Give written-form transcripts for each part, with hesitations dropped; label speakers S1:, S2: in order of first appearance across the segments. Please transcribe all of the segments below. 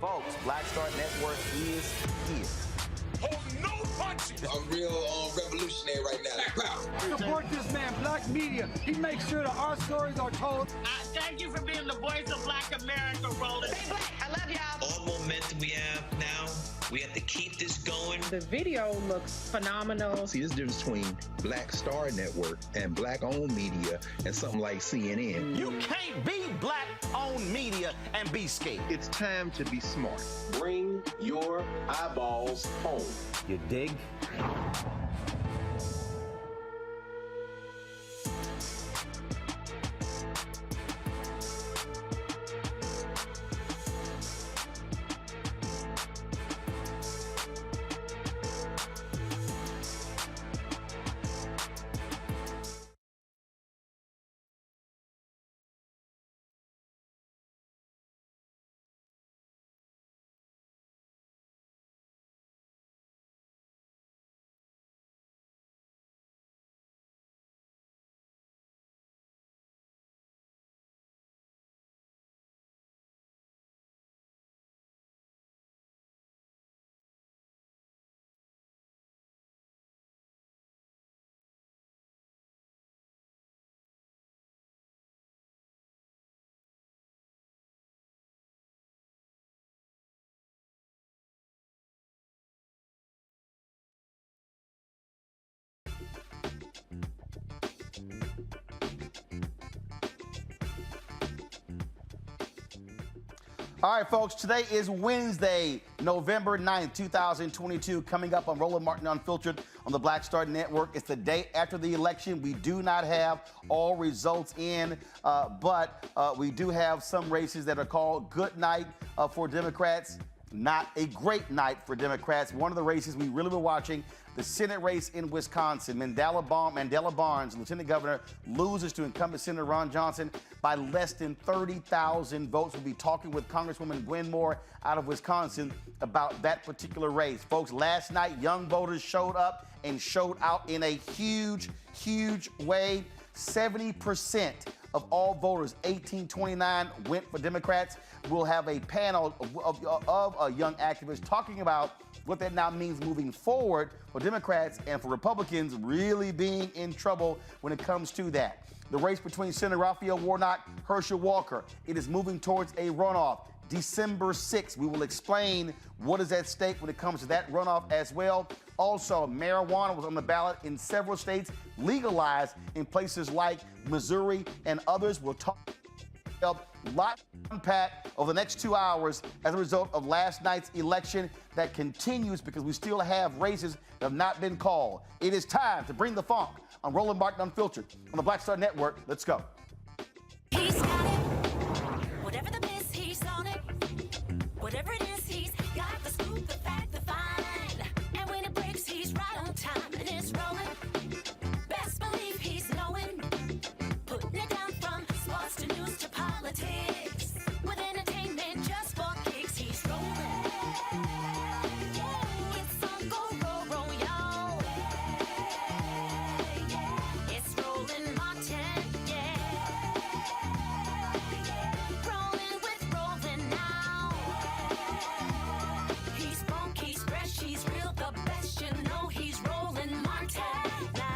S1: Folks, Black Star Network is here.
S2: Hold no punches!
S3: I'm real revolutionary right now.
S4: Support this man, Black Media. He makes sure that our stories are told.
S5: Thank you for being the voice of Black America, Roland.
S6: Stay black. I love y'all.
S7: All momentum we have now, we have to keep this going.
S8: The video looks phenomenal.
S9: See, there's a difference between Black Star Network and black-owned media and something like CNN.
S1: You can't be black-owned media and be scared.
S10: It's time to be smart.
S11: Bring your eyeballs home.
S1: You dig? All right, folks, today is Wednesday, November 9th, 2022. Coming up on Roland Martin Unfiltered on the Black Star Network. It's the day after the election. We do not have all results in, but we do have some races that are called good night for Democrats. Not a great night for Democrats. One of the races we really were watching, the Senate race in Wisconsin. Mandela Barnes, Lieutenant Governor, loses to incumbent Senator Ron Johnson by less than 30,000 votes. We'll be talking with Congresswoman Gwen out of Wisconsin about that particular race. Folks, last night, young voters showed up and showed out in a huge, huge way. 70% of all voters, 1829, went for Democrats. We'll have a panel of young activists talking about what that now means moving forward for Democrats and for Republicans really being in trouble when it comes to that. The race between Senator Raphael Warnock, Herschel Walker, it is moving towards a runoff. December 6th, we will explain what is at stake when it comes to that runoff as well. Also, marijuana was on the ballot in several states, legalized in places like Missouri and others. We'll talk a lot to unpack over the next 2 hours as a result of last night's election that continues because we still have races that have not been called. It is time to bring the funk on Roland Martin Unfiltered on the Black Star Network. Let's go.
S6: He's got it. Whatever the miss, he's on it. Whatever it is, he's got the scoop, the fact, the find. And when it breaks, he's right on time and it's rolling. Best believe he's knowing. Putting it down from sports to news to politics. With entertainment just for kicks, he's rolling. It's on go, y'all. It's Roland Martin, rolling with Roland now. He's funk, he's fresh, he's real, the best, you know he's Roland Martin now.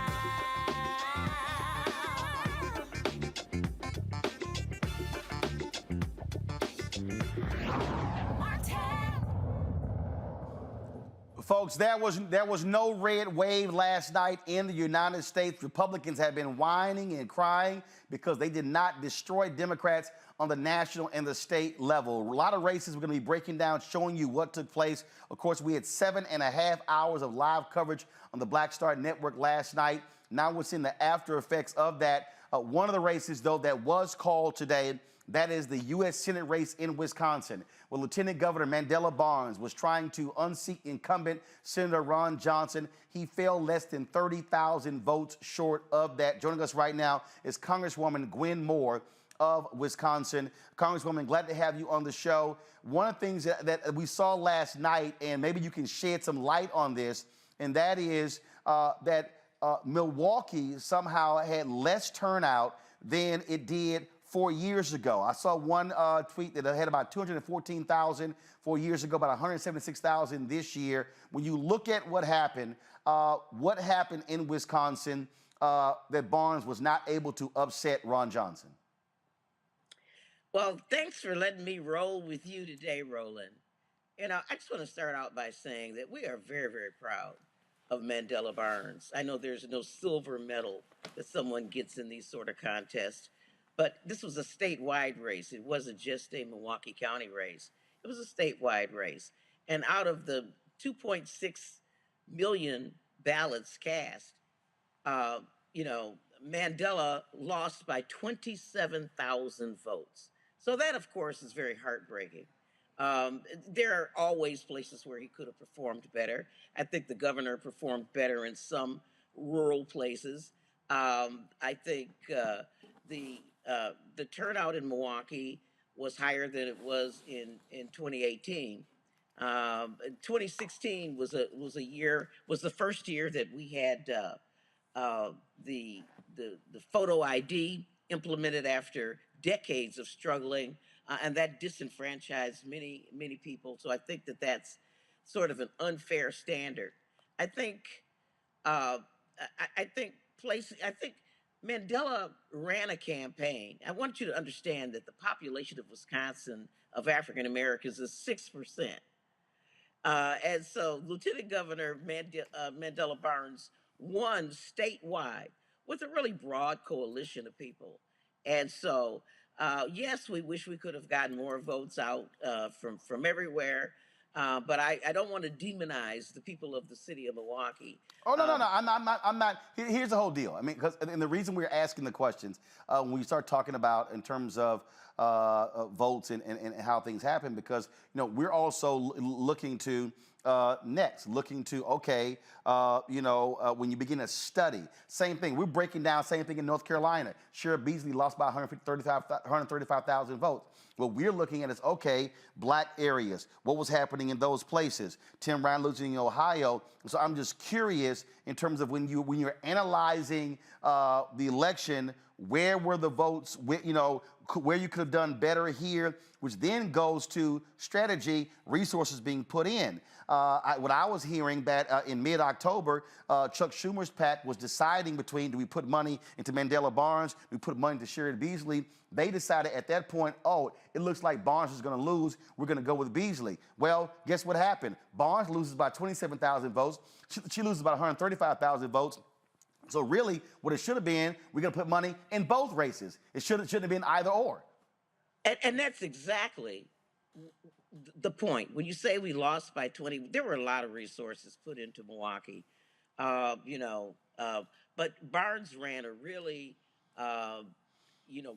S1: Folks, there was no red wave last night in the United States. Republicans have been whining and crying because they did not destroy Democrats on the national and the state level. A lot of races we're going to be breaking down, showing you what took place. Of course, we had 7.5 hours of live coverage on the Black Star Network last night. Now we're seeing the after effects of that. One of the races, though, that was called today, that is the U.S. Senate race in Wisconsin, where Lieutenant Governor Mandela Barnes was trying to unseat incumbent Senator Ron Johnson. He fell less than 30,000 votes short of that. Joining us right now is Congresswoman Gwen of Wisconsin. Congresswoman, glad to have you on the show. One of the things that we saw last night, and maybe you can shed some light on this, and that is that Milwaukee somehow had less turnout than it did 4 years ago. I saw one tweet that had about 214,000 4 years ago, about 176,000 this year. When you look at what happened in Wisconsin, that Barnes was not able to upset Ron Johnson?
S5: Well, thanks for letting me roll with you today, Roland. You know, I just want to start out by saying that we are very, very proud of Mandela Barnes. I know there's no silver medal that someone gets in these sort of contests, but this was a statewide race. It wasn't just a Milwaukee County race. It was a statewide race. And out of the 2.6 million ballots cast, Mandela lost by 27,000 votes. So that, of course, is very heartbreaking. There are always places where he could have performed better. I think the governor performed better in some rural places. I think the turnout in Milwaukee was higher than it was in 2018. 2016 was the first year that we had the photo ID implemented after decades of struggling, and that disenfranchised many people. So I think that that's sort of an unfair standard. I think Mandela ran a campaign. I want you to understand that the population of Wisconsin of African Americans is 6%. And so Lieutenant Governor Mandela Barnes won statewide with a really broad coalition of people. And so, yes, we wish we could have gotten more votes out from everywhere. But I don't want to demonize the people of the city of Milwaukee.
S1: Oh no, no, no! I'm not. Here's the whole deal. I mean, because and the reason we're asking the questions when we start talking about in terms of votes and how things happen, because we're also looking to looking to okay, when you begin to study, same thing. We're breaking down same thing in North Carolina. Sheriff Beasley lost by 135,000 votes. What we're looking at is, okay, black areas, what was happening in those places. Tim Ryan losing in Ohio. So I'm just curious in terms of when you're analyzing the election, where were the votes, where you could have done better here, which then goes to strategy, resources being put in. What I was hearing that in mid-October, Chuck Schumer's PAC was deciding between, do we put money into Mandela Barnes, do we put money into Sheriff Beasley? They decided at that point, oh, it looks like Barnes is going to lose. We're going to go with Beasley. Well, guess what happened? Barnes loses by 27,000 votes. She loses about 135,000 votes. So really, what it should have been, we're going to put money in both races. It shouldn't have been either or.
S5: And that's exactly the point. When you say we lost by 20, there were a lot of resources put into Milwaukee, but Barnes ran a really,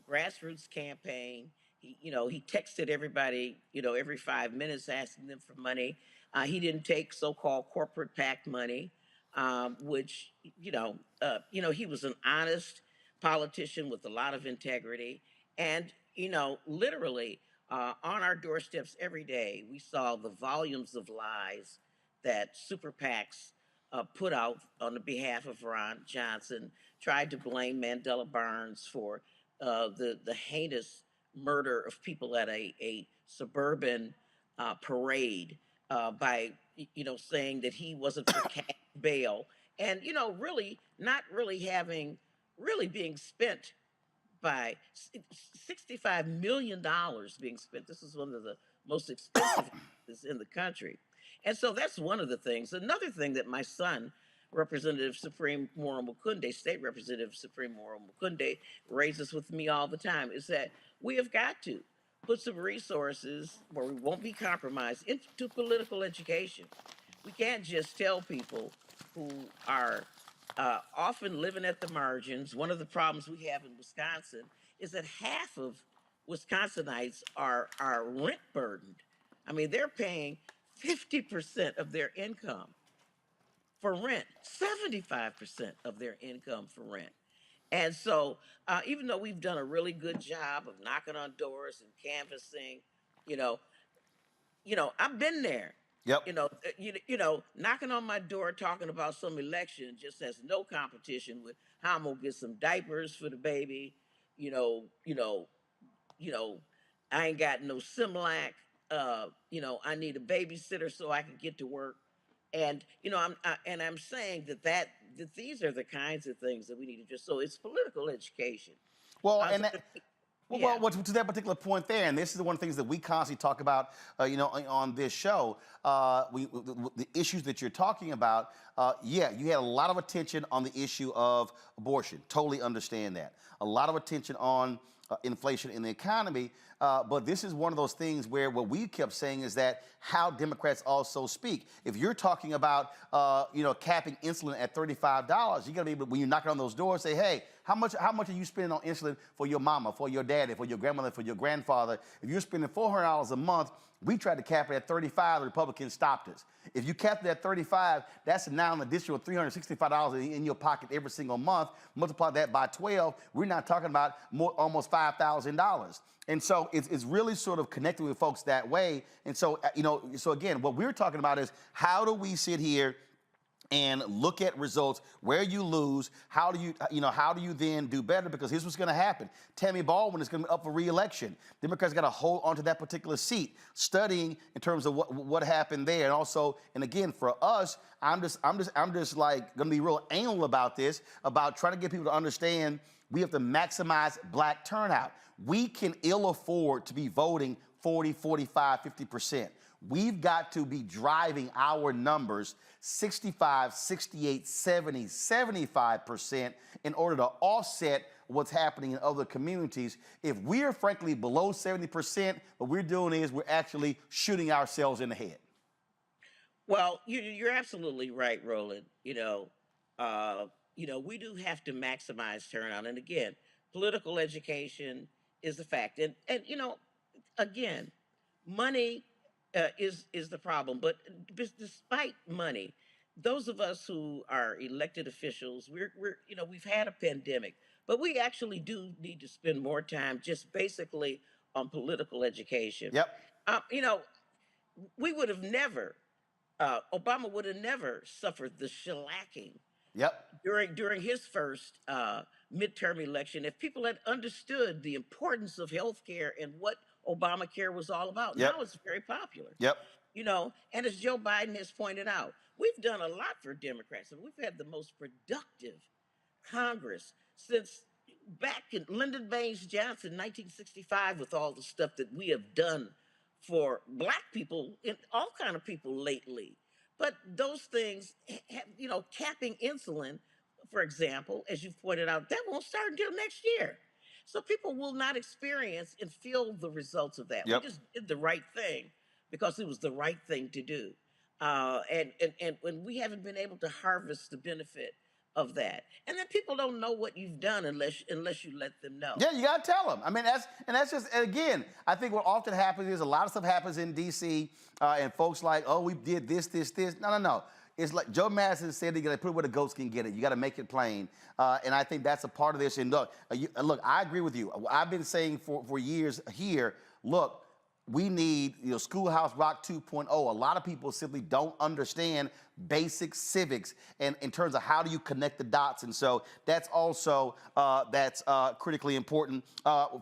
S5: grassroots campaign. He texted everybody, every 5 minutes asking them for money. He didn't take so-called corporate PAC money, which, he was an honest politician with a lot of integrity. And, literally on our doorsteps every day, we saw the volumes of lies that super PACs put out on the behalf of Ron Johnson, tried to blame Mandela Barnes for the heinous murder of people at a suburban parade by, saying that he wasn't for cash bail, and, really not really being spent by $65 million being spent. This is one of the most expensive in the country. And so that's one of the things. Another thing that my son, Representative Supreme Moro Mukunde, State Representative Supreme Moro Mukunde, raises with me all the time is that we have got to put some resources where we won't be compromised into political education. We can't just tell people who are often living at the margins. One of the problems we have in Wisconsin is that half of Wisconsinites are rent burdened. I mean, they're paying 50% of their income for rent, 75% of their income for rent. And so even though we've done a really good job of knocking on doors and canvassing, I've been there.
S1: Yep.
S5: Knocking on my door talking about some election just has no competition with how I'm gonna get some diapers for the baby. I ain't got no Similac. I need a babysitter so I can get to work. And I'm saying that these are the kinds of things that we need to just. So it's political education.
S1: Well, well, to that particular point there, and this is one of the things that we constantly talk about, on this show, the issues that you're talking about, you had a lot of attention on the issue of abortion. Totally understand that. A lot of attention on inflation in the economy, but this is one of those things where what we kept saying is that how Democrats also speak. If you're talking about, capping insulin at $35, you got to be able, when you're knocking on those doors, say, hey, how much are you spending on insulin for your mama, for your daddy, for your grandmother, for your grandfather? If you're spending $400 a month, we tried to cap it at $35. The Republicans stopped us. If you capped it at $35, that's now an additional $365 in your pocket every single month. Multiply that by 12, we're not talking about almost $5,000. And so it's really sort of connecting with folks that way. And so, so again, what we're talking about is how do we sit here and look at results where you lose? How do you then do better? Because here's what's going to happen. Tammy Baldwin is going to be up for re-election. Democrats got to hold onto that particular seat, studying in terms of what happened there, and also, and again, for us, I'm just like going to be real anal about this, about trying to get people to understand we have to maximize black turnout. We can ill afford to be voting 40, 45, 50%. We've got to be driving our numbers 65, 68, 70, 75% in order to offset what's happening in other communities. If we're frankly below 70%, what we're doing is we're actually shooting ourselves in the head.
S5: Well, you're absolutely right, Roland. We do have to maximize turnout. And again, political education is a fact. And again, money is the problem. But despite money, those of us who are elected officials, we've had a pandemic, but we actually do need to spend more time just basically on political education.
S1: Yep.
S5: Um, you know, we would have never Obama would have never suffered the shellacking
S1: Yep.
S5: during his first midterm election if people had understood the importance of health care and what Obamacare was all about.
S1: Yep.
S5: Now it's very popular.
S1: Yep.
S5: And as Joe Biden has pointed out, we've done a lot for Democrats, and we've had the most productive Congress since back in Lyndon Baines Johnson, 1965, with all the stuff that we have done for Black people and all kind of people lately. But those things, capping insulin, for example, as you pointed out, that won't start until next year. So people will not experience and feel the results of that.
S1: Yep.
S5: We just did the right thing because it was the right thing to do. And when we haven't been able to harvest the benefit of that, and then people don't know what you've done unless you let them know.
S1: Yeah, you gotta tell them. I mean, that's just, and again, I think what often happens is a lot of stuff happens in D.C. And folks like, oh, we did this. No. It's like Joe Madison said, you gotta put it where the goats can get it. You gotta make it plain. And I think that's a part of this. And look, I agree with you. I've been saying for years here, look, we need, Schoolhouse Rock 2.0. A lot of people simply don't understand basic civics and in terms of how do you connect the dots. And so that's also, critically important.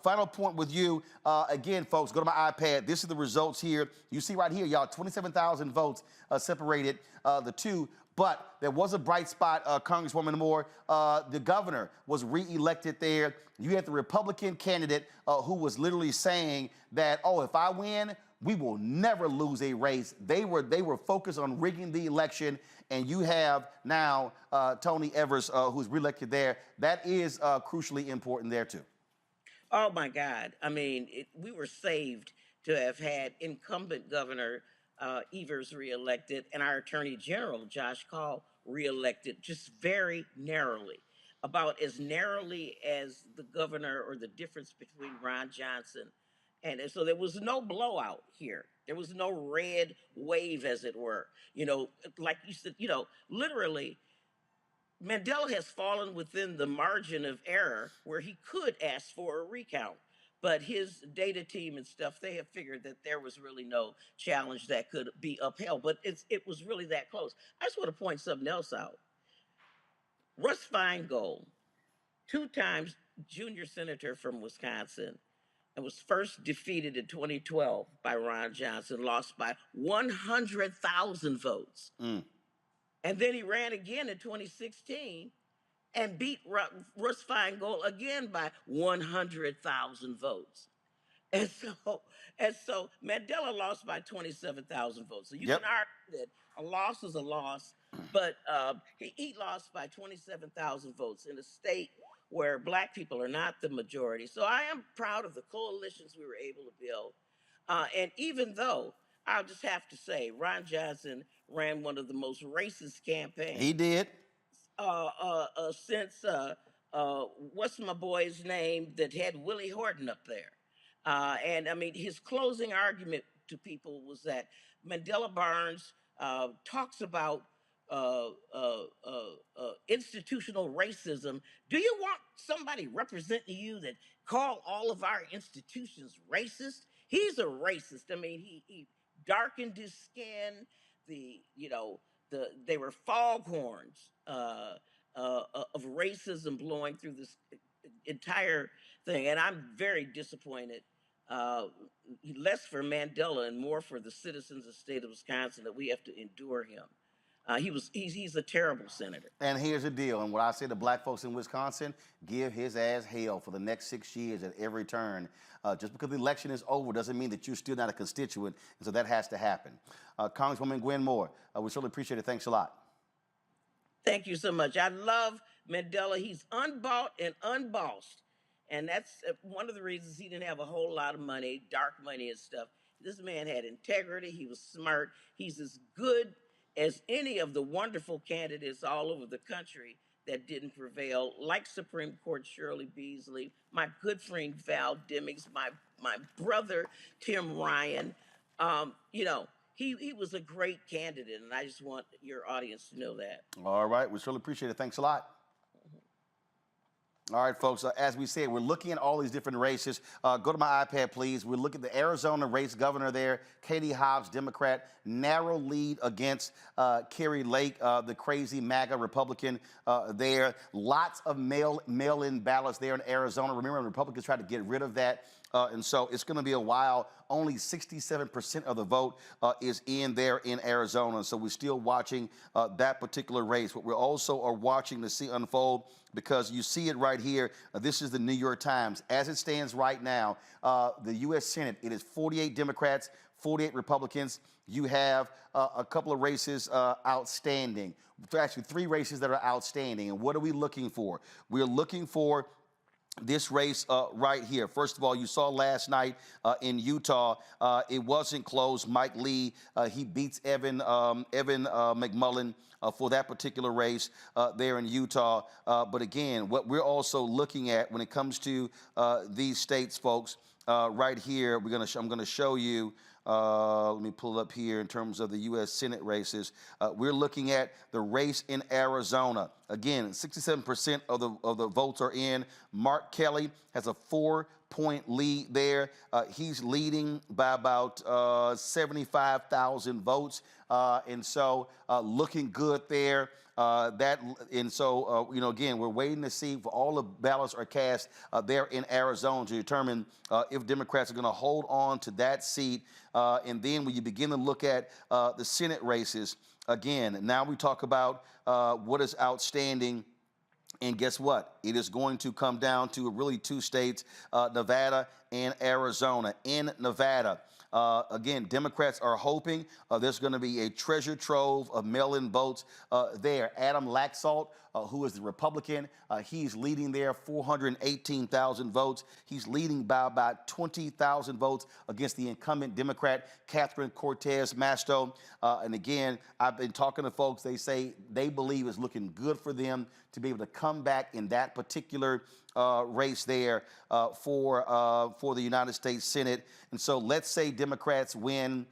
S1: Final point with you, again, folks, go to my iPad. This is the results here. You see right here, y'all, 27,000 votes separated the two. But there was a bright spot, Congresswoman Moore. The governor was reelected there. You had the Republican candidate who was literally saying that, oh, if I win, we will never lose a race. They were focused on rigging the election, and you have now Tony Evers, who's reelected there. That is crucially important there, too.
S5: Oh, my God. I mean, we were saved to have had incumbent Governor Evers reelected and our Attorney General, Josh Call, reelected just very narrowly, about as narrowly as the governor or the difference between Ron Johnson. And so there was no blowout here. There was no red wave, as it were. Like you said, literally, Mandela has fallen within the margin of error where he could ask for a recount. But his data team and stuff, they have figured that there was really no challenge that could be upheld. But it was really that close. I just want to point something else out. Russ Feingold, 2 times junior senator from Wisconsin, and was first defeated in 2012 by Ron Johnson, lost by 100,000 votes. And then he ran again in 2016 and beat Russ Feingold again by 100,000 votes. And so Mandela lost by 27,000 votes. So you can argue that a loss is a loss, but he lost by 27,000 votes in a state where Black people are not the majority. So I am proud of the coalitions we were able to build. And even though, I'll just have to say, Ron Johnson ran one of the most racist campaigns.
S1: He did.
S5: Since what's my boy's name that had Willie Horton up there? And I mean, his closing argument to people was that Mandela Barnes talks about institutional racism. Do you want somebody representing you that call all of our institutions racist? He's a racist. I mean, he darkened his skin. They were foghorns of racism blowing through this entire thing. And I'm very disappointed, less for Mandela and more for the citizens of the state of Wisconsin, that we have to endure him. He's a terrible senator.
S1: And here's the deal, and what I say to black folks in Wisconsin, give his ass hell for the next 6 years at every turn. Just because the election is over doesn't mean that you're still not a constituent, and so that has to happen. Congresswoman Gwen Moore, we certainly appreciate it. Thanks a lot.
S5: Thank you so much. I love Mandela. He's unbought and unbossed. And that's one of the reasons he didn't have a whole lot of money, dark money and stuff. This man had integrity. He was smart. He's as good as any of the wonderful candidates all over the country that didn't prevail, like Supreme Court Shirley Beasley, my good friend Val Demings, my brother Tim Ryan. He was a great candidate, and I just want your audience to know that.
S1: All right, we certainly appreciate it. Thanks a lot. All right, folks, as we said, we're looking at all these different races. Go to my iPad, please. We're looking at the Arizona race, governor there, Katie Hobbs, Democrat, narrow lead against Carrie Lake, the crazy MAGA Republican there. Lots of mail-in ballots there in Arizona. Remember, Republicans tried to get rid of that. And so it's going to be a while. Only 67% of the vote is in there in Arizona. So we're still watching that particular race. But we also are watching to see unfold, because you see it right here. This is the New York Times. As it stands right now, the U.S. Senate, it is 48 Democrats, 48 Republicans. You have a couple of races outstanding. Actually, 3 races that are outstanding. And what are we looking for? We're looking for this race right here. First of all, you saw last night in Utah, it wasn't close. Mike Lee, he beats Evan McMullen for that particular race there in Utah. But again, what we're also looking at when it comes to these states, folks, right here, I'm going to show you. Let me pull it up here in terms of the U.S. Senate races. We're looking at the race in Arizona. Again, 67% of the votes are in. Mark Kelly has a 4-point lead there. He's leading by about 75,000 votes. And so looking good there. Again, we're waiting to see if all the ballots are cast there in Arizona to determine if Democrats are going to hold on to that seat. And then when you begin to look at the Senate races, again, now we talk about what is outstanding. And guess what? It is going to come down to really 2 states, Nevada and Arizona. In Nevada, again, Democrats are hoping there's going to be a treasure trove of mail-in votes there. Adam Laxalt, who is the Republican, he's leading there, 418,000 votes. He's leading by about 20,000 votes against the incumbent Democrat, Catherine Cortez Masto. And again, I've been talking to folks. They say they believe it's looking good for them to be able to come back in that particular race there for the United States Senate. And so let's say Democrats win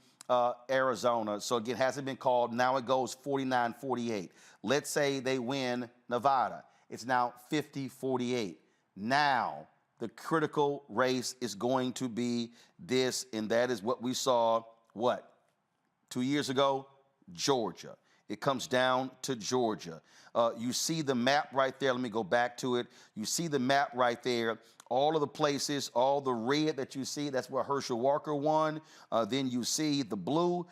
S1: Arizona. So again, it hasn't been called. Now it goes 49-48. Let's say they win Nevada. It's now 50-48. Now the critical race is going to be this, and that is what we saw, 2 years ago? Georgia. It comes down to Georgia. You see the map right there. Let me go back to it. You see the map right there. All of the places, all the red that you see, that's where Herschel Walker won. Then you see the blue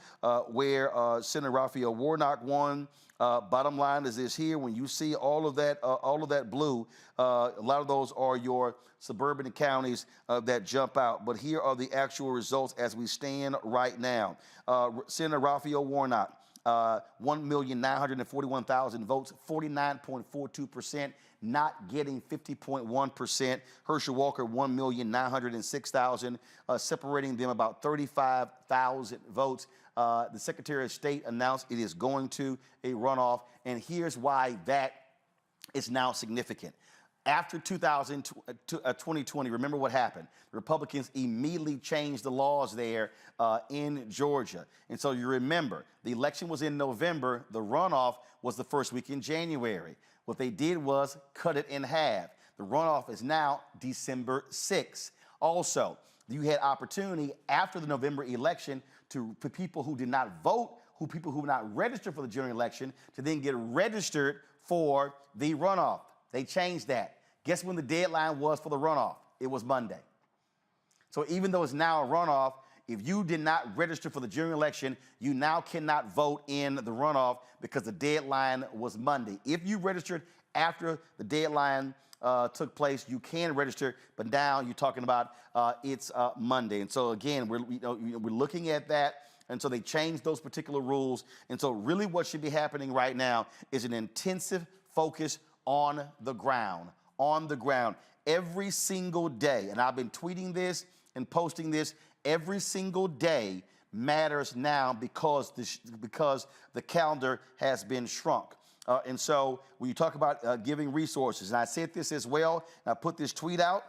S1: where Senator Raphael Warnock won. Bottom line is this here. When you see all of that blue, a lot of those are your suburban counties that jump out. But here are the actual results as we stand right now. Senator Raphael Warnock, 1,941,000 votes, 49.42%, not getting 50.1%. Herschel Walker, 1,906,000, separating them about 35,000 votes. The Secretary of State announced it is going to a runoff, and here's why that is now significant. After 2020, remember what happened. The Republicans immediately changed the laws there in Georgia. And so you remember, the election was in November. The runoff was the first week in January. What they did was cut it in half. The runoff is now December 6th. Also, you had opportunity after the November election for people who did not vote, people who were not registered for the general election, to then get registered for the runoff. They changed that. Guess when the deadline was for the runoff? It was Monday. So even though it's now a runoff, if you did not register for the general election, you now cannot vote in the runoff because the deadline was Monday. If you registered after the deadline took place, you can register, but now you're talking about it's Monday. And so again, we're looking at that. And so they changed those particular rules. And so really what should be happening right now is an intensive focus on the ground, every single day. And I've been tweeting this and posting this. Every single day matters now because the calendar has been shrunk. And so when you talk about giving resources, and I said this as well, and I put this tweet out,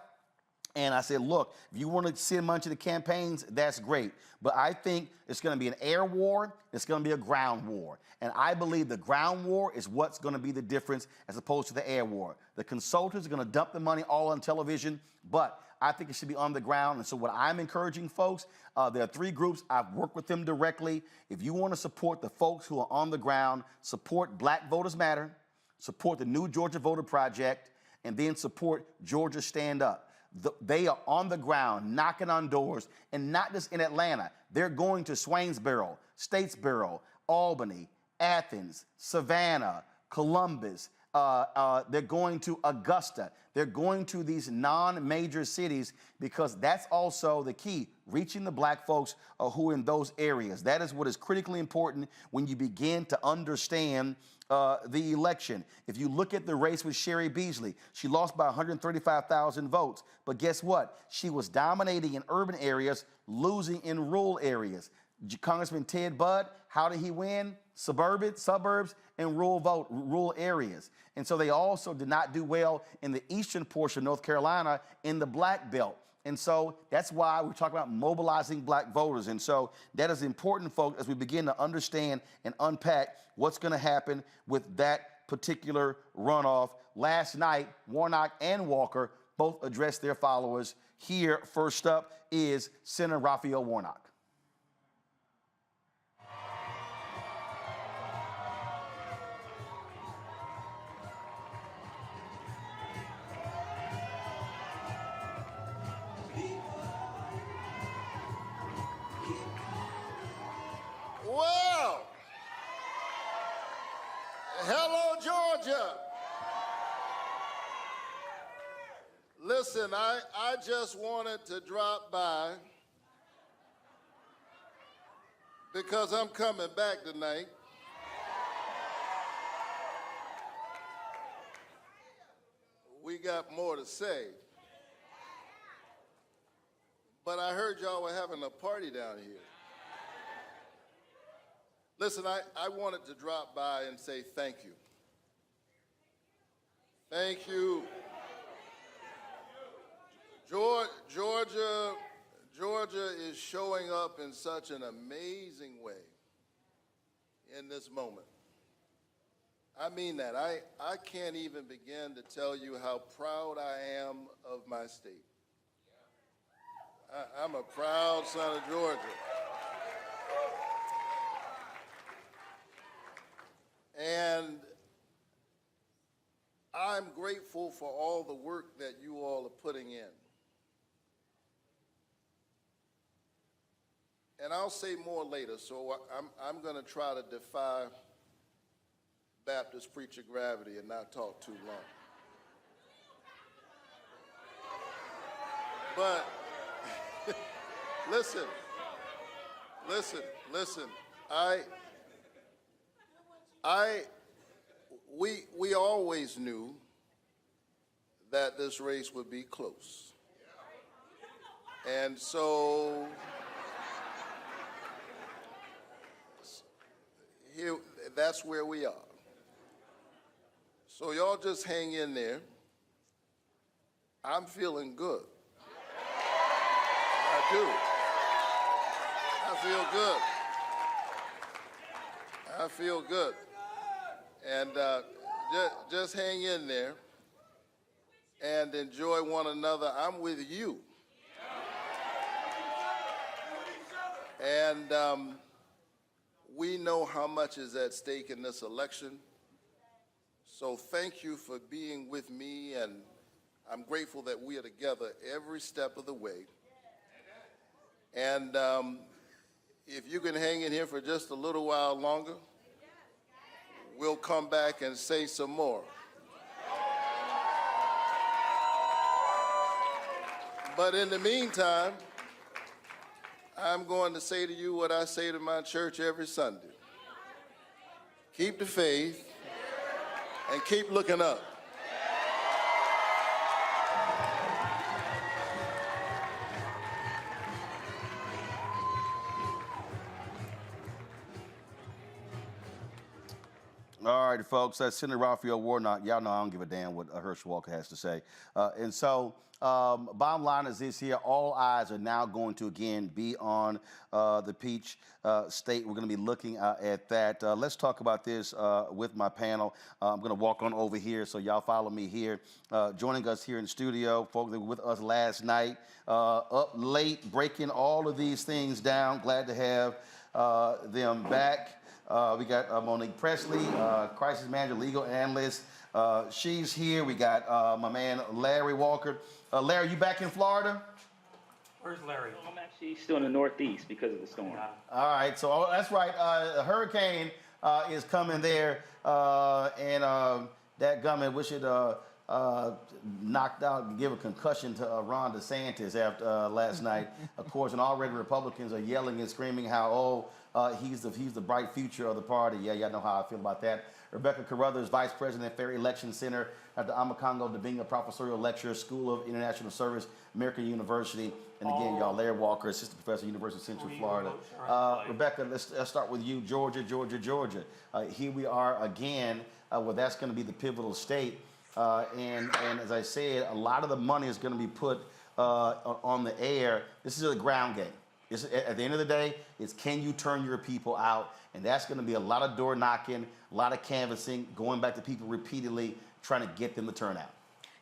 S1: and I said, look, if you want to send money to the campaigns, that's great. But I think it's going to be an air war. It's going to be a ground war. And I believe the ground war is what's going to be the difference as opposed to the air war. The consultants are going to dump the money all on television, but I think it should be on the ground. And so what I'm encouraging folks, there are 3 groups. I've worked with them directly. If you want to support the folks who are on the ground, support Black Voters Matter, support the New Georgia Voter Project, and then support Georgia Stand Up. They are on the ground, knocking on doors, and not just in Atlanta. They're going to Swainsboro, Statesboro, Albany, Athens, Savannah, Columbus. They're going to Augusta. They're going to these non-major cities because that's also the key, reaching the Black folks who are in those areas. That is what is critically important when you begin to understand the election. If you look at the race with Sherry Beasley, she lost by 135,000 votes. But guess what? She was dominating in urban areas, losing in rural areas. Congressman Ted Budd, how did he win? Suburbs and rural areas. And so they also did not do well in the eastern portion of North Carolina in the Black Belt. And so that's why we're talking about mobilizing Black voters. And so that is important, folks, as we begin to understand and unpack what's going to happen with that particular runoff. Last night, Warnock and Walker both addressed their followers. Here, first up is Senator Raphael Warnock.
S10: Well, hello, Georgia. Listen, I just wanted to drop by because I'm coming back tonight. We got more to say. But I heard y'all were having a party down here. Listen, I wanted to drop by and say thank you. Thank you. Georgia is showing up in such an amazing way in this moment. I mean that. I can't even begin to tell you how proud I am of my state. I'm a proud son of Georgia. And I'm grateful for all the work that you all are putting in. And I'll say more later, so I'm going to try to defy Baptist preacher gravity and not talk too long. But listen, we always knew that this race would be close. And so here, that's where we are. So y'all just hang in there. I'm feeling good. I do. I feel good. I feel good. And just hang in there and enjoy one another. I'm with you. And we know how much is at stake in this election. So thank you for being with me, and I'm grateful that we are together every step of the way. And if you can hang in here for just a little while longer, we'll come back and say some more. But in the meantime, I'm going to say to you what I say to my church every Sunday. Keep the faith and keep looking up.
S1: All right, folks, that's Senator Raphael Warnock. Y'all know I don't give a damn what Herschel Walker has to say. And so, bottom line is this here. All eyes are now going to, again, be on the Peach State. We're going to be looking at that. Let's talk about this with my panel. I'm going to walk on over here, so y'all follow me here. Joining us here in the studio, folks that were with us last night, up late, breaking all of these things down. Glad to have them back. We got Monique Presley, crisis manager, legal analyst. She's here. We got my man Larry Walker. Larry, you back in Florida?
S12: Where's Larry?
S13: I'm actually still in the Northeast because of the storm.
S1: All right, so that's right. A hurricane is coming there, and that gummit, we should knocked out and give a concussion to Ron DeSantis after last night. Of course, and already Republicans are yelling and screaming how, he's the bright future of the party. Yeah, y'all know how I feel about that. Rebecca Carruthers, Vice President, Fair Election Center at the Amakongo Debinga Professorial Lecturer, School of International Service, American University. And again, y'all, Larry Walker, Assistant Professor, University of Central Florida. Rebecca, let's start with you. Georgia. Here we are again, where that's going to be the pivotal state. And as I said, a lot of the money is going to be put on the air. This is a ground game. At the end of the day, it's can you turn your people out? And that's going to be a lot of door knocking, a lot of canvassing, going back to people repeatedly, trying to get them to turn out.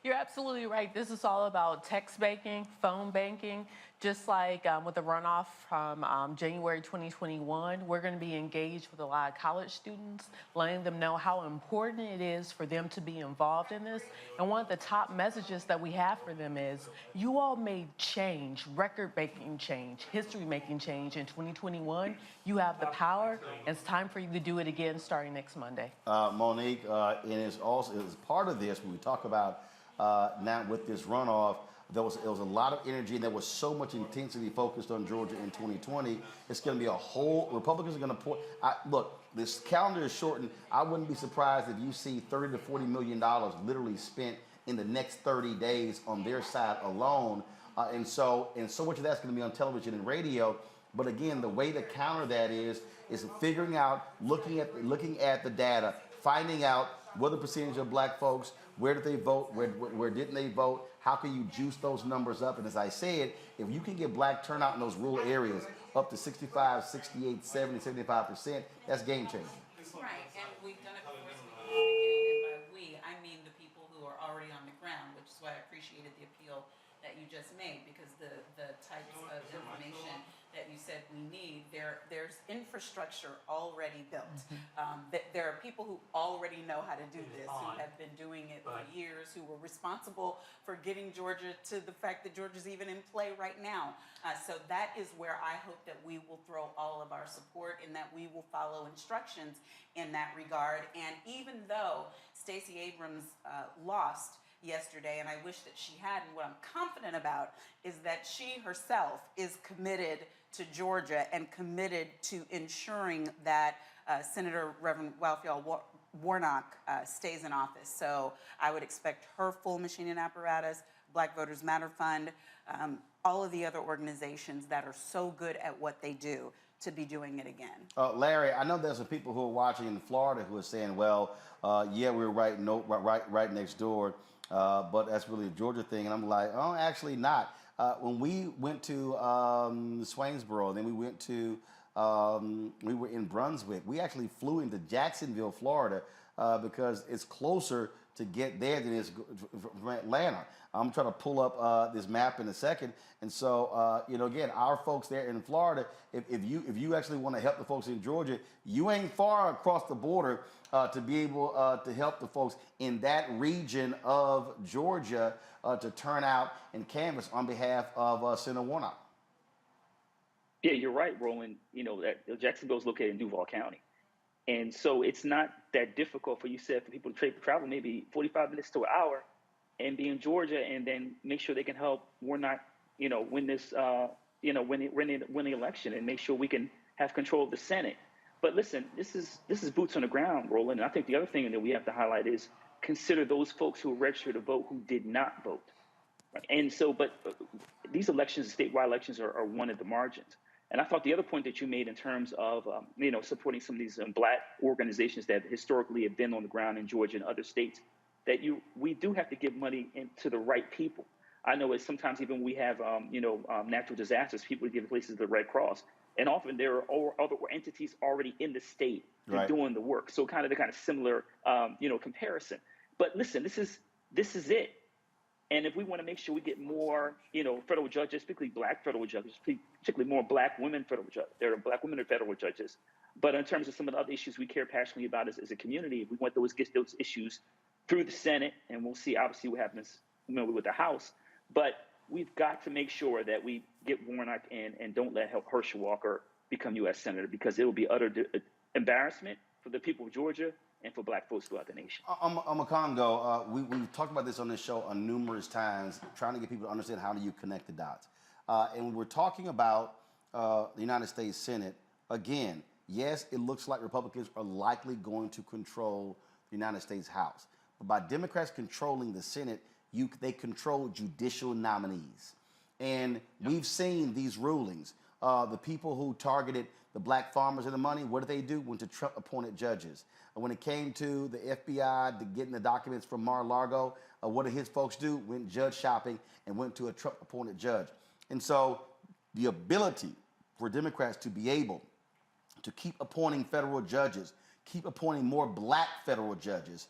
S14: You're absolutely right. This is all about text banking, phone banking. Just like with the runoff from January 2021, we're going to be engaged with a lot of college students, letting them know how important it is for them to be involved in this. And one of the top messages that we have for them is, you all made change, record-breaking change, history-making change in 2021. You have the power, and it's time for you to do it again starting next Monday.
S1: Monique, and it's also as part of this, when we talk about now with this runoff, there was a lot of energy, and there was so much intensity focused on Georgia in 2020. It's going to be a whole, Republicans are going to look, this calendar is shortened. I wouldn't be surprised if you see $30 to $40 million literally spent in the next 30 days on their side alone. And so much of that's going to be on television and radio. But again, the way to counter that is figuring out, looking at the data, finding out what the percentage of black folks, where did they vote, where didn't they vote, how can you juice those numbers up? And as I said, if you can get black turnout in those rural areas up to 65, 68, 70, 75%, that's game changing.
S15: Right, and we've done it before, so we can do it again. And by we, I mean the people who are already on the ground, which is why I appreciated the appeal that you just made, because the types of information that you said we need, there's infrastructure already built. There are people who already know how to do this, who have been doing it for years, who were responsible for getting Georgia to the fact that Georgia's even in play right now. So that is where I hope that we will throw all of our support, and that we will follow instructions in that regard. And even though Stacey Abrams lost yesterday, and I wish that she hadn't, what I'm confident about is that she herself is committed to Georgia and committed to ensuring that Senator Reverend Raphael Warnock stays in office. So I would expect her full machining apparatus, Black Voters Matter Fund, all of the other organizations that are so good at what they do to be doing it again.
S1: Larry, I know there's some people who are watching in Florida who are saying, well, yeah, we're right next door, but that's really a Georgia thing. And I'm like, oh, actually not. When we went to Swainsboro, then we went to, we were in Brunswick. We actually flew into Jacksonville, Florida, because it's closer to get there than it is from Atlanta. I'm trying to pull up this map in a second. And so, again, our folks there in Florida, if you actually want to help the folks in Georgia, you ain't far across the border to be able to help the folks in that region of Georgia to turn out and canvass on behalf of Senator Warnock.
S13: Yeah, you're right, Roland. You know, that Jacksonville is located in Duval County. And so it's not that difficult for for people to travel maybe 45 minutes to an hour and be in Georgia and then make sure they can help Warnock, win this, win the election and make sure we can have control of the Senate. But listen, this is boots on the ground, Roland. And I think the other thing that we have to highlight is consider those folks who registered to vote who did not vote. Right? And so, but these elections, statewide elections, are won at the margins. And I thought the other point that you made in terms of, supporting some of these black organizations that historically have been on the ground in Georgia and other states, that we do have to give money to the right people. I know it's sometimes even we have, natural disasters, people give places to the Red Cross. And often there are other entities already in the state doing the work. So kind of similar, comparison. But listen, this is it. And if we want to make sure we get more, federal judges, particularly black federal judges, particularly more black women federal judges, there are black women federal judges. But in terms of some of the other issues we care passionately about as a community, we want get those issues through the Senate, and we'll see obviously what happens with the House. But we've got to make sure that we get Warnock in and don't let Herschel Walker become U.S. Senator, because it will be utter embarrassment for the people of Georgia and for black folks throughout the nation.
S1: Congo, we've talked about this on this show numerous times, trying to get people to understand how do you connect the dots. And when we're talking about the United States Senate, again, yes, it looks like Republicans are likely going to control the United States House. But by Democrats controlling the Senate, they control judicial nominees. And we've seen these rulings. The people who targeted the black farmers and the money, what did they do? Went to Trump-appointed judges. When it came to the FBI getting the documents from Mar-a-Lago, what did his folks do? Went judge shopping and went to a Trump-appointed judge. And so the ability for Democrats to be able to keep appointing federal judges, keep appointing more black federal judges,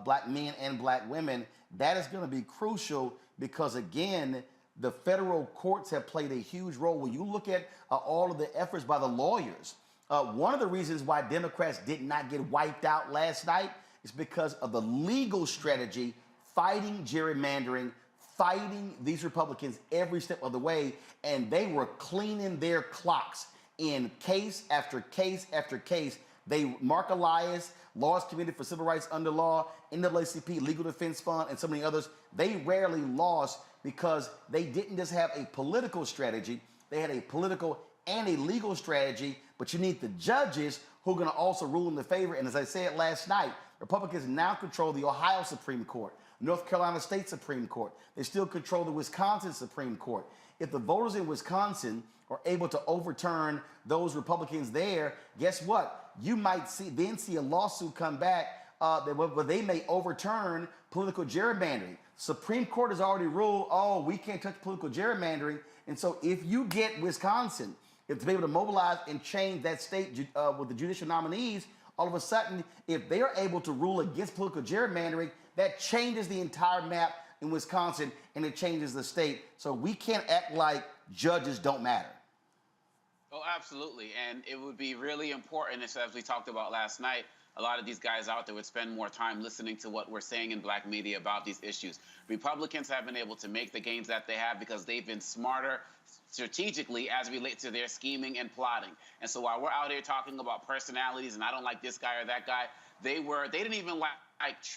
S1: black men and black women, that is going to be crucial because, again, the federal courts have played a huge role. When you look at all of the efforts by the lawyers, one of the reasons why Democrats did not get wiped out last night is because of the legal strategy, fighting gerrymandering, fighting these Republicans every step of the way, and they were cleaning their clocks in case after case after case. Mark Elias, Laws Committee for Civil Rights Under Law, NAACP, Legal Defense Fund, and so many others, they rarely lost because they didn't just have a political strategy, they had a political and a legal strategy, but you need the judges who are going to also rule in the favor. And as I said last night, Republicans now control the Ohio Supreme Court, North Carolina State Supreme Court. They still control the Wisconsin Supreme Court. If the voters in Wisconsin are able to overturn those Republicans there, guess what? You might see a lawsuit come back where they may overturn political gerrymandering. Supreme Court has already ruled, we can't touch political gerrymandering. And so if you get Wisconsin, if to be able to mobilize and change that state with the judicial nominees, all of a sudden, if they are able to rule against political gerrymandering, that changes the entire map in Wisconsin and it changes the state. So we can't act like judges don't matter.
S16: Oh, absolutely. And it would be really important, as we talked about last night, a lot of these guys out there would spend more time listening to what we're saying in black media about these issues. Republicans have been able to make the gains that they have because they've been smarter strategically as relates to their scheming and plotting. And so while we're out here talking about personalities and I don't like this guy or that guy, they didn't even like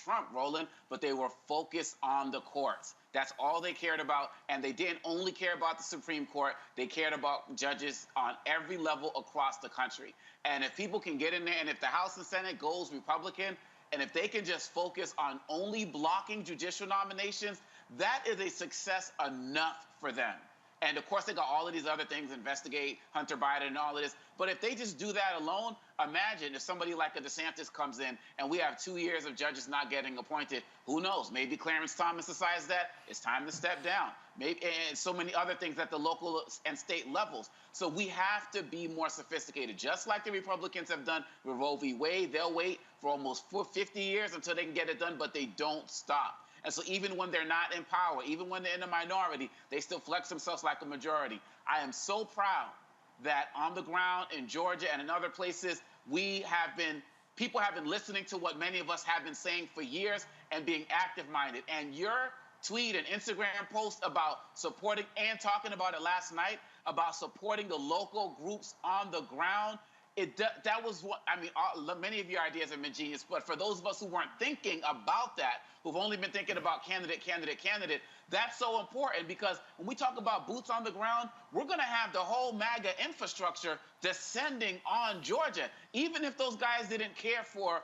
S16: Trump, Roland, but they were focused on the courts. That's all they cared about. And they didn't only care about the Supreme Court. They cared about judges on every level across the country. And if people can get in there, and if the House and Senate goes Republican, and if they can just focus on only blocking judicial nominations, that is a success enough for them. And, of course, they got all of these other things, investigate Hunter Biden and all of this. But if they just do that alone, imagine if somebody like a DeSantis comes in and we have 2 years of judges not getting appointed. Who knows? Maybe Clarence Thomas decides that it's time to step down. Maybe, and so many other things at the local and state levels. So we have to be more sophisticated. Just like the Republicans have done with Roe v. Wade, they'll wait for almost 50 years until they can get it done, but they don't stop. And so even when they're not in power, even when they're in the minority, they still flex themselves like a majority. I am so proud that on the ground in Georgia and in other places, people have been listening to what many of us have been saying for years and being active-minded. And your tweet and Instagram post about supporting, and talking about it last night, about supporting the local groups on the ground. That was what, I mean, many of your ideas have been genius, but for those of us who weren't thinking about that, who've only been thinking about candidate, that's so important, because when we talk about boots on the ground, we're going to have the whole MAGA infrastructure descending on Georgia. Even if those guys didn't care for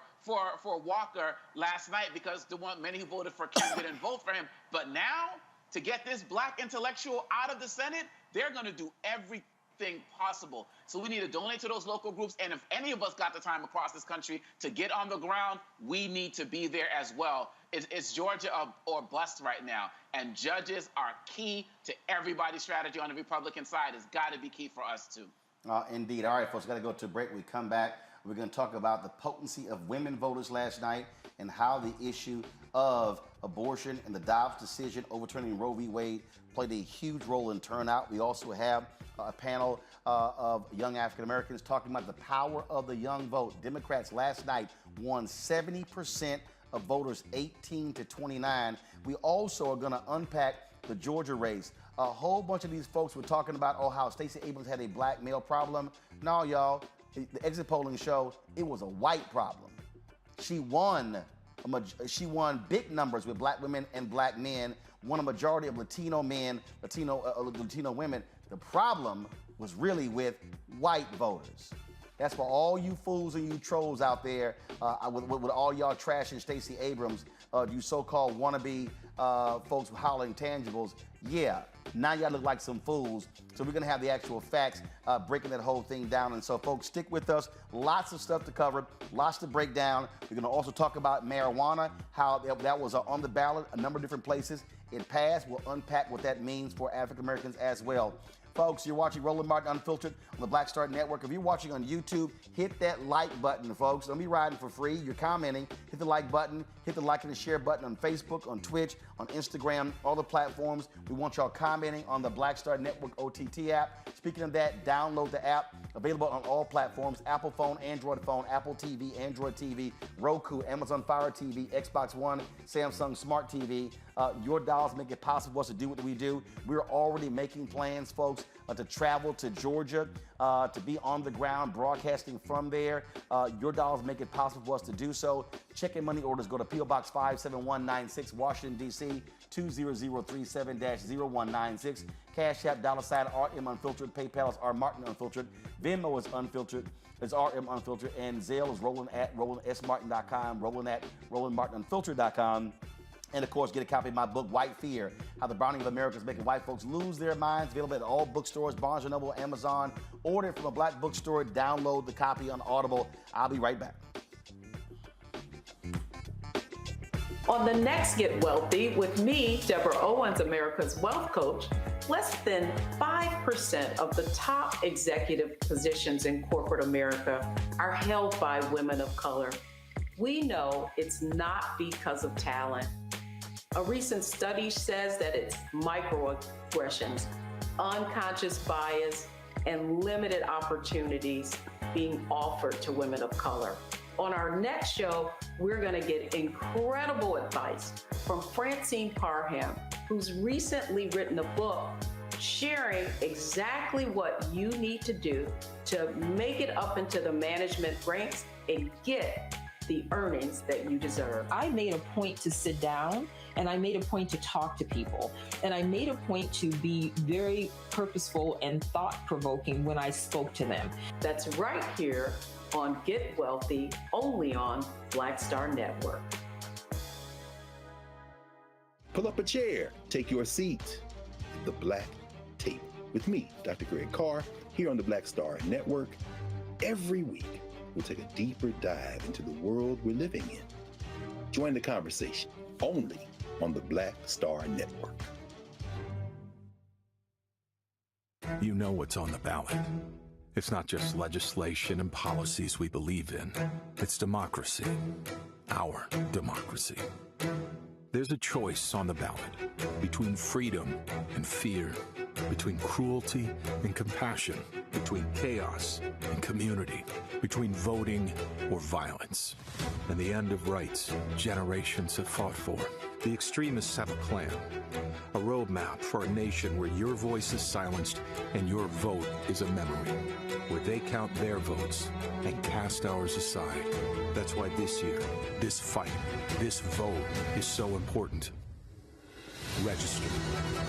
S16: Walker last night, because many who voted for Kemp didn't vote for him. But now, to get this black intellectual out of the Senate, they're going to do everything possible. So we need to donate to those local groups, and if any of us got the time across this country to get on the ground, we need to be there as well. It's Georgia or bust right now, and judges are key to everybody's strategy on the Republican side. It's got to be key for us too.
S1: Indeed. All right, folks, got to go to a break. We come back. We're going to talk about the potency of women voters last night and how the issue of abortion and the Dobbs decision overturning Roe v. Wade played a huge role in turnout. We also have a panel of young African Americans talking about the power of the young vote. Democrats last night won 70% of voters 18 to 29. We also are going to unpack the Georgia race. A whole bunch of these folks were talking about, how Stacey Abrams had a black male problem. No, y'all. The exit polling showed it was a white problem. She won big numbers with black women and black men, won a majority of Latino men, Latino women. The problem was really with white voters. That's for all you fools and you trolls out there with all y'all trashing Stacey Abrams, you so-called wannabe folks hollering tangibles. Yeah, now y'all look like some fools. So we're going to have the actual facts breaking that whole thing down. And so, folks, stick with us. Lots of stuff to cover, lots to break down. We're going to also talk about marijuana, how that was on the ballot, a number of different places. It passed. We'll unpack what that means for African Americans as well. Folks, you're watching Roland Martin Unfiltered on the Black Star Network. If you're watching on YouTube, hit that like button, folks. Don't be riding for free. You're commenting. Hit the like button. Hit the like and the share button on Facebook, on Twitch, on Instagram, all the platforms. We want y'all commenting on the Black Star Network OTT app. Speaking of that, download the app. Available on all platforms: Apple phone, Android phone, Apple TV, Android TV, Roku, Amazon Fire TV, Xbox One, Samsung Smart TV. Your dollars make it possible for us to do what we do. We're already making plans, folks, to travel to Georgia, to be on the ground broadcasting from there. Your dollars make it possible for us to do so. Check and money orders go to P.O. Box 57196, Washington, D.C. 20037-0196. Cash App, $RM Unfiltered. PayPal is R Martin Unfiltered. Venmo is Unfiltered. It's RM Unfiltered. And Zelle is Roland at RolandSMartin.com. Roland at RolandMartinUnfiltered.com. And, of course, get a copy of my book, White Fear, How the Browning of America is Making White Folks Lose Their Minds. Available at all bookstores, Barnes & Noble, Amazon. Order it from a black bookstore. Download the copy on Audible. I'll be right back.
S17: On the next Get Wealthy with me, Deborah Owens, America's Wealth Coach, less than 5% of the top executive positions in corporate America are held by women of color. We know it's not because of talent. A recent study says that it's microaggressions, unconscious bias, and limited opportunities being offered to women of color. On our next show, we're going to get incredible advice from Francine Parham, who's recently written a book sharing exactly what you need to do to make it up into the management ranks and get the earnings that you deserve.
S18: I made a point to sit down and I made a point to talk to people. And I made a point to be very purposeful and thought-provoking when I spoke to them.
S17: That's right here on Get Wealthy, only on Black Star Network.
S9: Pull up a chair, take your seat at the Black Table with me, Dr. Greg Carr, here on the Black Star Network. Every week, we'll take a deeper dive into the world we're living in. Join the conversation only on the Black Star Network.
S19: You know what's on the ballot. It's not just legislation and policies we believe in. It's democracy. Our democracy. There's a choice on the ballot between freedom and fear, between cruelty and compassion, between chaos and community, between voting or violence, and the end of rights generations have fought for. The extremists have a plan, a roadmap for a nation where your voice is silenced and your vote is a memory, where they count their votes and cast ours aside. That's why this year, this fight, this vote is so important. Register,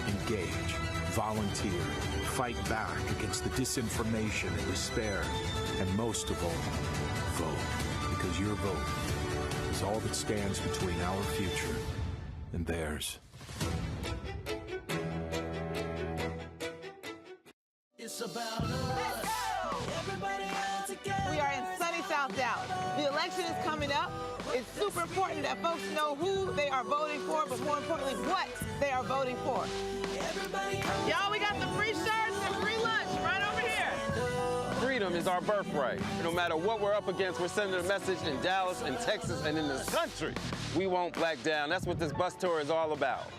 S19: engage, volunteer, fight back against the disinformation and despair, and most of all, vote, because your vote is all that stands between our future and theirs.
S6: It's about us. Everybody all together.
S20: We are in sunny South Dallas. The election is coming up. It's super important that folks know who they are voting for, but more importantly, what they are voting for. Y'all, we got the free shirts and free lunch right over here.
S21: Freedom is our birthright. No matter what we're up against, we're sending a message in Dallas and Texas and in this country. We won't back down. That's what this bus tour is all about.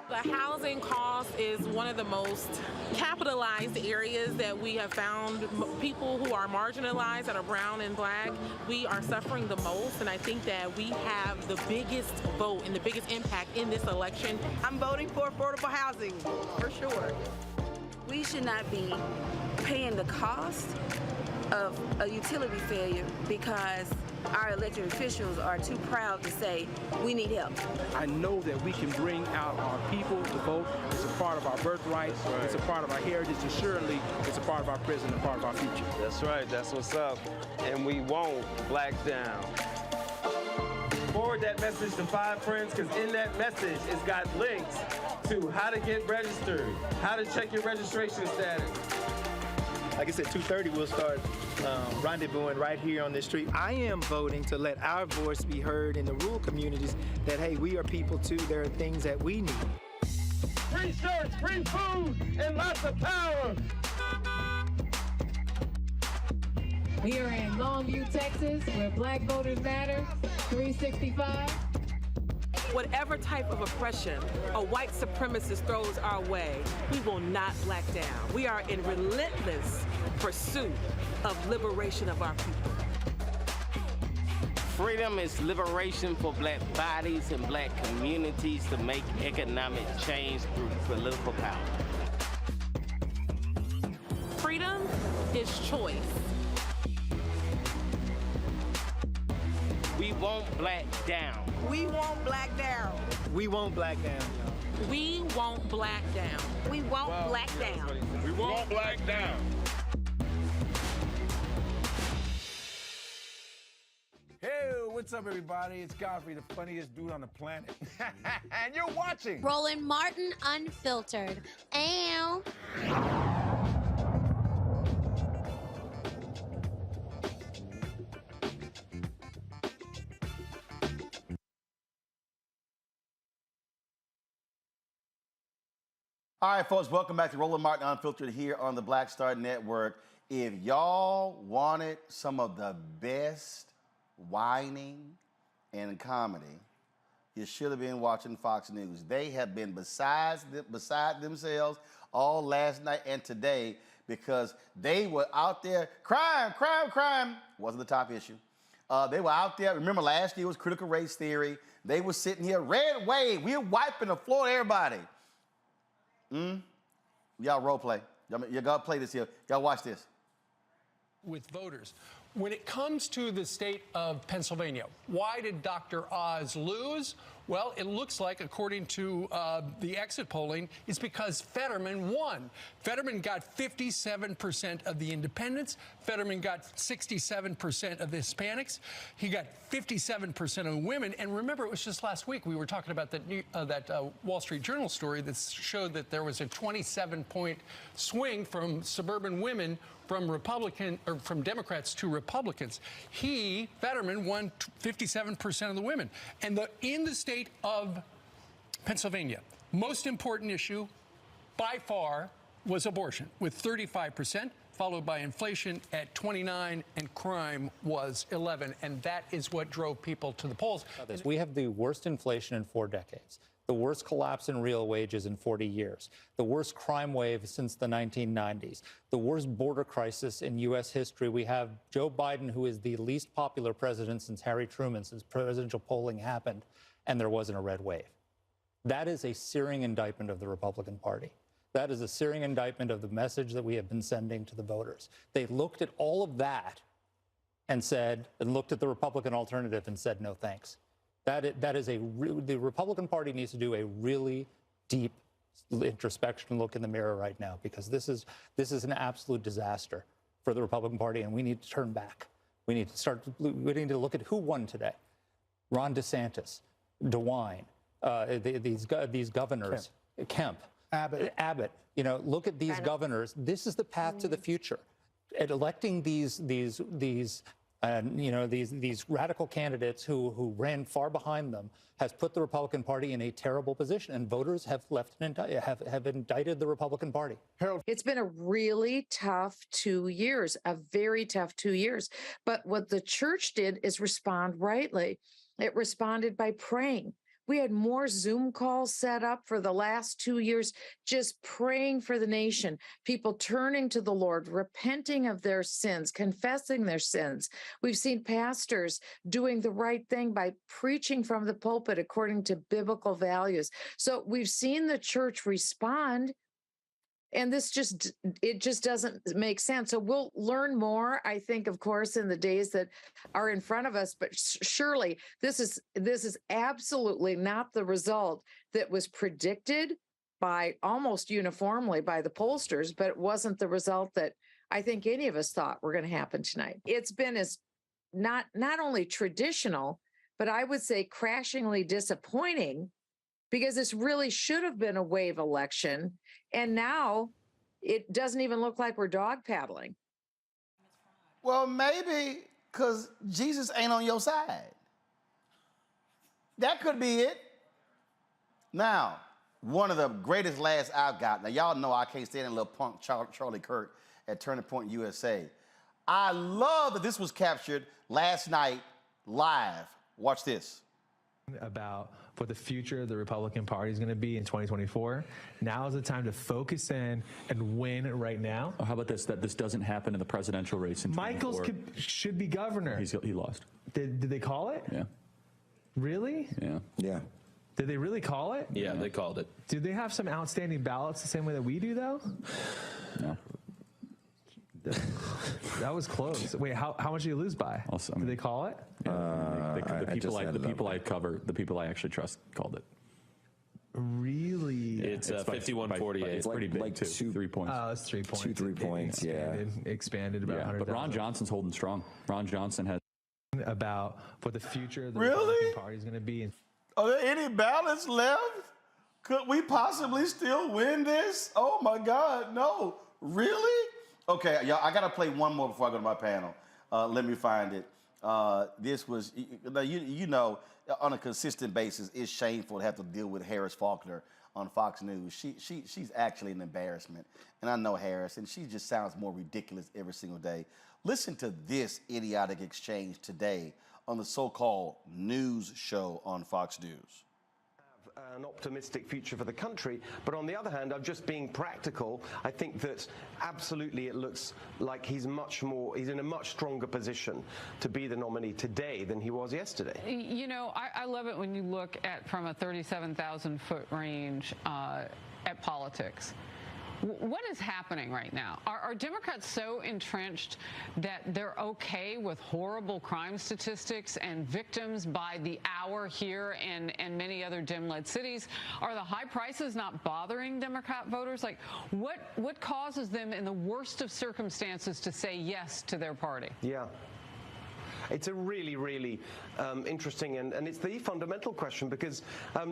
S8: The housing cost is one of the most capitalized areas that we have found. People who are marginalized, that are brown and black, we are suffering the most, and I think that we have the biggest vote and the biggest impact in this election.
S20: I'm voting for affordable housing, for sure.
S22: We should not be paying the cost of a utility failure because our elected officials are too proud to say we need help.
S4: I know that we can bring out our people to vote. It's a part of our birthright. Right. It's a part of our heritage, and surely it's a part of our present and part of our future.
S21: That's right. That's what's up. And we won't black down. Forward that message to 5 friends, because in that message, it's got links to how to get registered, how to check your registration status.
S23: Like I said, 2:30 we'll start rendezvousing right here on this street. I am voting to let our voice be heard in the rural communities that, hey, we are people too. There are things that we need.
S21: Free shirts, free food, and lots of power.
S24: We are in Longview, Texas, where Black Voters Matter, 365.
S20: Whatever type of oppression a white supremacist throws our way, we will not black down. We are in relentless pursuit of liberation of our people.
S25: Freedom is liberation for black bodies and black communities to make economic change through political power.
S8: Freedom is choice.
S25: We won't black down.
S20: We won't black down.
S23: We won't black down, y'all.
S8: We won't black down.
S22: We won't black down.
S2: We won't black down.
S4: Hey, what's up, everybody? It's Godfrey, the funniest dude on the planet. And you're watching
S6: Roland Martin Unfiltered. Ow.
S1: All right, folks, welcome back to Roland Martin Unfiltered here on the Black Star Network. If y'all wanted some of the best whining and comedy, you should have been watching Fox News. They have been beside themselves all last night and today because they were out there, crime wasn't the top issue. They were out there, remember last year was critical race theory. They were sitting here, red wave, we're wiping the floor, everybody. Y'all role play. Y'all gotta play this here. Y'all watch this.
S12: With voters. When it comes to the state of Pennsylvania, why did Dr. Oz lose? Well, it looks like, according to the exit polling, it's because Fetterman won. Fetterman got 57% of the independents. Fetterman got 67% of the Hispanics. He got 57% of the women. And remember, it was just last week we were talking about that Wall Street Journal story that showed that there was a 27-point swing from suburban women from Democrats to Republicans. Fetterman, won 57% of the women. And in the state of Pennsylvania, most important issue by far was abortion with 35%, followed by inflation at 29%, and crime was 11%. And that is what drove people to the polls.
S26: We have the worst inflation in 4 decades. The worst collapse in real wages in 40 years, the worst crime wave since the 1990s, the worst border crisis in U.S. history. We have Joe Biden, who is the least popular president since Harry Truman, since presidential polling happened. and there wasn't a red wave. That is a searing indictment of the Republican Party. That is a searing indictment of the message that we have been sending to the voters. They looked at all of that and looked at the Republican alternative and said, no thanks. The Republican Party needs to do a really deep introspection look in the mirror right now, because this is an absolute disaster for the Republican Party, and we need to turn back. We need to look at who won today. Ron DeSantis, DeWine, these governors, Kemp, Abbott. You know, look at these governors. This is the path to the future. At electing these radical candidates who ran far behind them has put the Republican Party in a terrible position, and voters have have indicted the Republican Party.
S3: Harold. It's been a really tough 2 years, a very tough 2 years. But what the church did is respond rightly. It responded by praying. We had more Zoom calls set up for the last 2 years, just praying for the nation, people turning to the Lord, repenting of their sins, confessing their sins. We've seen pastors doing the right thing by preaching from the pulpit according to biblical values. So we've seen the church respond. And it just doesn't make sense. So we'll learn more, I think, of course, in the days that are in front of us. But surely this is absolutely not the result that was predicted by almost uniformly by the pollsters, but it wasn't the result that I think any of us thought were going to happen tonight. It's been as not only traditional, but I would say crashingly disappointing, because this really should have been a wave election. And now it doesn't even look like we're dog paddling.
S1: Well, maybe because Jesus ain't on your side. That could be it. Now, one of the greatest laughs I've got. Now, y'all know I can't stand a little punk Charlie Kirk at Turning Point USA. I love that this was captured last night live. Watch this.
S5: About what the future of the Republican Party is going to be in 2024. Now is the time to focus in and win right now.
S7: Oh, how about this? That this doesn't happen in the presidential race in 2024.
S5: Michaels should be governor.
S7: He lost.
S5: Did they call it?
S7: Yeah.
S5: Really?
S7: Yeah.
S5: Yeah. Did they really call it?
S7: Yeah, they called it.
S5: Do they have some outstanding ballots the same way that we do, though?
S7: No.
S5: That was close. Wait, how much did you lose by? Did they call it?
S7: The people I cover, the people I actually trust, called it.
S5: Really?
S7: Yeah,
S10: it's 51-48.
S7: It's pretty big, too. 3 points.
S5: Oh, it's 3 points.
S10: 3 points, yeah.
S5: Expanded about 100.
S7: But Ron Johnson's holding strong. Ron Johnson has...
S5: About what the future of the
S1: Really?
S5: Republican Party is going to be.
S1: Are there any ballots left? Could we possibly still win this? Oh, my God, no. Really? Okay, y'all, I got to play one more before I go to my panel. Let me find it. This was, you know, on a consistent basis, it's shameful to have to deal with Harris Faulkner on Fox News. She's actually an embarrassment. And I know Harris, and she just sounds more ridiculous every single day. Listen to this idiotic exchange today on the so-called news show on Fox News.
S11: An optimistic future for the country, but on the other hand, I'm just being practical. I think that absolutely it looks like he's in a much stronger position to be the nominee today than he was yesterday.
S14: You know, I love it when you look at from a 37,000-foot range at politics. What is happening right now? Are Democrats so entrenched that they're okay with horrible crime statistics and victims by the hour here and many other Dem-led cities? Are the high prices not bothering Democrat voters? Like, what causes them in the worst of circumstances to say yes to their party?
S11: Yeah. It's a really, really interesting, and it's the fundamental question, because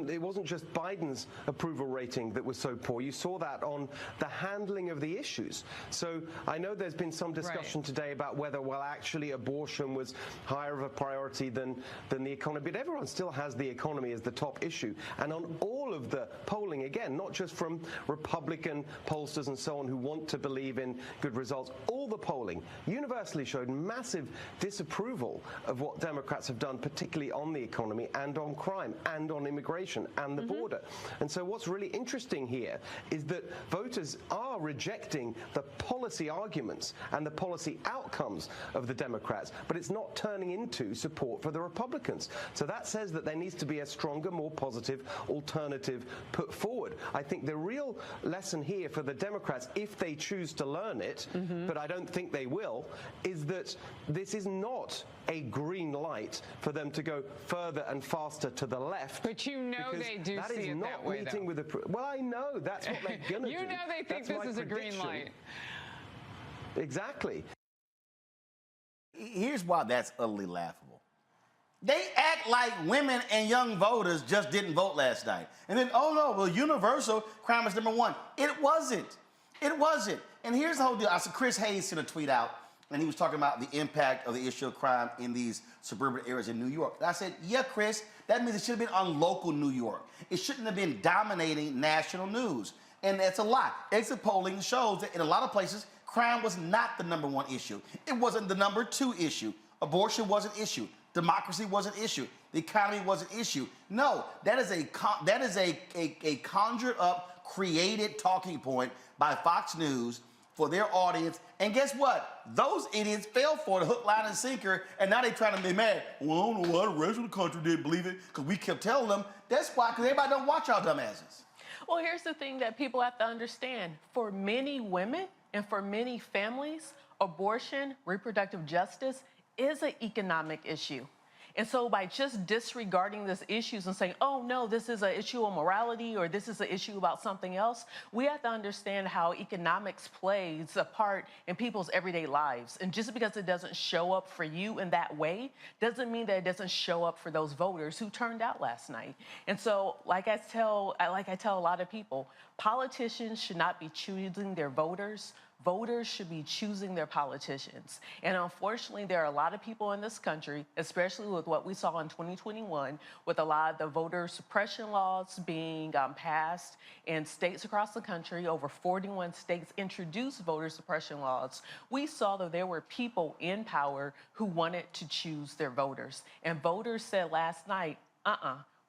S11: it wasn't just Biden's approval rating that was so poor. You saw that on the handling of the issues. So I know there's been some discussion today about whether, well, actually abortion was higher of a priority than the economy, but everyone still has the economy as the top issue. And on all of the polling, again, not just from Republican pollsters and so on who want to believe in good results, all the polling universally showed massive disapproval of what Democrats have done, particularly on the economy and on crime and on immigration and the border. And so what's really interesting here is that voters are are rejecting the policy arguments and the policy outcomes of the Democrats, but it's not turning into support for the Republicans. So that says that there needs to be a stronger, more positive alternative put forward. I think the real lesson here for the Democrats, if they choose to learn it, but I don't think they will, is that this is not a green light for them to go further and faster to the left.
S14: But you know they do see it that way, though.
S11: With the, well, I know that's what they're going to do.
S14: You know they think this is a green light.
S11: Exactly.
S1: Here's why that's utterly laughable. They act like women and young voters just didn't vote last night. And then, oh no, well, universal crime is #1. It wasn't. It wasn't. And here's the whole deal. I saw Chris Hayes sent a tweet out, and he was talking about the impact of the issue of crime in these suburban areas in New York. And I said, yeah, Chris, that means it should have been on local New York. It shouldn't have been dominating national news. And that's a lie. Exit polling shows that in a lot of places, crime was not the #1 issue. It wasn't the #2 issue. Abortion was an issue. Democracy was an issue. The economy was an issue. No, that is a conjured up, created talking point by Fox News for their audience. And guess what? Those idiots fell for the hook, line, and sinker, and now they're trying to be mad. Well, I don't know why the rest of the country didn't believe it, because we kept telling them. That's why, because everybody don't watch y'all dumbasses.
S9: Well, here's the thing that people have to understand. For many women and for many families, abortion, reproductive justice is an economic issue. And so by just disregarding these issues and saying, oh, no, this is an issue of morality or this is an issue about something else, we have to understand how economics plays a part in people's everyday lives. And just because it doesn't show up for you in that way doesn't mean that it doesn't show up for those voters who turned out last night. And so like I tell a lot of people, politicians should not be choosing their voters. Voters should be choosing their politicians. And unfortunately, there are a lot of people in this country, especially with what we saw in 2021, with a lot of the voter suppression laws being passed in states across the country. Over 41 states introduced voter suppression laws. We saw that there were people in power who wanted to choose their voters. And voters said last night,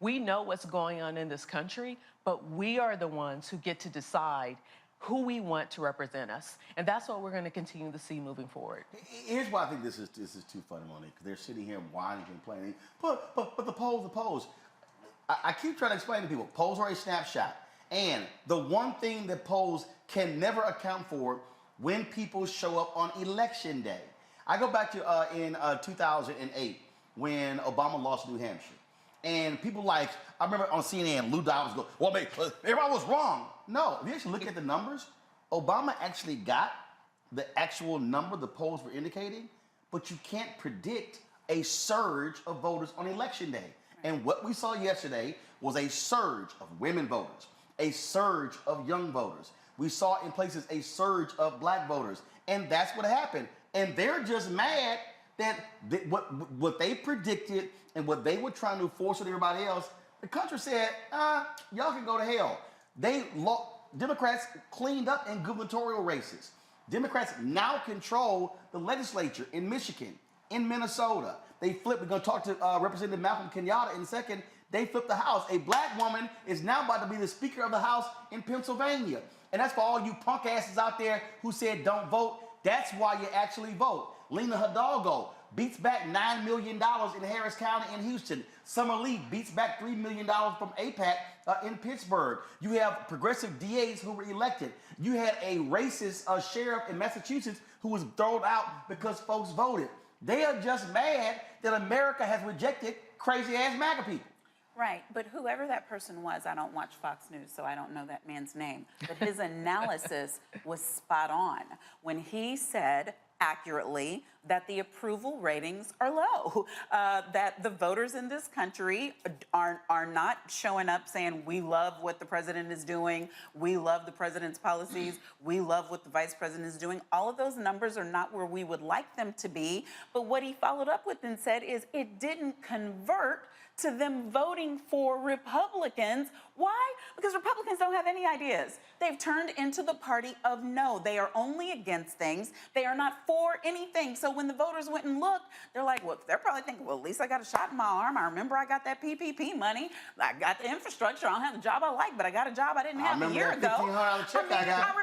S9: we know what's going on in this country, but we are the ones who get to decide who we want to represent us. And that's what we're going to continue to see moving forward.
S1: Here's why I think this is too funny, Monique, because they're sitting here whining and complaining. But the polls. I keep trying to explain to people, polls are a snapshot. And the one thing that polls can never account for when people show up on election day. I go back to in 2008 when Obama lost New Hampshire. And people I remember on CNN, Lou Dobbs go, well, everybody was wrong. No, if you actually look at the numbers, Obama actually got the actual number the polls were indicating, but you can't predict a surge of voters on election day. And what we saw yesterday was a surge of women voters, a surge of young voters. We saw in places a surge of black voters. And that's what happened. And they're just mad that what they predicted and what they were trying to force on everybody else, the country said, y'all can go to hell. Democrats cleaned up in gubernatorial races. Democrats now control the legislature in Michigan, in Minnesota. They flipped. We're going to talk to Representative Malcolm Kenyatta in a second. They flipped the House. A black woman is now about to be the Speaker of the House in Pennsylvania. And that's for all you punk asses out there who said don't vote. That's why you actually vote. Lena Hidalgo beats back $9 million in Harris County in Houston. Summer Lee beats back $3 million from AIPAC in Pittsburgh. You have progressive DAs who were elected. You had a racist sheriff in Massachusetts who was thrown out because folks voted. They are just mad that America has rejected crazy-ass MAGA people.
S13: Right, but whoever that person was, I don't watch Fox News, so I don't know that man's name, but his analysis was spot on when he said accurately that the approval ratings are low, that the voters in this country are not showing up saying, we love what the president is doing, we love the president's policies, we love what the vice president is doing. All of those numbers are not where we would like them to be, but what he followed up with and said is it didn't convert to them voting for Republicans. Why? Because Republicans don't have any ideas. They've turned into the party of no. They are only against things. They are not for anything. So when the voters went and looked, they're like, well, they're probably thinking, well, at least I got a shot in my arm. I remember I got that PPP money. I got the infrastructure. I don't have the job I like, but I got a job I didn't have a year ago.
S1: $1,500 check I got.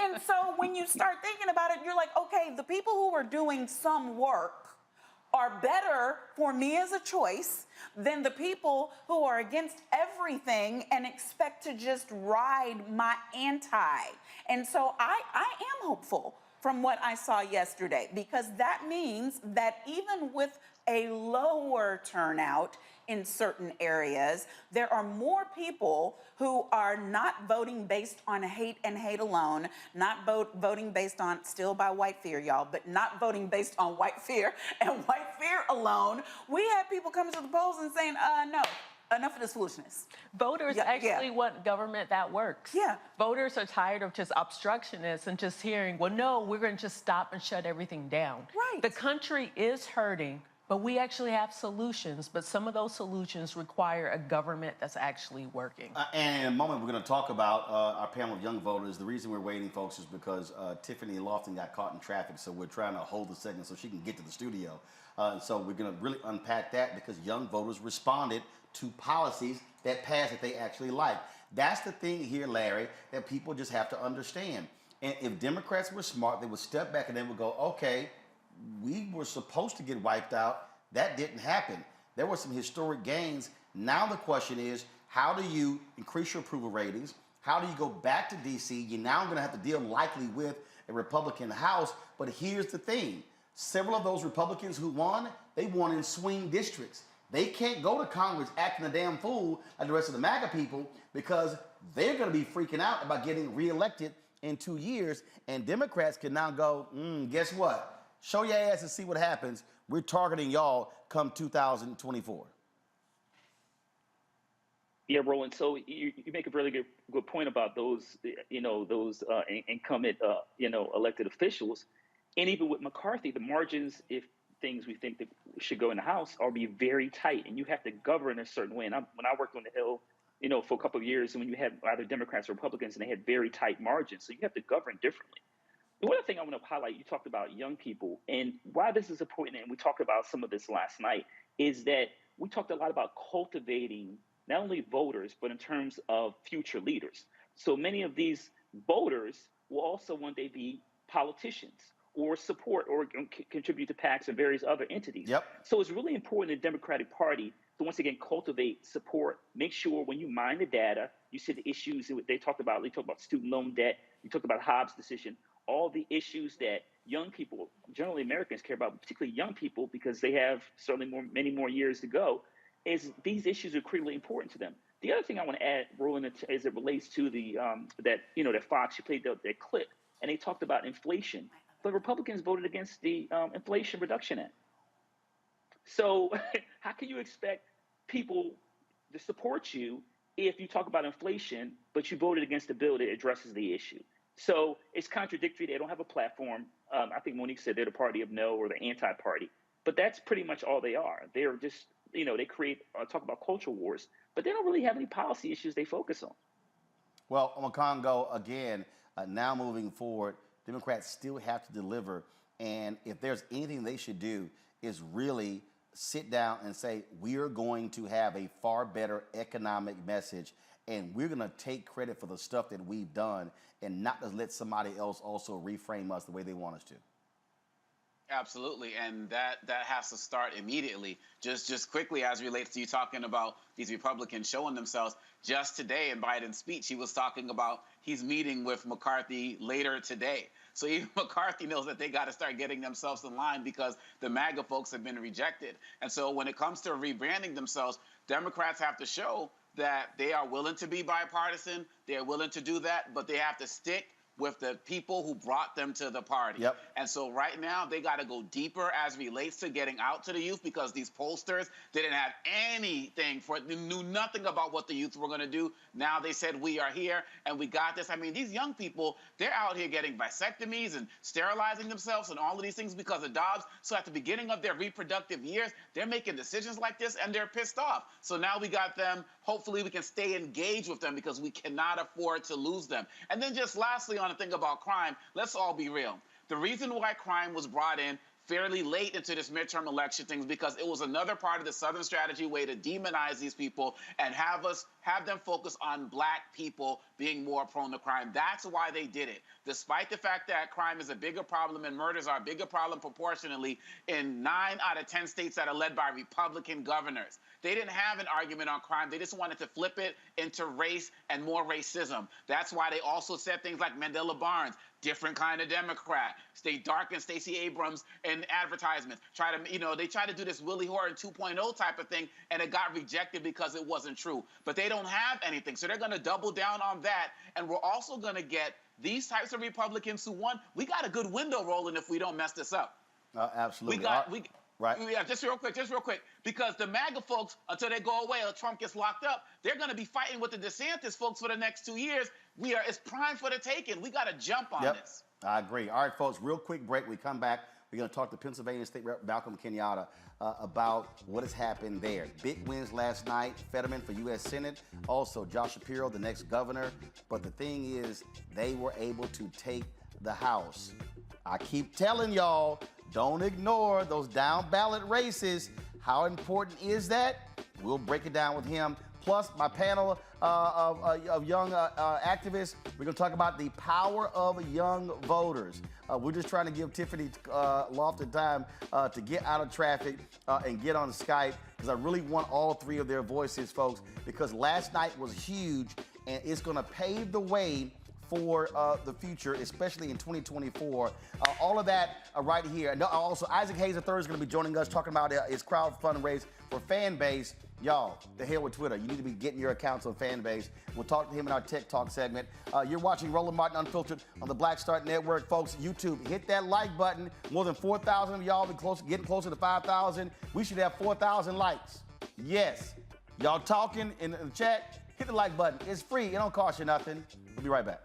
S13: And so when you start thinking about it, you're like, okay, the people who are doing some work are better for me as a choice than the people who are against everything and expect to just ride my anti. And so I am hopeful from what I saw yesterday, because that means that even with a lower turnout in certain areas, there are more people who are not voting based on hate and hate alone, not voting based on, still by white fear, y'all, but not voting based on white fear and white fear alone. We had people coming to the polls and saying, no, enough of this foolishness.
S9: Voters actually want government that works.
S13: Yeah.
S9: Voters are tired of just obstructionists and just hearing, well, no, we're going to just stop and shut everything down.
S13: Right.
S9: The country is hurting, but we actually have solutions. But some of those solutions require a government that's actually working.
S1: And in a moment, we're going to talk about our panel of young voters. The reason we're waiting, folks, is because Tiffany Lofton got caught in traffic, so we're trying to hold the segment so she can get to the studio. So we're going to really unpack that, because young voters responded to policies that passed that they actually like. That's the thing here, Larry, that people just have to understand. And if Democrats were smart, they would step back and they would go, okay, we were supposed to get wiped out. That didn't happen. There were some historic gains. Now the question is, how do you increase your approval ratings? How do you go back to D.C.? You're now going to have to deal likely with a Republican House. But here's the thing. Several of those Republicans who won, they won in swing districts. They can't go to Congress acting a damn fool like the rest of the MAGA people, because they're going to be freaking out about getting reelected in 2 years. And Democrats can now go, guess what? Show your ass and see what happens. We're targeting y'all come 2024.
S15: Yeah, Roland. So you make a really good point about those, those incumbent, elected officials. And even with McCarthy, the margins, if things we think that should go in the House, are be very tight, and you have to govern a certain way. And when I worked on the Hill, for a couple of years, and when you had either Democrats or Republicans, and they had very tight margins, so you have to govern differently. The one other thing I want to highlight, you talked about young people, and why this is important, and we talked about some of this last night, is that we talked a lot about cultivating not only voters, but in terms of future leaders. So many of these voters will also one day be politicians, or support or contribute to PACs and various other entities.
S1: Yep.
S15: So it's really important in the Democratic Party to once again cultivate support. Make sure when you mine the data, you see the issues that they talked about. They talked about student loan debt. You talked about Hobbs' decision. All the issues that young people, generally Americans, care about, particularly young people, because they have certainly many more years to go. Is these issues are critically important to them. The other thing I want to add, Roland, as it relates to the that Fox, you played that clip, and they talked about inflation. But Republicans voted against the Inflation Reduction Act. So how can you expect people to support you if you talk about inflation, but you voted against a bill that addresses the issue? So it's contradictory. They don't have a platform. I think Monique said they're the party of no, or the anti-party. But that's pretty much all they are. They're just, they create, talk about culture wars, but they don't really have any policy issues they focus on.
S1: Well, Makongo, again, now moving forward, Democrats still have to deliver. And if there's anything they should do, is really sit down and say, we are going to have a far better economic message, and we're going to take credit for the stuff that we've done, and not just let somebody else also reframe us the way they want us to.
S16: Absolutely, and that has to start immediately. Just quickly, as relates to you talking about these Republicans showing themselves, just today in Biden's speech, he was talking about he's meeting with McCarthy later today. So even McCarthy knows that they got to start getting themselves in line, because the MAGA folks have been rejected. And so when it comes to rebranding themselves, Democrats have to show that they are willing to be bipartisan, they are willing to do that, but they have to stick with the people who brought them to the party.
S1: Yep.
S16: And so right now, they got to go deeper as relates to getting out to the youth, because these pollsters didn't have anything they knew nothing about what the youth were going to do. Now they said, we are here and we got this. I mean, these young people, they're out here getting vasectomies and sterilizing themselves and all of these things because of Dobbs. So at the beginning of their reproductive years, they're making decisions like this and they're pissed off. So now we got them. Hopefully we can stay engaged with them because we cannot afford to lose them. And then just lastly, on the thing about crime, let's all be real. The reason why crime was brought in fairly late into this midterm election thing is because it was another part of the Southern strategy way to demonize these people and have them focus on black people being more prone to crime. That's why they did it. Despite the fact that crime is a bigger problem and murders are a bigger problem proportionally in 9 out of 10 states that are led by Republican governors. They didn't have an argument on crime. They just wanted to flip it into race and more racism. That's why they also said things like Mandela Barnes, different kind of Democrat, stay dark and Stacey Abrams in advertisements. They try to do this Willie Horton 2.0 type of thing, and it got rejected because it wasn't true. But they don't have anything, so they're going to double down on that. And we're also going to get these types of Republicans who won. We got a good window rolling if we don't mess this up.
S1: Absolutely.
S16: Right. Yeah, just real quick, because the MAGA folks, until they go away or Trump gets locked up, they're going to be fighting with the DeSantis folks for the next 2 years. It's prime for the taking. We got to jump on this.
S1: I agree. All right, folks, real quick break. We come back. We're going to talk to Pennsylvania State Rep Malcolm Kenyatta about what has happened there. Big wins last night. Fetterman for U.S. Senate. Also, Josh Shapiro, the next governor. But the thing is, they were able to take the House. I keep telling y'all, don't ignore those down ballot races. How important is that? We'll break it down with him. Plus, my panel of young activists, we're going to talk about the power of young voters. We're just trying to give Tiffany Lofton time to get out of traffic and get on Skype, because I really want all three of their voices, folks, because last night was huge, and it's going to pave the way for the future, especially in 2024. All of that right here. And also, Isaac Hayes III is going to be joining us, talking about his crowdfunding race for Fanbase. Y'all, the hell with Twitter. You need to be getting your accounts on Fanbase. We'll talk to him in our Tech Talk segment. You're watching Roland Martin Unfiltered on the Black Start Network. Folks, YouTube, hit that like button. More than 4,000 of y'all getting closer to 5,000. We should have 4,000 likes. Yes. Y'all talking in the chat? Hit the like button. It's free. It don't cost you nothing. We'll be right back.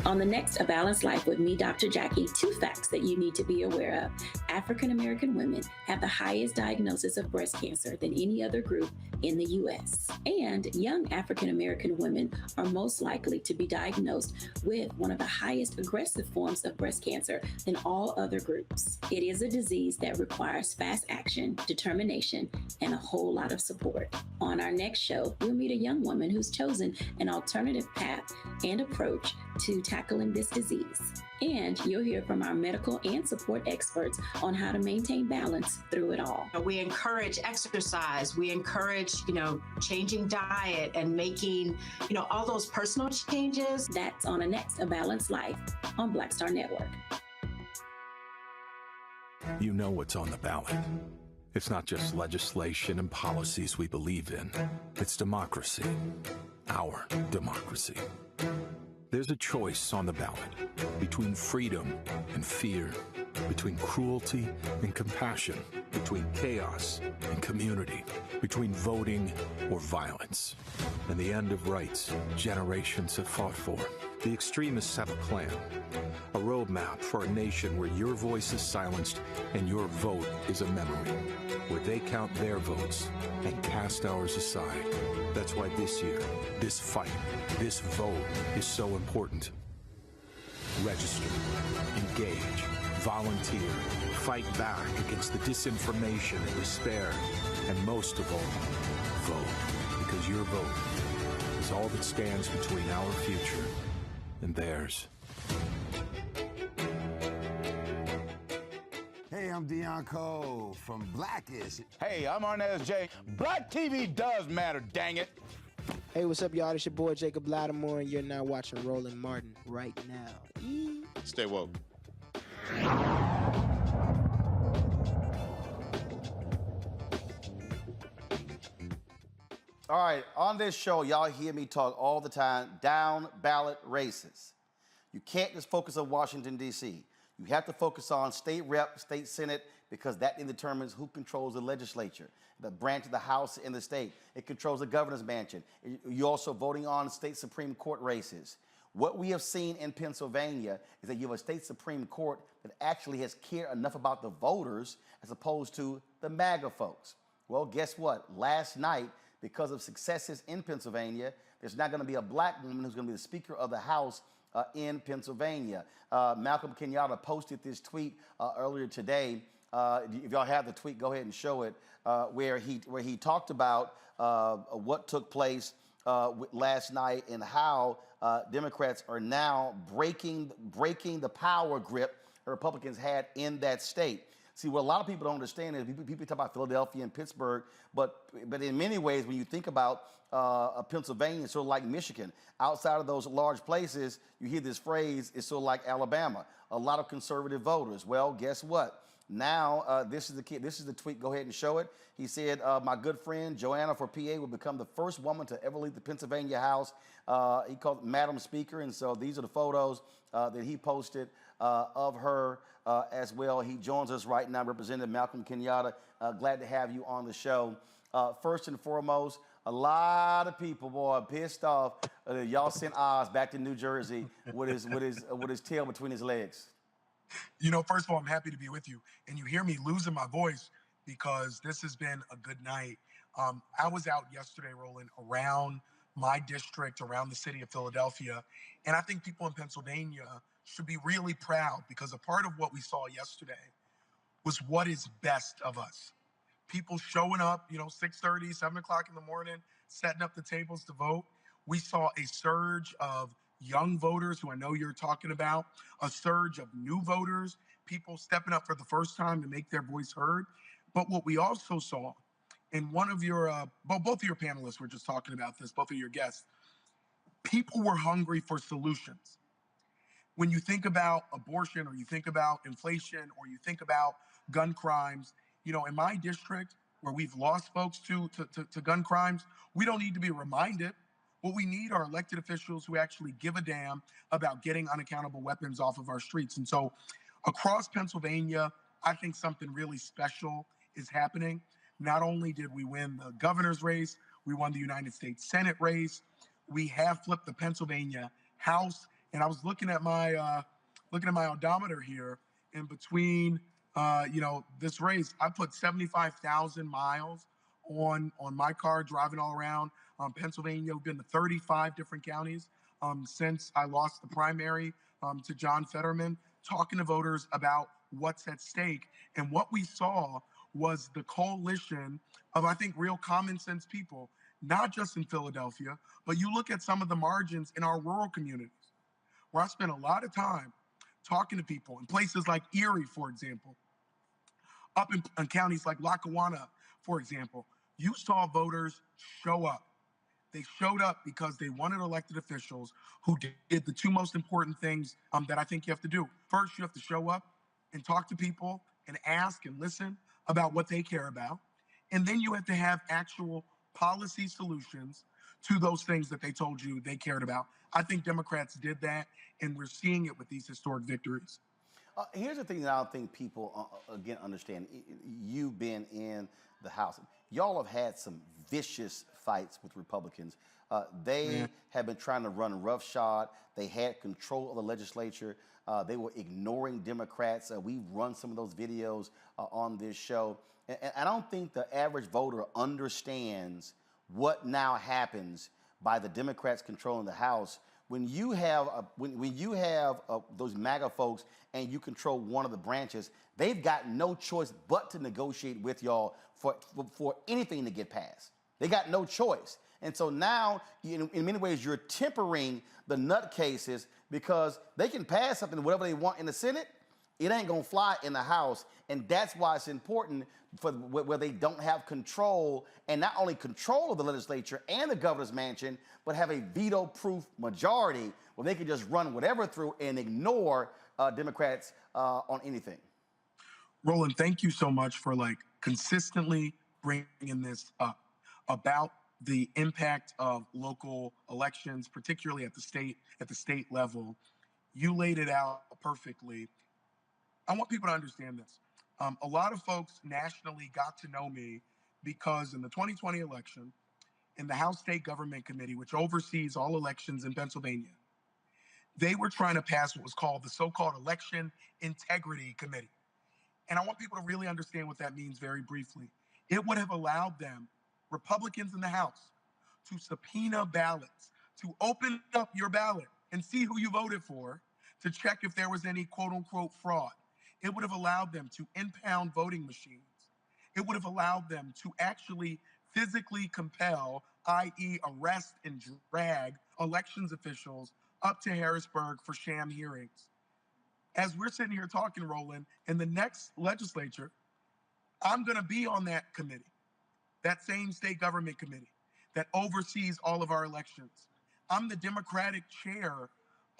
S17: On the next A Balanced Life with me, Dr. Jackie, 2 facts that you need to be aware of. African American women have the highest diagnosis of breast cancer than any other group in the U.S. And young African American women are most likely to be diagnosed with one of the highest aggressive forms of breast cancer than all other groups. It is a disease that requires fast action, determination, and a whole lot of support. On our next show, we'll meet a young woman who's chosen an alternative path and approach to tackling this disease. And you'll hear from our medical and support experts on how to maintain balance through it all.
S18: We encourage exercise. We encourage, changing diet and making, all those personal changes.
S17: That's on the next A Balanced Life on Black Star Network.
S19: You know what's on the ballot. It's not just legislation and policies we believe in. It's democracy. Our democracy. There's a choice on the ballot between freedom and fear, between cruelty and compassion, between chaos and community, between voting or violence, and the end of rights generations have fought for. The extremists have a plan, a roadmap for a nation where your voice is silenced and your vote is a memory, where they count their votes and cast ours aside. That's why this year, this fight, this vote is so important. Register, engage, volunteer, fight back against the disinformation and despair, and most of all, vote, because your vote is all that stands between our future and theirs.
S21: Hey, I'm Deion Cole from Blackish.
S24: Hey, I'm Arnez J. Black TV does matter, dang it.
S25: Hey, what's up, y'all? It's your boy Jacob Lattimore, and you're now watching Roland Martin right now.
S24: Stay woke.
S1: All right, on this show, y'all hear me talk all the time, down ballot races. You can't just focus on Washington, D.C. You have to focus on state rep, state senate, because that determines who controls the legislature, the branch of the House in the state. It controls the governor's mansion. You're also voting on state Supreme Court races. What we have seen in Pennsylvania is that you have a state Supreme Court that actually has cared enough about the voters as opposed to the MAGA folks. Well, guess what? Last night, because of successes in Pennsylvania, there's not going to be a black woman who's going to be the Speaker of the House in Pennsylvania. Malcolm Kenyatta posted this tweet earlier today. If y'all have the tweet, go ahead and show it, where he talked about what took place last night and how Democrats are now breaking the power grip the Republicans had in that state. See, what a lot of people don't understand is people talk about Philadelphia and Pittsburgh, but in many ways, when you think about Pennsylvania, it's sort of like Michigan. Outside of those large places, you hear this phrase, it's sort of like Alabama. A lot of conservative voters. Well, guess what? Now, this is the tweet. Go ahead and show it. He said, my good friend Joanna for PA will become the first woman to ever leave the Pennsylvania House. He called it Madam Speaker, and so these are the photos that he posted of her as well. He joins us right now, Representative Malcolm Kenyatta. Glad to have you on the show. First and foremost, a lot of people, boy, pissed off. Y'all sent Oz back to New Jersey with his tail between his legs.
S2: You know, first of all, I'm happy to be with you. And you hear me losing my voice because this has been a good night. I was out yesterday, Roland, around my district, around the city of Philadelphia. And I think people in Pennsylvania should be really proud because a part of what we saw yesterday was what is best of us. People showing up, 6:30, 7 o'clock in the morning, setting up the tables to vote. We saw a surge of young voters who I know you're talking about, a surge of new voters, people stepping up for the first time to make their voice heard. But what we also saw, and one of your, both of your panelists were just talking about this, both of your guests, people were hungry for solutions. When you think about abortion or you think about inflation or you think about gun crimes, in my district where we've lost folks to gun crimes, we don't need to be reminded. What we need are elected officials who actually give a damn about getting unaccountable weapons off of our streets. And so across Pennsylvania, I think something really special is happening. Not only did we win the governor's race, we won the United States Senate race. We have flipped the Pennsylvania House. And I was looking at my odometer here, and between this race, I put 75,000 miles on my car driving all around Pennsylvania. We've been to 35 different counties since I lost the primary to John Fetterman, talking to voters about what's at stake. And what we saw was the coalition of, I think, real common sense people, not just in Philadelphia, but you look at some of the margins in our rural communities, where I spent a lot of time talking to people in places like Erie, for example, up in counties like Lackawanna, for example. You saw voters show up. They showed up because they wanted elected officials who did the two most important things that I think you have to do. First, you have to show up and talk to people and ask and listen about what they care about. And then you have to have actual policy solutions to those things that they told you they cared about. I think Democrats did that, and we're seeing it with these historic victories.
S1: Here's the thing that I don't think people, again, understand. You've been in the House. Y'all have had some vicious fights with Republicans. They have been trying to run roughshod. They had control of the legislature. They were ignoring Democrats. We've run some of those videos on this show. And I don't think the average voter understands what now happens by the Democrats controlling the House. When you have those MAGA folks and you control one of the branches, they've got no choice but to negotiate with y'all for anything to get passed. They got no choice. And so now, in many ways, you're tempering the nutcases because they can pass something, whatever they want in the Senate, it ain't gonna fly in the House. And that's why it's important for where they don't have control, and not only control of the legislature and the governor's mansion, but have a veto-proof majority where they can just run whatever through and ignore Democrats on anything.
S2: Roland, thank you so much for consistently bringing this up about the impact of local elections, particularly at the state level. You laid it out perfectly. I want people to understand this. A lot of folks nationally got to know me because in the 2020 election, in the House State Government Committee, which oversees all elections in Pennsylvania, they were trying to pass what was called the so-called Election Integrity Committee. And I want people to really understand what that means very briefly. It would have allowed them, Republicans in the House, to subpoena ballots, to open up your ballot and see who you voted for, to check if there was any quote-unquote fraud. It would have allowed them to impound voting machines. It would have allowed them to actually physically compel, i.e. arrest and drag elections officials up to Harrisburg for sham hearings. As we're sitting here talking, Roland, in the next legislature, I'm going to be on that committee, that same state government committee that oversees all of our elections. I'm the Democratic chair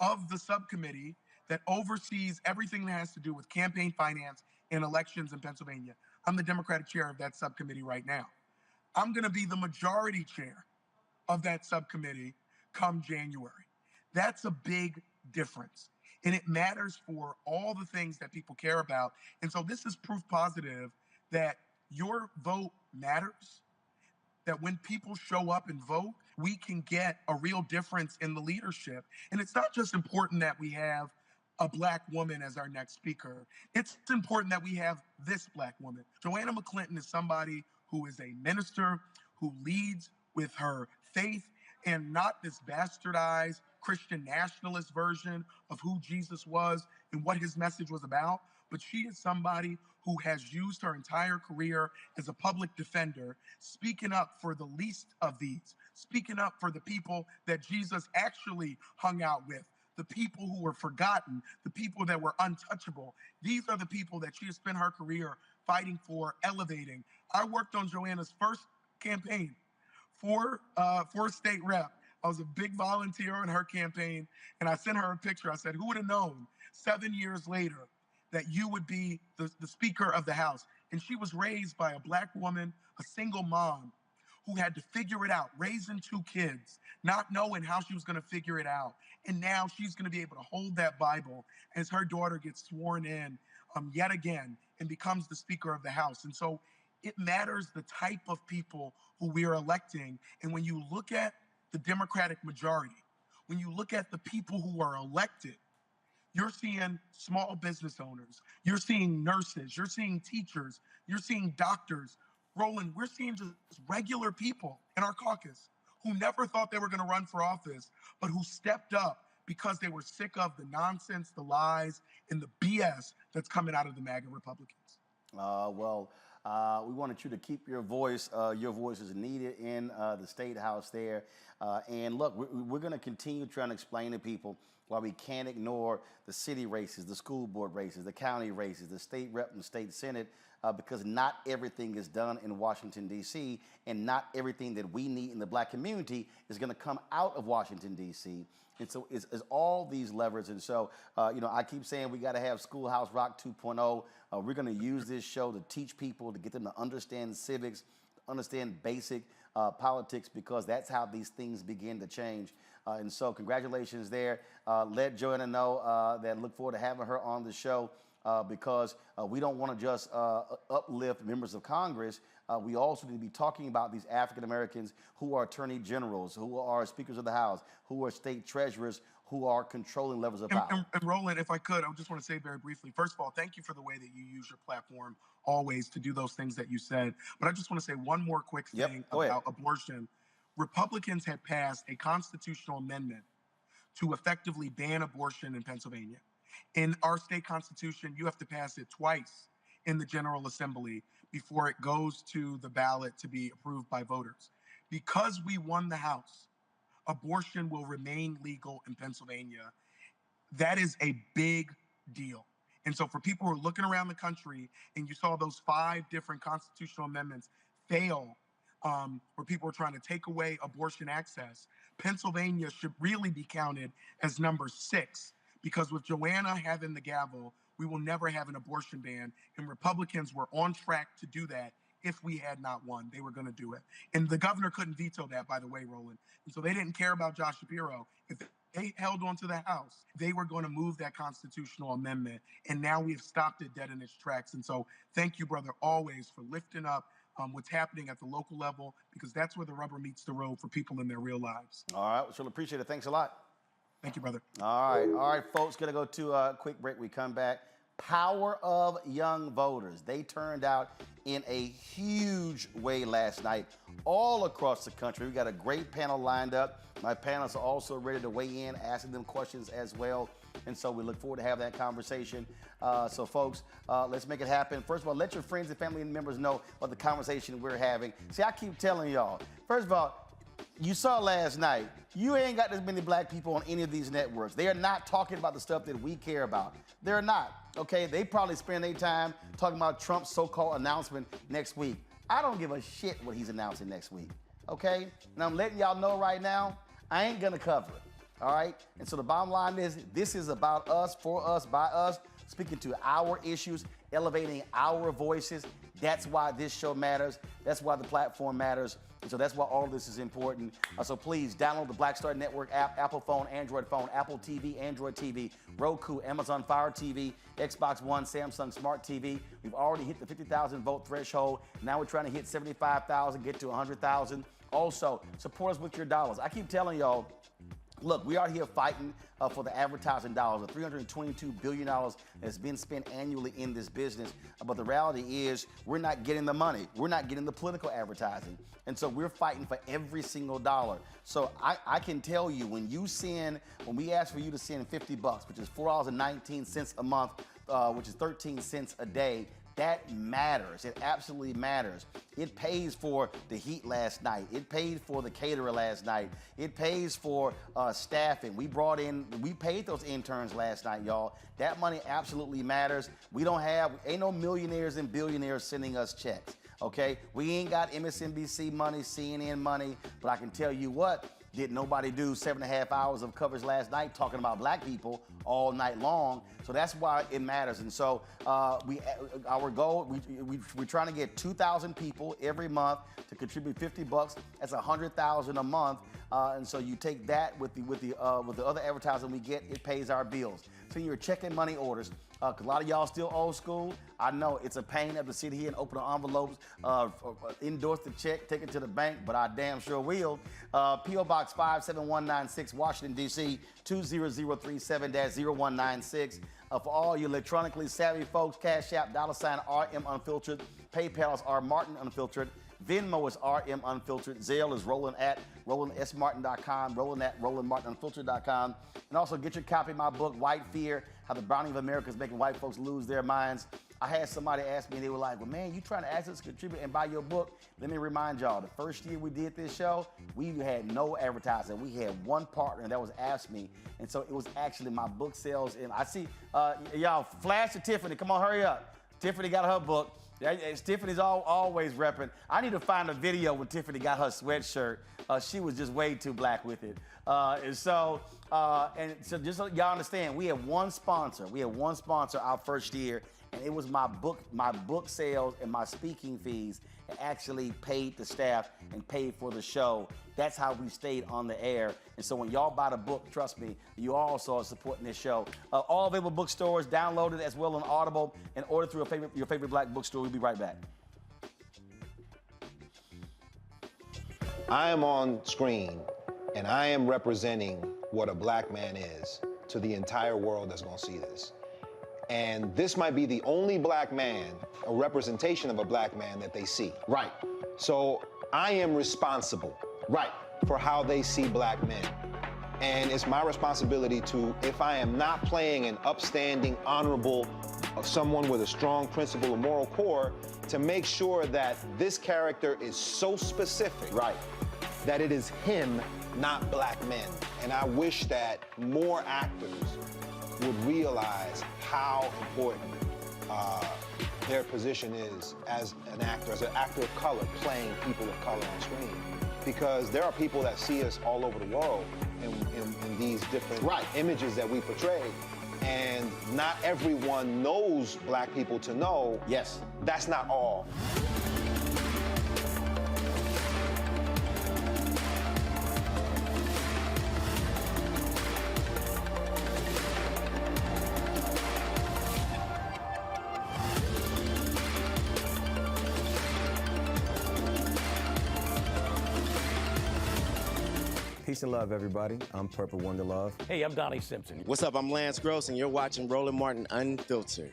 S2: of the subcommittee that oversees everything that has to do with campaign finance and elections in Pennsylvania. I'm the Democratic chair of that subcommittee right now. I'm going to be the majority chair of that subcommittee come January. That's a big difference. And it matters for all the things that people care about. And so this is proof positive that your vote matters, that when people show up and vote, we can get a real difference in the leadership. And it's not just important that we have a Black woman as our next speaker. It's important that we have this Black woman. Joanna McClinton is somebody who is a minister, who leads with her faith and not this bastardized Christian nationalist version of who Jesus was and what his message was about. But she is somebody who has used her entire career as a public defender, speaking up for the least of these, speaking up for the people that Jesus actually hung out with, the people who were forgotten, the people that were untouchable. These are the people that she has spent her career fighting for, elevating. I worked on Joanna's first campaign for state rep. I was a big volunteer on her campaign, and I sent her a picture. I said, who would have known 7 years later that you would be the Speaker of the House? And she was raised by a Black woman, a single mom, who had to figure it out, raising 2 kids, not knowing how she was going to figure it out. And now she's going to be able to hold that Bible as her daughter gets sworn in yet again and becomes the Speaker of the House. And so it matters the type of people who we are electing. And when you look at the Democratic majority, when you look at the people who are elected, you're seeing small business owners, you're seeing nurses, you're seeing teachers, you're seeing doctors. Roland, we're seeing just regular people in our caucus who never thought they were going to run for office, but who stepped up because they were sick of the nonsense, the lies, and the BS that's coming out of the MAGA Republicans.
S1: We wanted you to keep your voice. Your voice is needed in the State House there. And look, we're going to continue trying to explain to people why we can't ignore the city races, the school board races, the county races, the state rep and state senate, because not everything is done in Washington, D.C., and not everything that we need in the Black community is going to come out of Washington, D.C. And so it's all these levers. And so, I keep saying we got to have Schoolhouse Rock 2.0. We're going to use this show to teach people, to get them to understand civics, understand basic politics, because that's how these things begin to change. And so congratulations there. Let Joanna know that look forward to having her on the show because we don't want to just uplift members of Congress. We also need to be talking about these African Americans who are attorney generals, who are speakers of the House, who are state treasurers, who are controlling levels of power.
S2: And Roland, if I could, I just want to say very briefly, first of all, thank you for the way that you use your platform always to do those things that you said. But I just want to say one more quick thing about abortion. Republicans had passed a constitutional amendment to effectively ban abortion in Pennsylvania. In our state constitution, you have to pass it twice in the General Assembly before it goes to the ballot to be approved by voters. Because we won the House, abortion will remain legal in Pennsylvania. That is a big deal. And so for people who are looking around the country and you saw those 5 different constitutional amendments fail, where people are trying to take away abortion access, Pennsylvania should really be counted as number 6, because with Joanna having the gavel, we will never have an abortion ban, and Republicans were on track to do that if we had not won, they were going to do it. And the governor couldn't veto that, by the way, Roland. And so they didn't care about Josh Shapiro. If they held on to the House, they were going to move that constitutional amendment. And now we have stopped it dead in its tracks. And so thank you, brother, always for lifting up what's happening at the local level, because that's where the rubber meets the road for people in their real lives.
S1: All right, we really appreciate it. Thanks a lot.
S2: Thank you, brother.
S1: All right, folks, gonna go to a quick break. We come back. Power of young voters. They turned out in a huge way last night all across the country. We got a great panel lined up. My panelists are also ready to weigh in, asking them questions as well. And so we look forward to have that conversation. So folks, let's make it happen. First of all, let your friends and family members know about the conversation we're having. See, I keep telling y'all, first of all, you saw last night, you ain't got as many black people on any of these networks. They are not talking about the stuff that we care about. They're not, okay? They probably spend their time talking about Trump's so-called announcement next week. I don't give a shit what he's announcing next week, okay? And I'm letting y'all know right now, I ain't gonna cover it. All right? And so the bottom line is, this is about us, for us, by us, speaking to our issues, elevating our voices. That's why this show matters. That's why the platform matters. And so that's why all of this is important. So please download the Black Star Network app, Apple phone, Android phone, Apple TV, Android TV, Roku, Amazon Fire TV, Xbox One, Samsung Smart TV. We've already hit the 50,000 vote threshold. Now we're trying to hit 75,000, get to 100,000. Also, support us with your dollars. I keep telling y'all, look, we are here fighting for the advertising dollars, the $322 billion that's been spent annually in this business. But the reality is we're not getting the money. We're not getting the political advertising. And so we're fighting for every single dollar. So I can tell you, when we ask for you to send $50, which is $4.19 a month, which is 13 cents a day, that matters. It absolutely matters. It pays for the heat last night. It paid for the caterer last night. It pays for staffing. We paid those interns last night, y'all. That money absolutely matters. Ain't no millionaires and billionaires sending us checks, okay? We ain't got MSNBC money, CNN money, but I can tell you what, did nobody do 7.5 hours of coverage last night talking about black people all night long? So that's why it matters. And so our goal, we're trying to get 2,000 people every month to contribute $50. That's 100,000 a month. And so you take that with the other advertising we get, it pays our bills. So you're checking money orders. A lot of y'all still old school. I know it's a pain to have to sit here and open the envelopes, endorse the check, take it to the bank, but I damn sure will. P.O. Box 57196, Washington, D.C., 20037-0196. For all you electronically savvy folks, Cash App, $RM Unfiltered. PayPal is R Martin Unfiltered. Venmo is RM Unfiltered. Zelle is Roland at RolandSMartin.com, Roland at RolandMartinUnfiltered.com. And also get your copy of my book, White Fear, How the Browning of America is Making White Folks Lose Their Minds. I had somebody ask me, and they were like, well, man, you trying to ask us to contribute and buy your book? Let me remind y'all, the first year we did this show, we had no advertising. We had one partner, and that was Ask Me. And so it was actually my book sales. And I see, y'all, flash to Tiffany. Come on, hurry up. Tiffany got her book. Tiffany's always repping. I need to find a video when Tiffany got her sweatshirt. She was just way too black with it. And so just so y'all understand, we had one sponsor. We had one sponsor our first year, and it was my book sales and my speaking fees that actually paid the staff and paid for the show. That's how we stayed on the air. And so when y'all buy the book, trust me, you also are supporting this show. All available bookstores, download it as well on Audible, and order through your favorite black bookstore. We'll be right back.
S4: I am on screen, and I am representing what a black man is to the entire world that's gonna see this. And this might be the only black man, a representation of a black man that they see.
S1: Right.
S4: So I am responsible.
S1: Right.
S4: For how they see black men. And it's my responsibility to, if I am not playing an upstanding, honorable, someone with a strong principle or moral core, to make sure that this character is so specific.
S1: Right.
S4: That it is him, not black men. And I wish that more actors would realize how important their position is as an actor of color, playing people of color on screen. Because there are people that see us all over the world in these different images that we portray. And not everyone knows black people to know.
S1: Yes.
S4: That's not all.
S6: Peace and love, everybody. I'm Purple Wonder Love.
S8: Hey, I'm Donnie Simpson.
S12: What's up? I'm Lance Gross, and you're watching Roland Martin Unfiltered.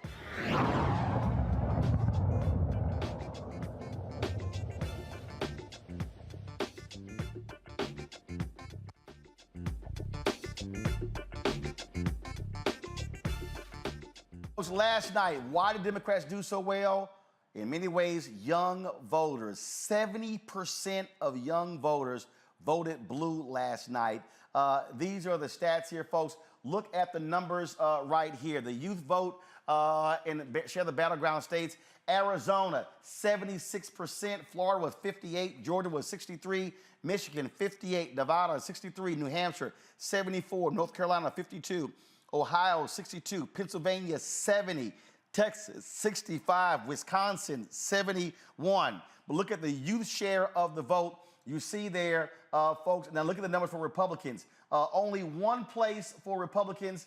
S1: Last night, why did Democrats do so well? In many ways, young voters. 70% of young voters voted blue last night. These are the stats here, folks. Look at the numbers right here. The youth vote share the battleground states. Arizona, 76%. Florida was 58. Georgia was 63. Michigan, 58. Nevada, 63. New Hampshire, 74. North Carolina, 52. Ohio, 62. Pennsylvania, 70. Texas, 65. Wisconsin, 71. But look at the youth share of the vote. You see there, folks. Now look at the numbers for Republicans. Only one place for Republicans.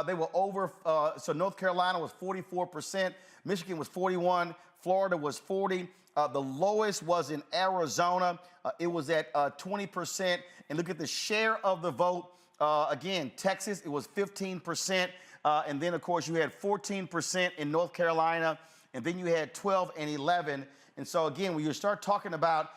S1: They were over. So North Carolina was 44%. Michigan was 41. Florida was 40. The lowest was in Arizona. It was at 20%. And look at the share of the vote. Again, Texas, it was 15%. And then, of course, you had 14% in North Carolina. And then you had 12 and 11. And so, again, when you start talking about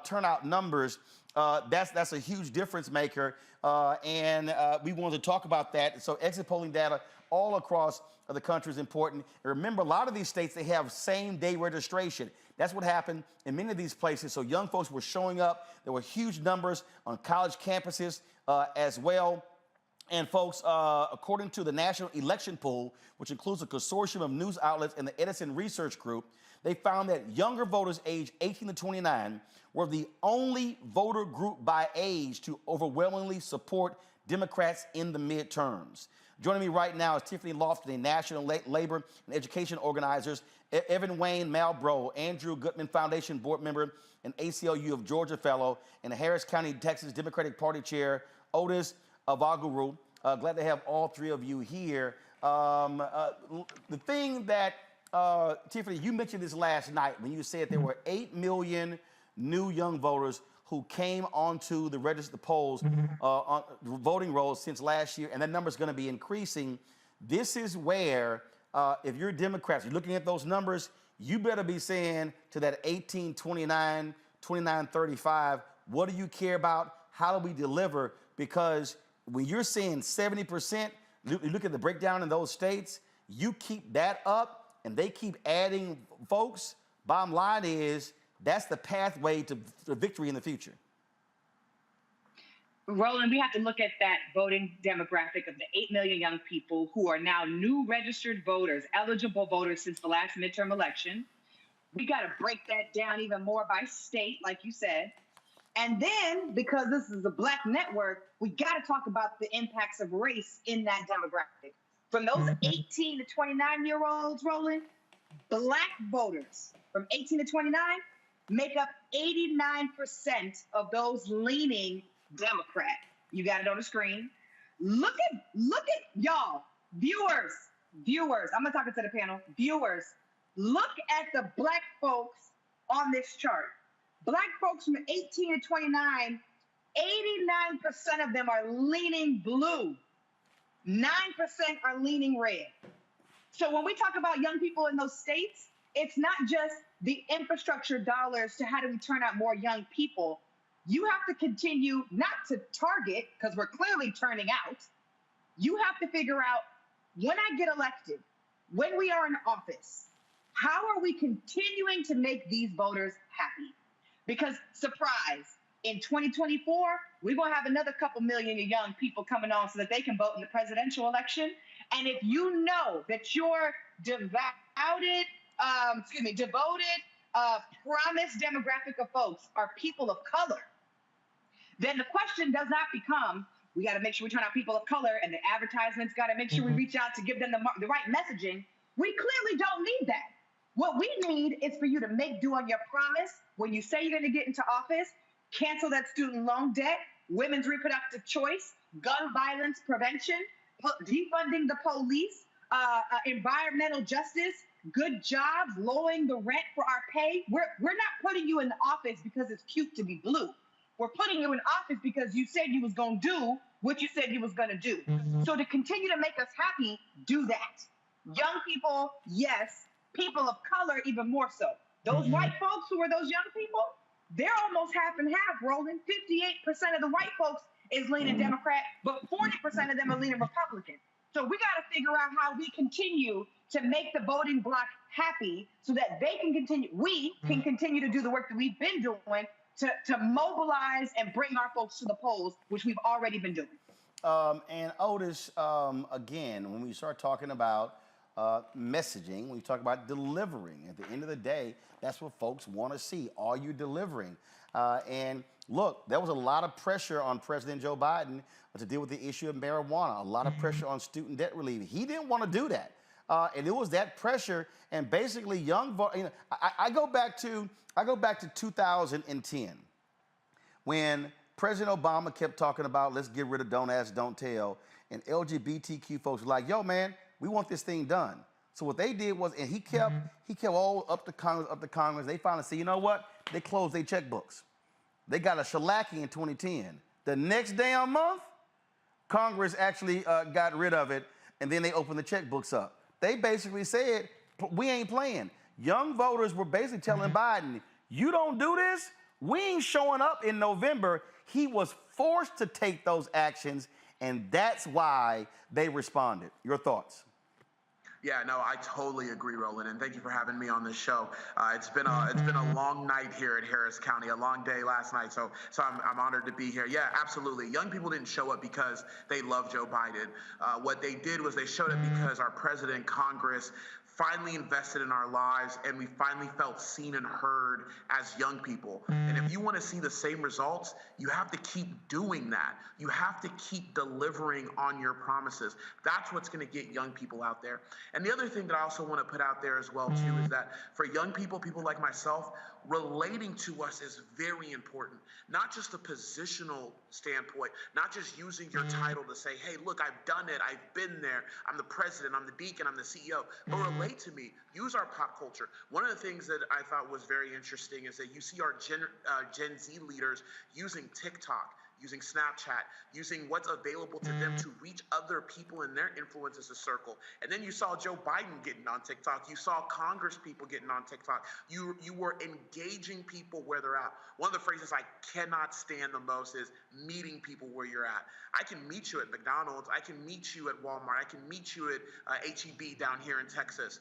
S1: turnout numbers, that's a huge difference maker. And we wanted to talk about that. So exit polling data all across the country is important. And remember, a lot of these states, they have same-day registration. That's what happened in many of these places. So young folks were showing up. There were huge numbers on college campuses as well. And folks, according to the National Election Pool, which includes a consortium of news outlets and the Edison Research Group, they found that younger voters aged 18 to 29 were the only voter group by age to overwhelmingly support Democrats in the midterms. Joining me right now is Tiffany Lofton, a National Labor and Education Organizers, Evan Wayne Malbrough, Andrew Gutman Foundation Board Member and ACLU of Georgia Fellow, and Harris County, Texas Democratic Party Chair, Otis Avaguru. Glad to have all three of you here. The thing that, Tiffany, you mentioned this last night when you said there were 8 million new young voters who came onto the register polls, on voting rolls since last year, and that number is going to be increasing. This is where, if you're Democrats, you're looking at those numbers, you better be saying to that 18, 29, 29, 35, what do you care about? How do we deliver? Because when you're saying 70%, you look at the breakdown in those states, you keep that up and they keep adding folks, bottom line is that's the pathway to victory in the future.
S20: Roland, we have to look at that voting demographic of the 8 million young people who are now new registered voters, eligible voters since the last midterm election. We got to break that down even more by state, like you said. And then, because this is a Black network, we got to talk about the impacts of race in that demographic. From those 18 to 29-year-olds, Roland, Black voters from 18 to 29 make up 89% of those leaning Democrat. You got it on the screen. Look at y'all, viewers. I'm not talking to the panel. Viewers, look at the Black folks on this chart. Black folks from 18 to 29, 89% of them are leaning blue. 9% are leaning red. So when we talk about young people in those states, it's not just the infrastructure dollars to how do we turn out more young people. You have to continue not to target, because we're clearly turning out. You have to figure out, when I get elected, when we are in office, how are we continuing to make these voters happy? Because, surprise, in 2024, we're going to have another couple million young people coming on so that they can vote in the presidential election. And if you know that your devoted, promised demographic of folks are people of color, then the question does not become, we got to make sure we turn out people of color and the advertisements got to make sure we reach out to give them the right messaging. We clearly don't need that. What we need is for you to make do on your promise. When you say you're going to get into office, cancel that student loan debt, women's reproductive choice, gun violence prevention, defunding the police, environmental justice, good jobs, lowering the rent for our pay. We're not putting you in the office because it's cute to be blue. were putting you in office because you said you was going to do what you said you was going to do. So to continue to make us happy, do that. Young people, yes. People of color, even more so. Those white folks who are those young people, they're almost half and half, Roland. 58% of the white folks is leaning Democrat, but 40% of them are leaning Republican. So we got to figure out how we continue to make the voting bloc happy so that they can continue, we can continue to do the work that we've been doing to mobilize and bring our folks to the polls, which we've already been doing.
S1: And Otis, again, when we start talking about messaging, when we talk about delivering, at the end of the day, that's what folks want to see. Are you delivering? And look, there was a lot of pressure on President Joe Biden to deal with the issue of marijuana, a lot of pressure on student debt relief. He didn't want to do that. And it was that pressure, and basically I go back to 2010 when President Obama kept talking about let's get rid of don't ask, don't tell, and LGBTQ folks were like, yo, man, we want this thing done. So what they did was, and he kept all up to Congress. They finally said, you know what? They closed their checkbooks. They got a shellacking in 2010. The next damn month, Congress actually got rid of it, and then they opened the checkbooks up. They basically said, we ain't playing. Young voters were basically telling Biden, you don't do this, we ain't showing up in November. He was forced to take those actions, and that's why they responded. Your thoughts?
S3: Yeah, no, I totally agree, Roland, and thank you for having me on this show. It's been a long night here in Harris County, a long day last night, so I'm honored to be here. Yeah, absolutely. Young people didn't show up because they love Joe Biden. What they did was they showed up because our president, Congress, finally invested in our lives, and we finally felt seen and heard as young people. And if you want to see the same results, you have to keep doing that. You have to keep delivering on your promises. That's what's going to get young people out there. And the other thing that I also want to put out there as well, too, is that for young people, people like myself, relating to us is very important. Not just a positional standpoint, not just using your title to say, hey, look, I've done it, I've been there, I'm the president, I'm the deacon, I'm the CEO, but relate to me. Use our pop culture. One of the things that I thought was very interesting is that you see our Gen Z leaders using TikTok, using Snapchat, using what's available to them to reach other people in their influence as a circle. And then you saw Joe Biden getting on TikTok. You saw Congress people getting on TikTok. You were engaging people where they're at. One of the phrases I cannot stand the most is meeting people where you're at. I can meet you at McDonald's. I can meet you at Walmart. I can meet you at H-E-B down here in Texas.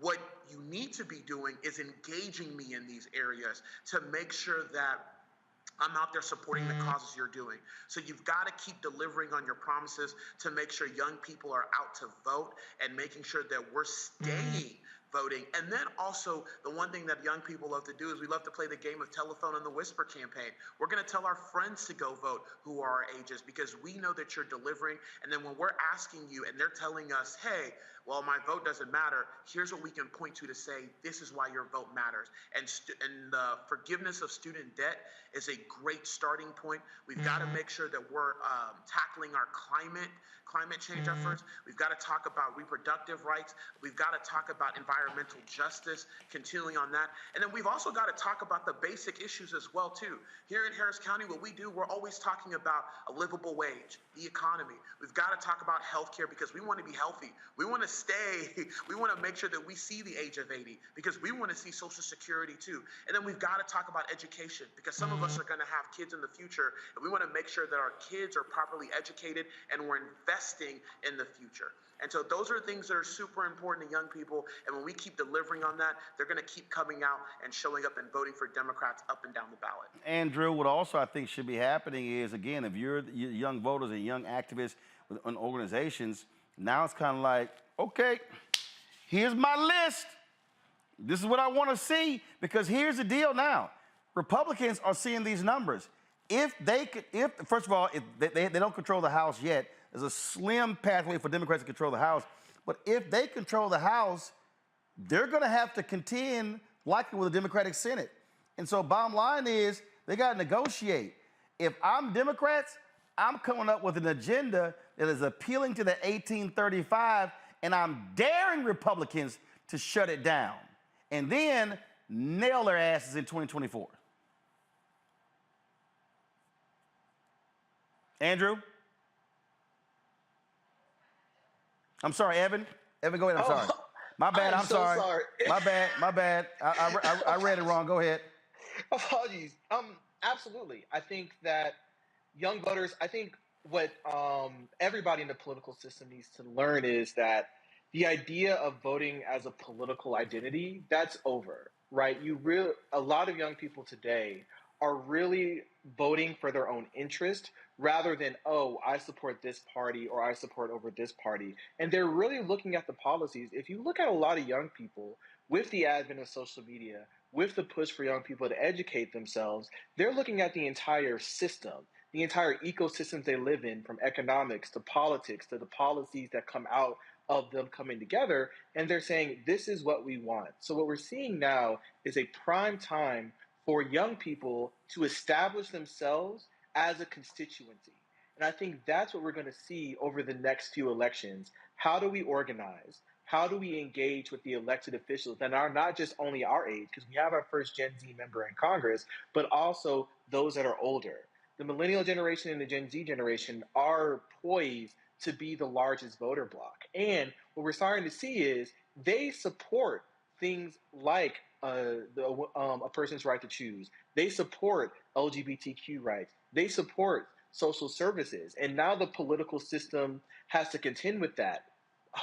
S3: What you need to be doing is engaging me in these areas to make sure that I'm out there supporting the causes you're doing. So you've got to keep delivering on your promises to make sure young people are out to vote and making sure that we're staying voting. And then also the one thing that young people love to do is we love to play the game of telephone and the whisper campaign. We're going to tell our friends to go vote who are our ages because we know that you're delivering. And then when we're asking you and they're telling us, hey, well, my vote doesn't matter, here's what we can point to say, this is why your vote matters. And the forgiveness of student debt is a great starting point. We've got to make sure that we're tackling our climate change efforts. We've got to talk about reproductive rights. We've got to talk about environmental justice, continuing on that. And then we've also got to talk about the basic issues as well, too. Here in Harris County, what we do, we're always talking about a livable wage, the economy. We've got to talk about healthcare because we want to be healthy. We want to we want to make sure that we see the age of 80 because we want to see Social Security, too. And then we've got to talk about education because some of us are going to have kids in the future, and we want to make sure that our kids are properly educated and we're investing in the future. And so those are things that are super important to young people. And when we keep delivering on that, they're going to keep coming out and showing up and voting for Democrats up and down the ballot.
S1: Andrew, what also I think should be happening is, again, if you're young voters and young activists on organizations, now it's kind of like, okay, here's my list. This is what I want to see, because here's the deal now. Republicans are seeing these numbers. First of all, if they don't control the House yet, there's a slim pathway for Democrats to control the House. But if they control the House, they're going to have to contend likely with the Democratic Senate. And so bottom line is they got to negotiate. If I'm Democrats, I'm coming up with an agenda that is appealing to the 1835, and I'm daring Republicans to shut it down and then nail their asses in 2024. Andrew? I'm sorry, Evan. Evan, go ahead. I'm sorry. My bad. I'm
S7: so
S1: sorry. My bad. My bad. I read it wrong. Go ahead.
S7: Apologies. Absolutely. I think that young voters, I think what everybody in the political system needs to learn is that the idea of voting as a political identity, that's over, right? A lot of young people today are really voting for their own interest rather than, oh, I support this party or I support over this party. And they're really looking at the policies. If you look at a lot of young people with the advent of social media, with the push for young people to educate themselves, they're looking at the entire system, the entire ecosystems they live in, from economics to politics to the policies that come out of them coming together, and they're saying, this is what we want. So what we're seeing now is a prime time for young people to establish themselves as a constituency. And I think that's what we're going to see over the next few elections. How do we organize? How do we engage with the elected officials that are not just only our age, because we have our first Gen Z member in Congress, but also those that are older? The millennial generation and the Gen Z generation are poised to be the largest voter bloc. And what we're starting to see is they support things like a person's right to choose. They support LGBTQ rights. They support social services. And now the political system has to contend with that.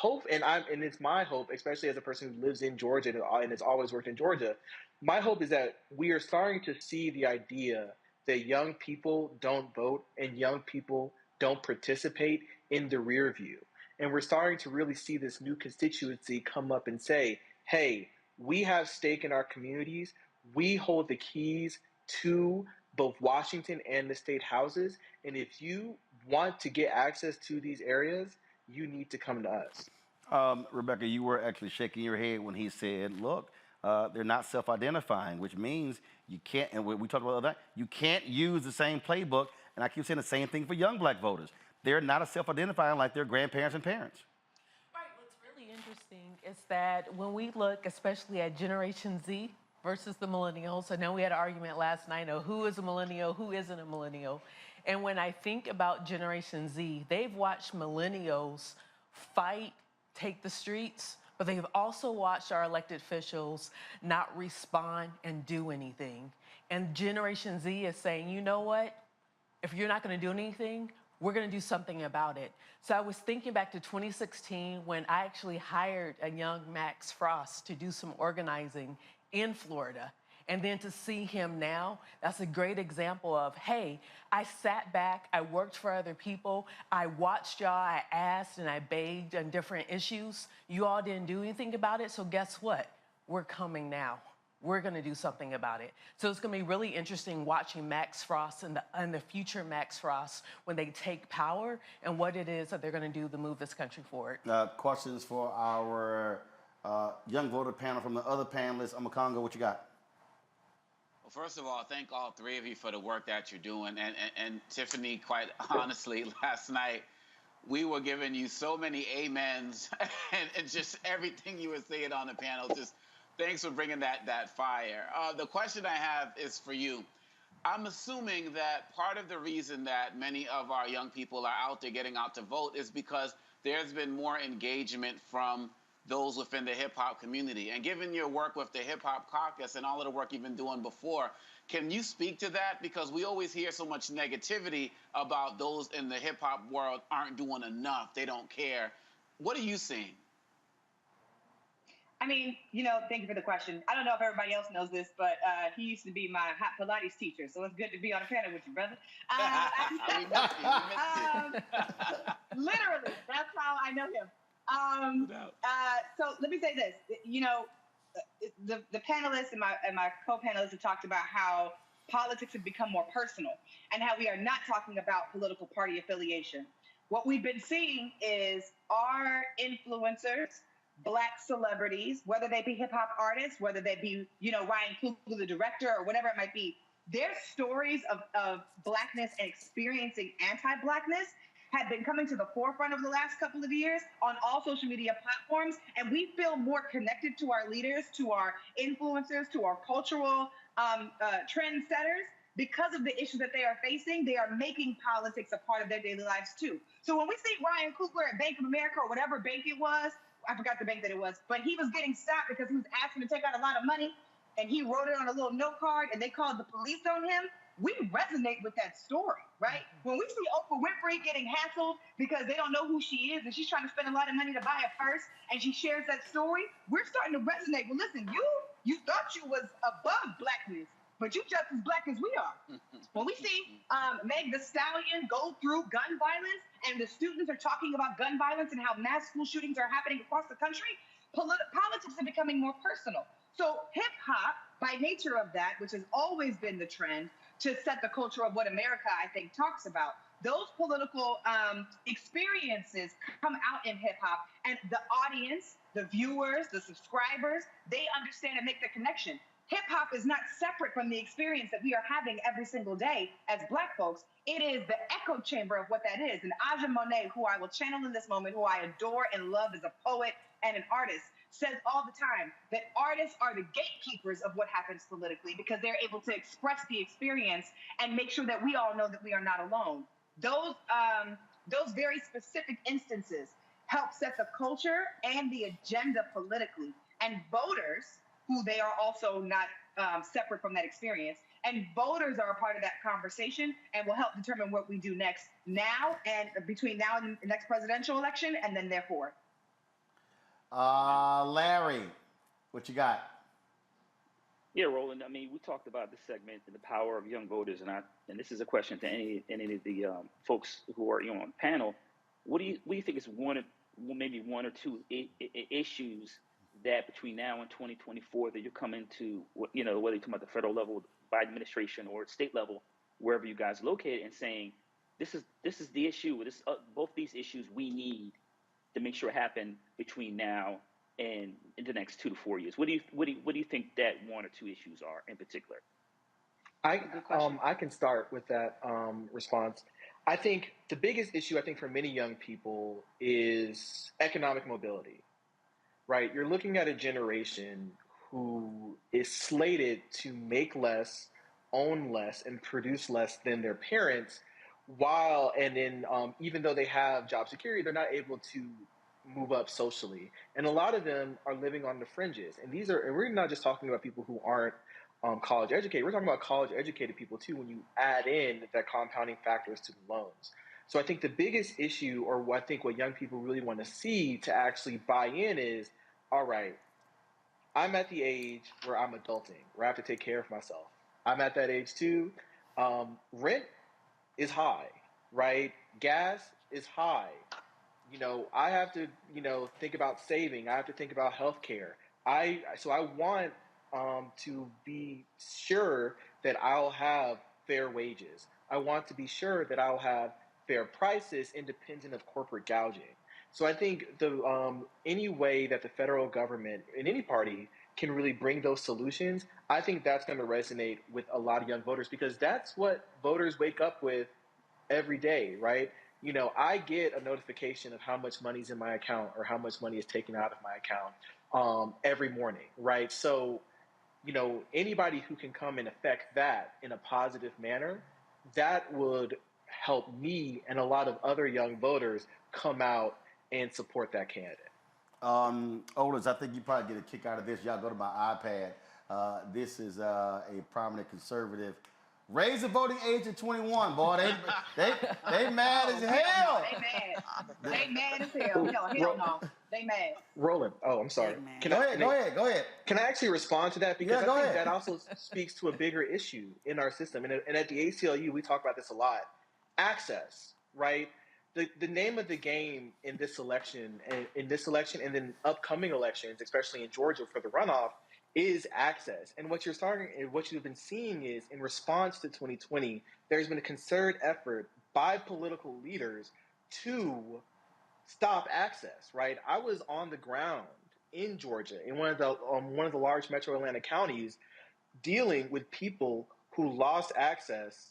S7: And it's my hope, especially as a person who lives in Georgia and has always worked in Georgia, my hope is that we are starting to see the idea that young people don't vote and young people don't participate in the rear view. And we're starting to really see this new constituency come up and say, hey, we have stake in our communities. We hold the keys to both Washington and the state houses. And if you want to get access to these areas, you need to come to us.
S1: Rebecca, you were actually shaking your head when he said, look, they're not self-identifying, which means you can't, and we talked about that, you can't use the same playbook. And I keep saying the same thing for young black voters. They're not self-identifying like their grandparents and parents.
S9: Right. What's really interesting is that when we look especially at Generation Z versus the millennials, I know we had an argument last night of who is a millennial, who isn't a millennial. And when I think about Generation Z, they've watched millennials fight, take the streets, but they've also watched our elected officials not respond and do anything. And Generation Z is saying, you know what? If you're not going to do anything, we're going to do something about it. So I was thinking back to 2016 when I actually hired a young Max Frost to do some organizing in Florida. And then to see him now, that's a great example of, hey, I sat back, I worked for other people, I watched y'all, I asked and I begged on different issues. You all didn't do anything about it, so guess what? We're coming now. We're going to do something about it. So it's going to be really interesting watching Max Frost and the future Max Frost when they take power and what it is that they're going to do to move this country forward.
S1: Questions for our young voter panel from the other panelists. Amakongo, what you got?
S16: Well, first of all, thank all three of you for the work that you're doing. And Tiffany, quite honestly, last night, we were giving you so many amens and just everything you were saying on the panel. Just thanks for bringing that fire. The question I have is for you. I'm assuming that part of the reason that many of our young people are out there getting out to vote is because there's been more engagement from those within the hip-hop community. And given your work with the Hip-Hop Caucus and all of the work you've been doing before, can you speak to that? Because we always hear so much negativity about those in the hip-hop world aren't doing enough, they don't care. What are you seeing?
S20: I mean, thank you for the question. I don't know if everybody else knows this, but he used to be my hot Pilates teacher, so it's good to be on a panel with you, brother.
S16: We missed you.
S20: Literally, that's how I know him. So let me say this. The panelists and my co-panelists have talked about how politics have become more personal and how we are not talking about political party affiliation. What we've been seeing is our influencers, Black celebrities, whether they be hip hop artists, whether they be, Ryan Coogler, the director, or whatever it might be, their stories of Blackness and experiencing anti-Blackness have been coming to the forefront over the last couple of years on all social media platforms. And we feel more connected to our leaders, to our influencers, to our cultural trendsetters because of the issues that they are facing, they are making politics a part of their daily lives too. So when we see Ryan Coogler at Bank of America or whatever bank it was, I forgot the bank that it was, but he was getting stopped because he was asking to take out a lot of money, and he wrote it on a little note card, and they called the police on him. We resonate with that story, right? When we see Oprah Winfrey getting hassled because they don't know who she is and she's trying to spend a lot of money to buy a purse, and she shares that story, we're starting to resonate. Well, listen, you thought you was above blackness, but you just as black as we are. When we see Meg Thee Stallion go through gun violence, and the students are talking about gun violence and how mass school shootings are happening across the country, politics are becoming more personal. So hip hop, by nature of that, which has always been the trend to set the culture of what America, I think, talks about, those political experiences come out in hip hop, and the audience, the viewers, the subscribers, they understand and make the connection. Hip hop is not separate from the experience that we are having every single day as Black folks. It is the echo chamber of what that is. And Aja Monet, who I will channel in this moment, who I adore and love as a poet and an artist, says all the time that artists are the gatekeepers of what happens politically because they're able to express the experience and make sure that we all know that we are not alone. Those very specific instances help set the culture and the agenda politically. And voters, who they are also not separate from that experience, and voters are a part of that conversation and will help determine what we do next, now and between now and the next presidential election, and then therefore.
S1: Larry, what you got?
S15: Yeah, Roland. I mean, we talked about this segment and the power of young voters, and this is a question to any of the folks who are on the panel. What do you think is maybe one or two issues that between now and 2024 that you're coming to, whether you're talking about the federal level, Biden administration, or state level, wherever you guys are located, and saying this is the issue. Both these issues we need to make sure happen between now and in the next 2 to 4 years. What do you think that one or two issues are in particular?
S7: I can start with that response. I think the biggest issue, for many young people is economic mobility, right? You're looking at a generation who is slated to make less, own less, and produce less than their parents, even though they have job security, they're not able to move up socially. And a lot of them are living on the fringes. And we're not just talking about people who aren't college educated. We're talking about college educated people too, when you add in the compounding factors to the loans. So I think the biggest issue, or what young people really want to see to actually buy in is, all right, I'm at the age where I'm adulting, where I have to take care of myself. I'm at that age too. Rent is high, right? Gas is high. I have to, think about saving. I have to think about healthcare. So I want to be sure that I'll have fair wages. I want to be sure that I'll have fair prices independent of corporate gouging. So I think any way that the federal government and any party can really bring those solutions, I think that's going to resonate with a lot of young voters, because that's what voters wake up with every day, right? I get a notification of how much money's in my account or how much money is taken out of my account every morning, right? So, anybody who can come and affect that in a positive manner, that would help me and a lot of other young voters come out and support that candidate.
S1: Olders, I think you probably get a kick out of this. Y'all go to my iPad. This is a prominent conservative. Raise the voting age to 21, boy. They mad as hell.
S20: They mad as hell. Hell no. They mad.
S7: Roland. Oh, I'm sorry.
S1: Go ahead.
S7: Can I actually respond to that? Because
S1: go
S7: I think
S1: ahead.
S7: that also speaks to a bigger issue in our system. And at the ACLU, we talk about this a lot. Access, right? The name of the game in this election and then upcoming elections, especially in Georgia for the runoff, is access. And what you've been seeing is, in response to 2020, there's been a concerted effort by political leaders to stop access, right? I was on the ground in Georgia, in one of the large metro Atlanta counties, dealing with people who lost access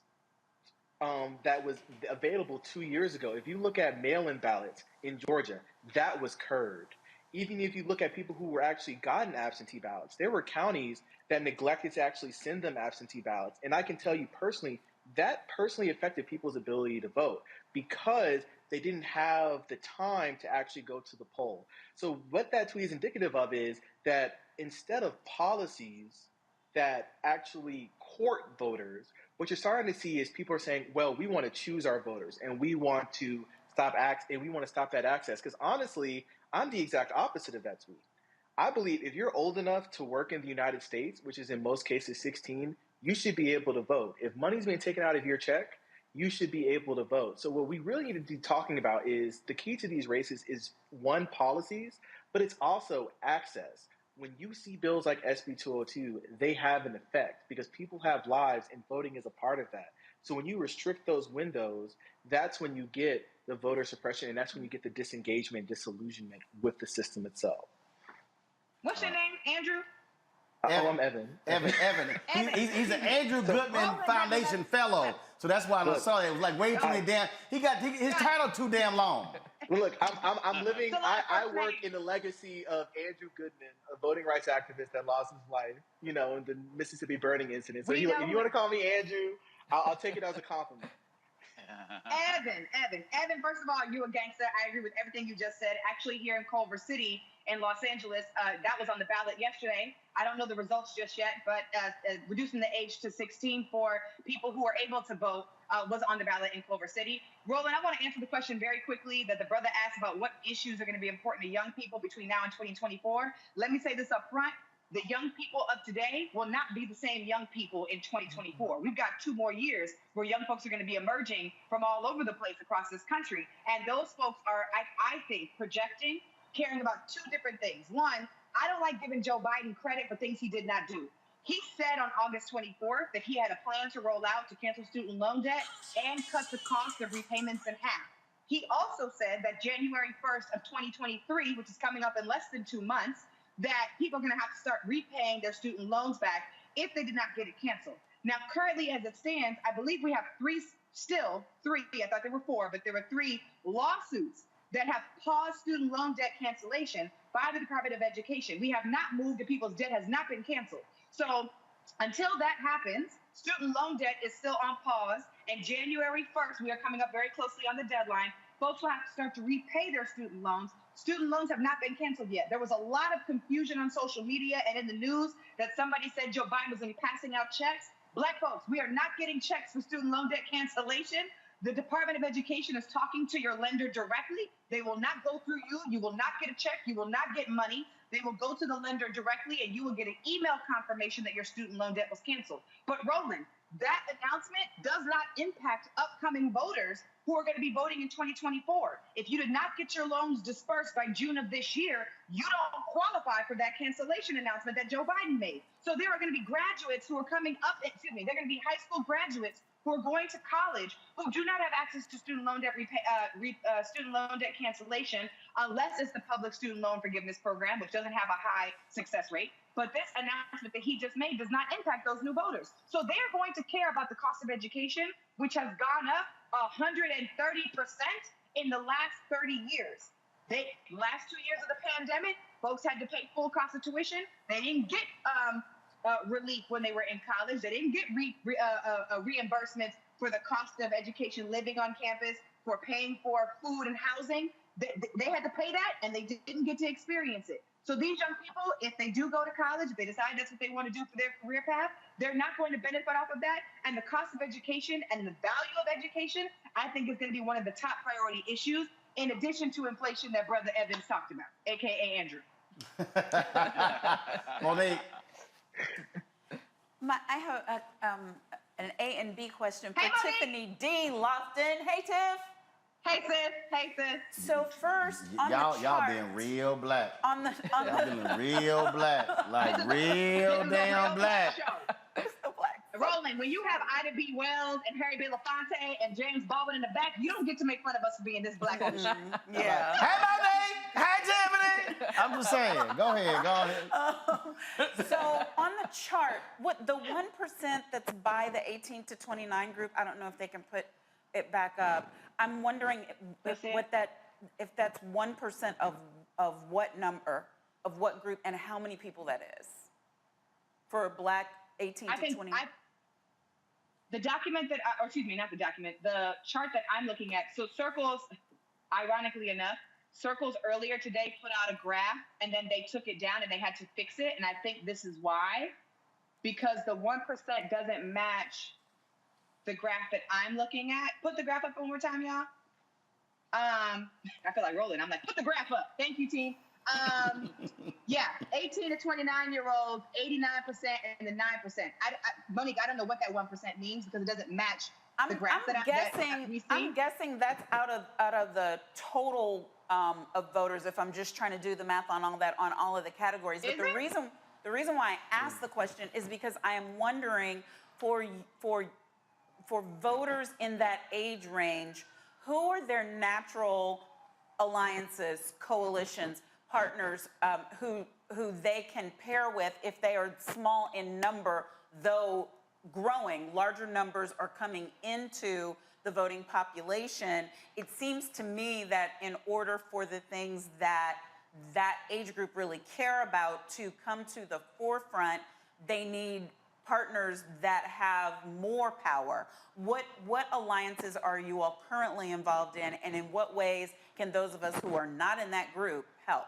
S7: that was available 2 years ago. If you look at mail-in ballots in Georgia, that was curbed. even if you look at people who were actually gotten absentee ballots, there were counties that neglected to actually send them absentee ballots. And I can tell you personally, that personally affected people's ability to vote because they didn't have the time to actually go to the poll. So what that tweet is indicative of is that instead of policies that actually court voters, what you're starting to see is people are saying, well, we want to choose our voters and we want to stop that access. Because honestly, I'm the exact opposite of that tweet. I believe if you're old enough to work in the United States, which is in most cases 16, you should be able to vote. If money's being taken out of your check, you should be able to vote. So what we really need to be talking about is the key to these races is, one, policies, but it's also access. When you see bills like SB 202, they have an effect because people have lives and voting is a part of that. So when you restrict those windows, that's when you get the voter suppression and that's when you get the disengagement, disillusionment with the system itself.
S20: What's your name, Andrew?
S7: I'm Evan.
S1: Evan. He's an Andrew Goodman Foundation fellow. So that's why I saw it. It was like way too many damn. His title too damn long.
S7: Well, look, I'm living. I work in the legacy of Andrew Goodman, a voting rights activist that lost his life, in the Mississippi burning incident. So if you want to call me Andrew, I'll take it as a compliment.
S20: Evan, first of all, you're a gangster. I agree with everything you just said. Actually, here in Culver City in Los Angeles, that was on the ballot yesterday. I don't know the results just yet, but reducing the age to 16 for people who are able to vote was on the ballot in Culver City. Roland, I want to answer the question very quickly that the brother asked about what issues are going to be important to young people between now and 2024. Let me say this up front. The young people of today will not be the same young people in 2024. We've got 2 more years where young folks are going to be emerging from all over the place across this country. And those folks are, I think, projecting, caring about 2 different things. One, I don't like giving Joe Biden credit for things he did not do. He said on August 24th that he had a plan to roll out to cancel student loan debt and cut the cost of repayments in half. He also said that January 1st of 2023, which is coming up in less than 2 months, that people are going to have to start repaying their student loans back if they did not get it canceled. Now, currently, as it stands, I believe we have three, I thought there were 4, but there were 3 lawsuits that have paused student loan debt cancellation by the Department of Education. We have not moved, and people's debt has not been canceled. So until that happens, student loan debt is still on pause, and January 1st, we are coming up very closely on the deadline. Folks will have to start to repay their student loans. Student loans have not been canceled yet. There was a lot of confusion on social media and in the news that somebody said Joe Biden was going to be passing out checks. Black folks, we are not getting checks for student loan debt cancellation. The Department of Education is talking to your lender directly. They will not go through you. You will not get a check. You will not get money. They will go to the lender directly, and you will get an email confirmation that your student loan debt was canceled. But Roland, that announcement does not impact upcoming voters who are going to be voting in 2024. If you did not get your loans dispersed by June of this year, you don't qualify for that cancellation announcement that Joe Biden made. So there are going to be graduates who are coming up, they're going to be high school graduates who are going to college who do not have access to student loan debt student loan debt cancellation unless it's the public student loan forgiveness program, which doesn't have a high success rate. But this announcement that he just made does not impact those new voters. So they're going to care about the cost of education, which has gone up 130% in the last 30 years. Last 2 years of the pandemic, folks had to pay full cost of tuition. They didn't get relief when they were in college. They didn't get reimbursements for the cost of education, living on campus, for paying for food and housing. They had to pay that, and they didn't get to experience it. So these young people, if they do go to college, if they decide that's what they want to do for their career path, they're not going to benefit off of that. And the cost of education and the value of education, I think, is going to be one of the top priority issues, in addition to inflation that Brother Evans talked about, a.k.a. Andrew.
S1: Monique.
S13: I have an A and B question for
S20: Hey,
S13: Tiffany D. Lofton. Hey, Tiff.
S20: Hey, sis.
S13: So first, on
S1: y'all
S13: the chart,
S1: being real black.
S13: on the
S1: Y'all being real black. Like real damn black.
S20: Roland, when you have Ida B. Wells and Harry Belafonte and James Baldwin in the back, you don't get to make fun of us for being this black on the show.
S13: Yeah.
S1: Hey, Monique. Hey, Tiffany. I'm just saying. Go ahead.
S13: So on the chart, what the 1% that's by the 18 to 29 group, I don't know if they can put it back up. I'm wondering if that's 1% of of what number, of what group, and how many people that is for Black 18 to 20?
S20: The document that, or excuse me, not the document, the chart that I'm looking at. So Circles, ironically enough, Circles earlier today put out a graph and then they took it down and they had to fix it. And I think this is why, because the 1% doesn't match the graph that I'm looking at. Put the graph up one more time, y'all. I feel like Roland. I'm like, put the graph up. Thank you, team. Yeah, 18 to 29-year-olds, 89% and the 9%. Monique, I don't know what that 1% means because it doesn't match the graph that we see.
S13: I'm guessing that's out of the total of voters. If I'm just trying to do the math on all that, on all of the categories. But the reason why I asked the question is because I am wondering for voters in that age range, who are their natural alliances, coalitions, partners who they can pair with if they are small in number, though growing, larger numbers are coming into the voting population. It seems to me that in order for the things that age group really care about to come to the forefront, they need partners that have more power. What alliances are you all currently involved in, and in what ways can those of us who are not in that group help?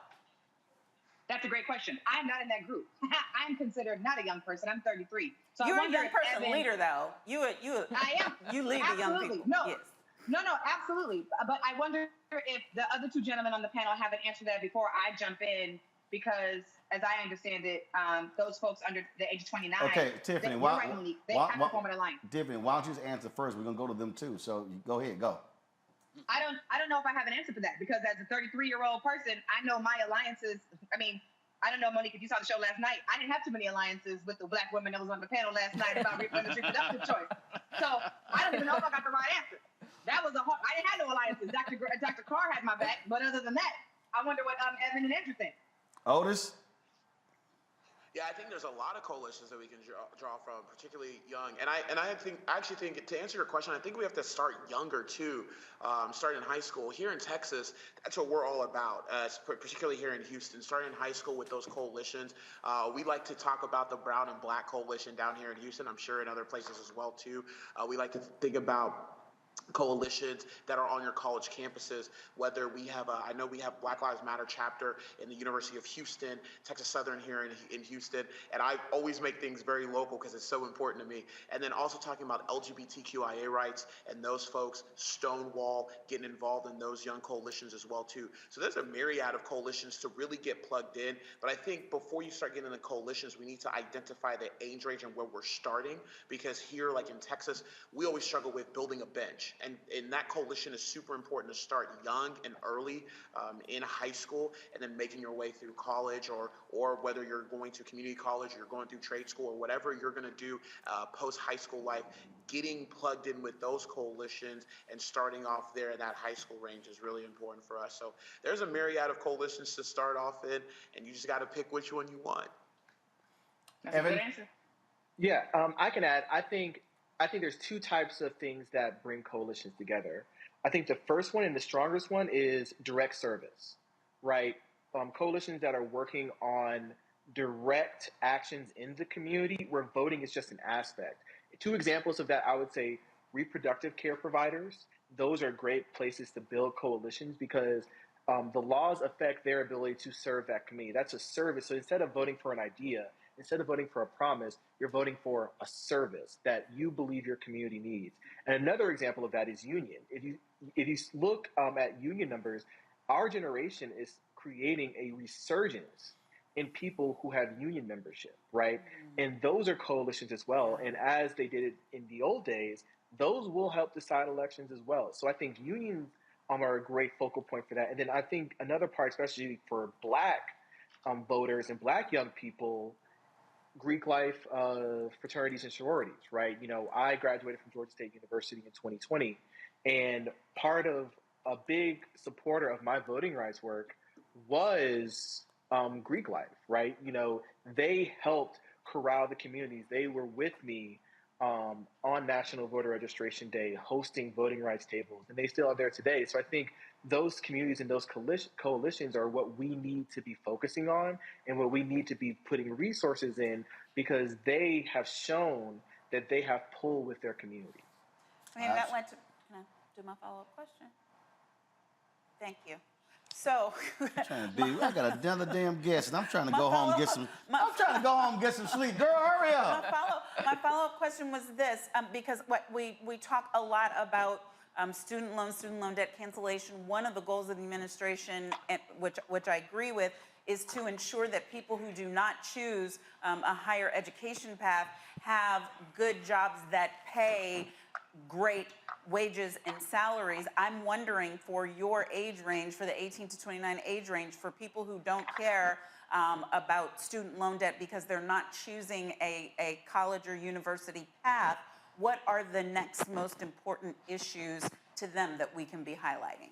S20: That's a great question. I'm not in that group. I'm considered not a young person. I'm 33. So
S13: You're a young person leader, though. I am. You lead the young people.
S20: No,
S13: yes.
S20: no, absolutely. But I wonder if the other two gentlemen on the panel haven't answered that before I jump in, because as I understand it, those folks under the age of 29.
S1: Okay, Tiffany,
S20: you're right, Monique. They have to form an alliance.
S1: Tiffany, why don't you just answer first? We're gonna go to them too. So go ahead, go.
S20: I don't know if I have an answer for that, because as a 33-year-old person, I know my alliances. I mean, I don't know, Monique, if you saw the show last night, I didn't have too many alliances with the Black women that was on the panel last night about women's reproductive choice. So I don't even know if I got the right answer. That was I didn't have no alliances. Dr. Carr had my back, but other than that, I wonder what Evan and Andrew think.
S1: Otis?
S3: Yeah, I think there's a lot of coalitions that we can draw from, particularly young. And I actually think to answer your question, I think we have to start younger too, start in high school. Here in Texas, that's what we're all about, particularly here in Houston, starting in high school with those coalitions. We like to talk about the Brown and Black coalition down here in Houston. I'm sure in other places as well too. We like to think about coalitions that are on your college campuses, whether we have I know we have Black Lives Matter chapter in the University of Houston, Texas Southern here in Houston, and I always make things very local because it's so important to me. And then also talking about LGBTQIA rights and those folks, Stonewall, getting involved in those young coalitions as well too. So there's a myriad of coalitions to really get plugged in, but I think before you start getting into coalitions, we need to identify the age range and where we're starting, because here, like in Texas, we always struggle with building a bench. And that coalition is super important to start young and early in high school, and then making your way through college, or whether you're going to community college, or you're going through trade school, or whatever you're going to do post-high school life, getting plugged in with those coalitions and starting off there in that high school range is really important for us. So there's a myriad of coalitions to start off in, and you just got to pick which one you want.
S7: That's Evan? A good answer. Yeah, I can add. I think there's two types of things that bring coalitions together. I think the first one and the strongest one is direct service, right? Coalitions that are working on direct actions in the community where voting is just an aspect. Two examples of that, I would say reproductive care providers. Those are great places to build coalitions because the laws affect their ability to serve that community. That's a service. So instead of voting for an idea, instead of voting for a promise, you're voting for a service that you believe your community needs. And another example of that is union. If you look at union numbers, our generation is creating a resurgence in people who have union membership, right? And those are coalitions as well. And as they did it in the old days, those will help decide elections as well. So I think unions are a great focal point for that. And then I think another part, especially for Black voters and Black young people, Greek life fraternities and sororities, right? You know, I graduated from Georgia State University in 2020, and part of a big supporter of my voting rights work was Greek life, right? You know, they helped corral the communities. They were with me on National Voter Registration Day, hosting voting rights tables, and they still are there today. So I think those communities and those coalitions are what we need to be focusing on and what we need to be putting resources in, because they have shown that they have pull with their community.
S13: I mean, that led to, can I do my follow-up question? Thank you. So,
S1: I got another damn guest, and I'm trying to go home and get some. I'm trying to go home and get some sleep. Girl, hurry up.
S13: My follow-up question was this, because what we talk a lot about student loan debt cancellation. One of the goals of the administration, which I agree with, is to ensure that people who do not choose a higher education path have good jobs that pay great wages and salaries. I'm wondering, for your age range, for the 18 to 29 age range, for people who don't care about student loan debt because they're not choosing a college or university path, what are the next most important issues to them that we can be highlighting?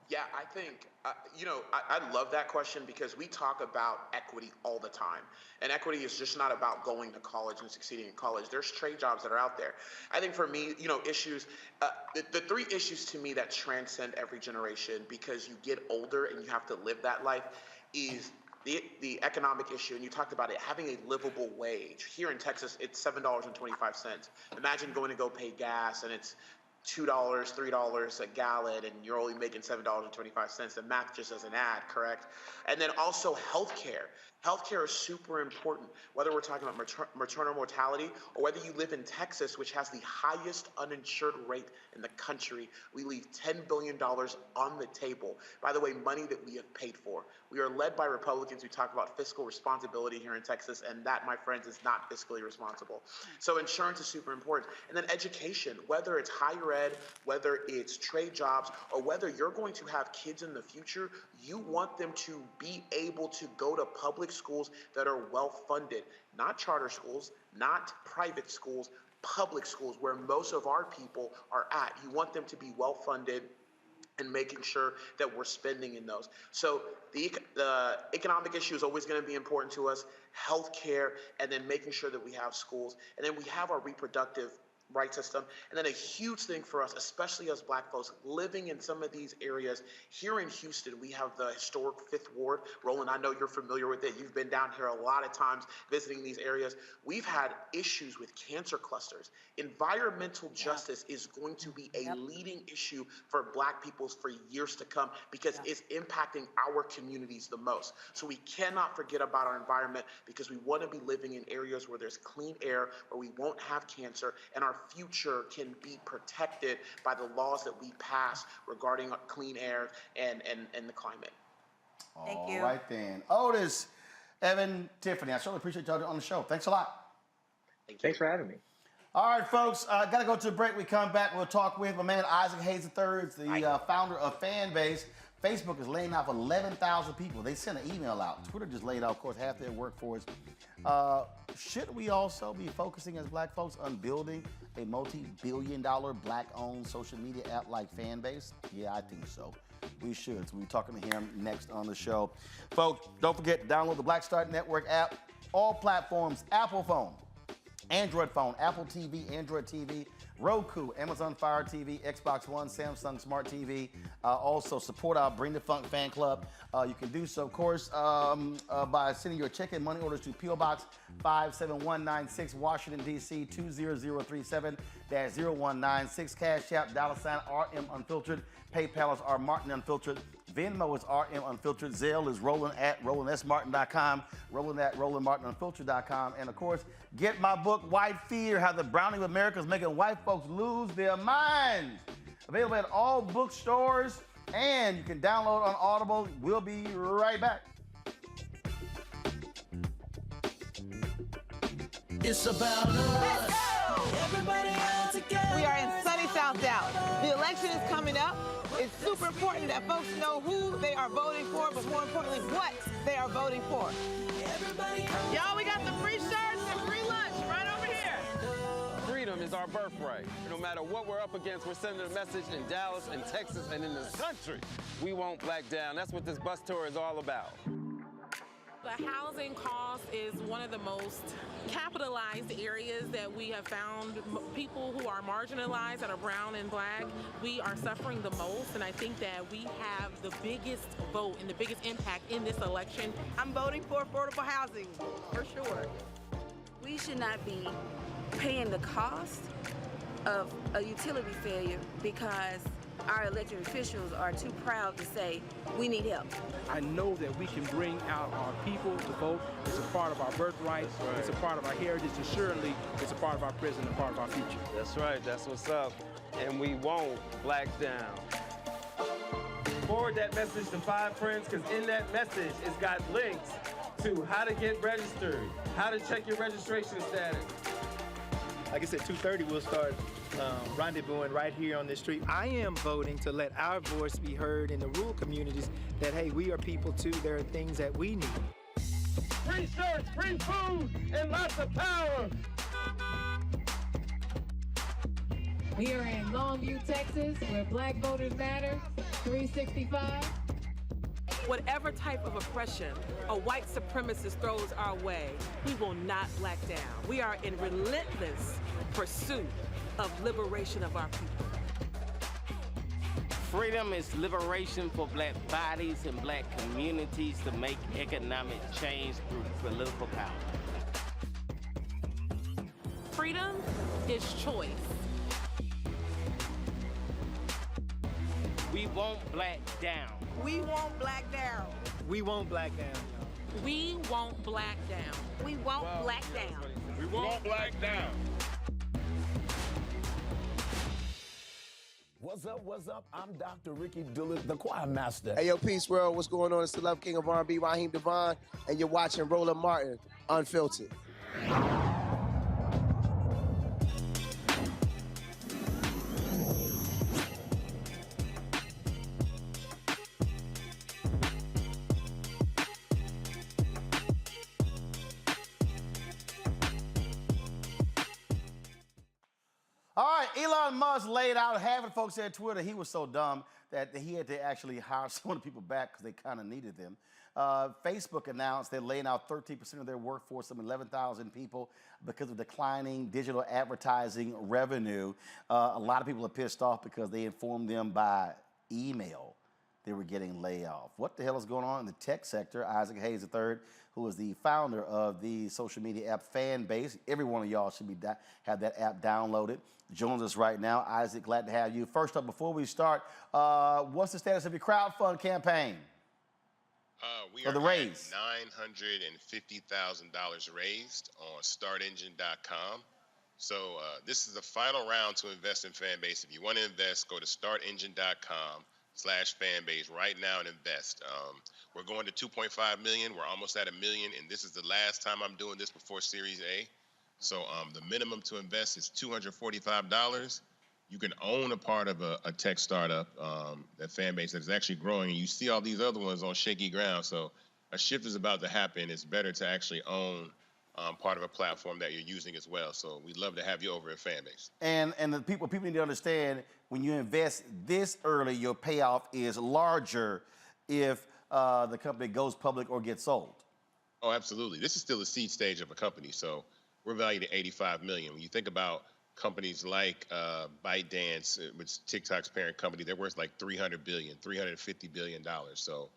S3: Yeah, I think, I love that question, because we talk about equity all the time. And equity is just not about going to college and succeeding in college. There's trade jobs that are out there. I think for me, issues, the three issues to me that transcend every generation, because you get older and you have to live that life, is the economic issue. And you talked about it, having a livable wage. Here in Texas, it's $7.25. Imagine going to go pay gas and it's $2, $3 a gallon, and you're only making $7.25. The math just doesn't add, correct? And then also healthcare. Healthcare is super important, whether we're talking about maternal mortality or whether you live in Texas, which has the highest uninsured rate in the country. We leave $10 billion on the table. By the way, money that we have paid for. We are led by Republicans who talk about fiscal responsibility here in Texas, and that, my friends, is not fiscally responsible. So insurance is super important. And then education, whether it's higher ed, whether it's trade jobs, or whether you're going to have kids in the future, you want them to be able to go to public schools that are well-funded, not charter schools, not private schools, public schools where most of our people are at. You want them to be well-funded and making sure that we're spending in those. So the economic issue is always going to be important to us, healthcare, and then making sure that we have schools. And then we have our reproductive right system. And then a huge thing for us, especially as Black folks living in some of these areas. Here in Houston, we have the historic 5th Ward. Roland, I know you're familiar with it. You've been down here a lot of times visiting these areas. We've had issues with cancer clusters. Environmental justice is going to be a leading issue for Black people for years to come, because it's impacting our communities the most. So we cannot forget about our environment, because we want to be living in areas where there's clean air, where we won't have cancer, and our future can be protected by the laws that we pass regarding clean air and the climate.
S13: Thank you.
S1: All right then. Otis, Evan, Tiffany, I certainly appreciate y'all on the show. Thanks a lot.
S7: Thanks for having me.
S1: All right, folks, got to go to a break. We come back, we'll talk with my man Isaac Hayes III, the founder of Fanbase. Facebook is laying off 11,000 people. They sent an email out. Twitter just laid off, of course, half their workforce. Should we also be focusing as Black folks on building a multi-billion-dollar Black-owned social media app like Fanbase? Yeah, I think so. We should. So we'll be talking to him next on the show. Folks, don't forget to download the Black Start Network app. All platforms, Apple phone, Android phone, Apple TV, Android TV, Roku, Amazon Fire TV, Xbox One, Samsung Smart TV. Also support our Bring the Funk fan club. You can do so, of course, by sending your check and money orders to P.O. Box 57196, Washington, D.C. 20037-0196. Cash App, $RM Unfiltered. PayPal is R Martin Unfiltered. Venmo is RM Unfiltered. Zelle is Roland at RolandSMartin.com. Roland at RolandMartinUnfiltered.com. And of course, get my book, White Fear, How the Browning of America is Making White Folks Lose Their Minds. Available at all bookstores, and you can download on Audible. We'll be right back.
S5: It's about us. Everybody out together.
S8: We are in sunny South Dallas. The election is coming up. It's super important that folks know who they are voting for, but more importantly, what they are voting for. Y'all, we got the free shirts and free lunch right over here.
S10: Freedom is our birthright. No matter what we're up against, we're sending a message in Dallas and Texas and in this country. We won't back down. That's what this bus tour is all about.
S11: The housing cost is one of the most capitalized areas that we have found. People who are marginalized, that are brown and black, we are suffering the most, and I think that we have the biggest vote and the biggest impact in this election.
S8: I'm voting for affordable housing, for sure.
S14: We should not be paying the cost of a utility failure because our elected officials are too proud to say, we need help.
S25: I know that we can bring out our people to vote. It's a part of our birthright.
S10: Right.
S25: It's a part of our heritage, and surely it's a part of our present and part of our future.
S10: That's right, that's what's up. And we won't black down. Forward that message to 5 friends, because in that message, it's got links to how to get registered, how to check your registration status.
S18: Like I said, 2:30 we'll start rendezvousing right here on this street.
S25: I am voting to let our voice be heard in the rural communities that, hey, we are people too. There are things that we need.
S10: Free shirts, free food, and lots of power.
S22: We are in Longview, Texas, where Black Voters Matter, 365.
S11: Whatever type of oppression a white supremacist throws our way, we will not black down. We are in relentless pursuit of liberation of our people.
S12: Freedom is liberation for black bodies and black communities to make economic change through political power.
S11: Freedom is choice.
S12: We won't black down.
S8: We won't black down.
S25: We won't black down, y'all.
S11: We won't black down.
S8: We won't black down.
S10: We won't black down.
S24: What's up, what's up? I'm Dr. Ricky Dillard, the choir master.
S23: Hey, yo, Peace World, what's going on? It's the Love King of R&B, Raheem Devon, and you're watching Roland Martin, Unfiltered.
S1: All right, Elon Musk laid out, half of the folks at Twitter, he was so dumb that he had to actually hire some of the people back because they kind of needed them. Facebook announced they're laying out 13% of their workforce, some 11,000 people, because of declining digital advertising revenue. A lot of people are pissed off because they informed them by email they were getting laid off. What the hell is going on in the tech sector? Isaac Hayes III, who is the founder of the social media app Fanbase. Every one of y'all should have that app downloaded. Joins us right now. Isaac, glad to have you. First up, before we start, what's the status of your crowdfund campaign?
S26: We
S1: or
S26: are
S1: the raise?
S26: at $950,000 raised on startengine.com. So this is the final round to invest in Fanbase. If you want to invest, go to startengine.com/Fanbase right now and invest. We're going to 2.5 million. We're almost at 1 million, and this is the last time I'm doing this before Series A. So the minimum to invest is $245. You can own a part of a tech startup, that Fanbase that is actually growing, and you see all these other ones on shaky ground. So a shift is about to happen. It's better to actually own part of a platform that you're using as well. So we'd love to have you over at Fanbase.
S1: And the people need to understand, when you invest this early, your payoff is larger if the company goes public or gets sold.
S26: Oh, absolutely. This is still the seed stage of a company. So we're valued at $85 million. When you think about companies like ByteDance, which is TikTok's parent company, they're worth like $300 billion, $350 billion. So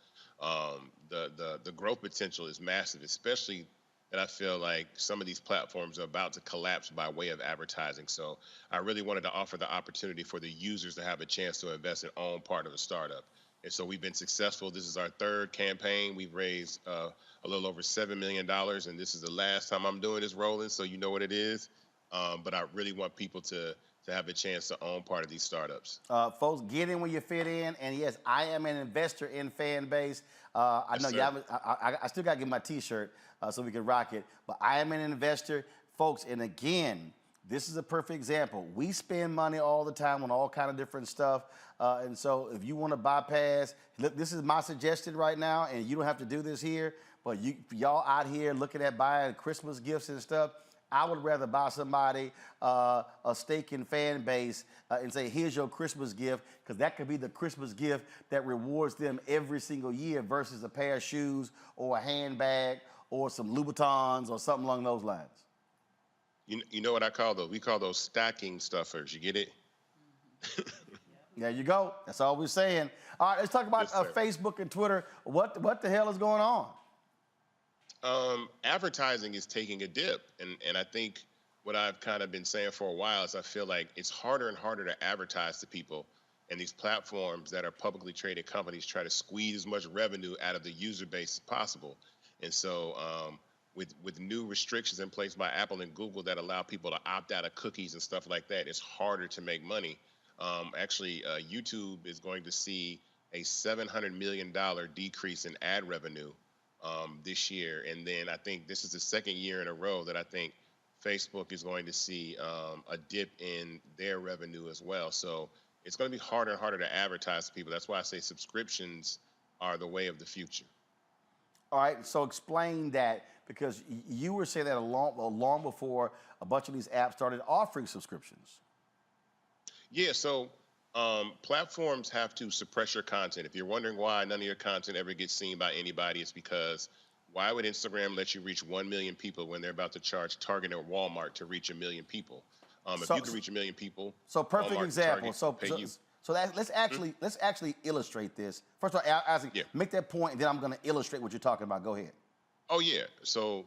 S26: the growth potential is massive, especially that I feel like some of these platforms are about to collapse by way of advertising. So I really wanted to offer the opportunity for the users to have a chance to invest and own part of a startup. And so we've been successful. This is our third campaign. We've raised a little over $7 million, and this is the last time I'm doing this, Roland, so you know what it is. But I really want people to have a chance to own part of these startups.
S1: Folks, get in where you fit in. And yes, I am an investor in Fanbase. I know I still got to get my T-shirt so we can rock it. But I am an investor. Folks, and again, this is a perfect example. We spend money all the time on all kind of different stuff. And so if you want to bypass, look, this is my suggestion right now, and you don't have to do this here, but y'all out here looking at buying Christmas gifts and stuff, I would rather buy somebody a stake in Fanbase and say, here's your Christmas gift, because that could be the Christmas gift that rewards them every single year versus a pair of shoes or a handbag or some Louboutins or something along those lines.
S26: You know what I call those? We call those stocking stuffers. You get it?
S1: There you go. That's all we're saying. All right, let's talk about Facebook and Twitter. What the hell is going on?
S26: Advertising is taking a dip. And I think what I've kind of been saying for a while is I feel like it's harder and harder to advertise to people. And these platforms that are publicly traded companies try to squeeze as much revenue out of the user base as possible. And so with new restrictions in place by Apple and Google that allow people to opt out of cookies and stuff like that, it's harder to make money. Actually, YouTube is going to see a $700 million decrease in ad revenue this year. And then I think this is the second year in a row that I think Facebook is going to see a dip in their revenue as well. So it's going to be harder and harder to advertise to people. That's why I say subscriptions are the way of the future.
S1: All right, so explain that, because you were saying that long before a bunch of these apps started offering subscriptions.
S26: Yeah, so platforms have to suppress your content. If you're wondering why none of your content ever gets seen by anybody, it's because why would Instagram let you reach 1 million people when they're about to charge Target or Walmart to reach 1 million people? If you can reach 1 million people,
S1: so perfect
S26: Walmart,
S1: example.
S26: Target,
S1: Let's actually illustrate this. First of all, Isaac, make that point, and then I'm going to illustrate what you're talking about. Go ahead.
S26: Oh yeah. So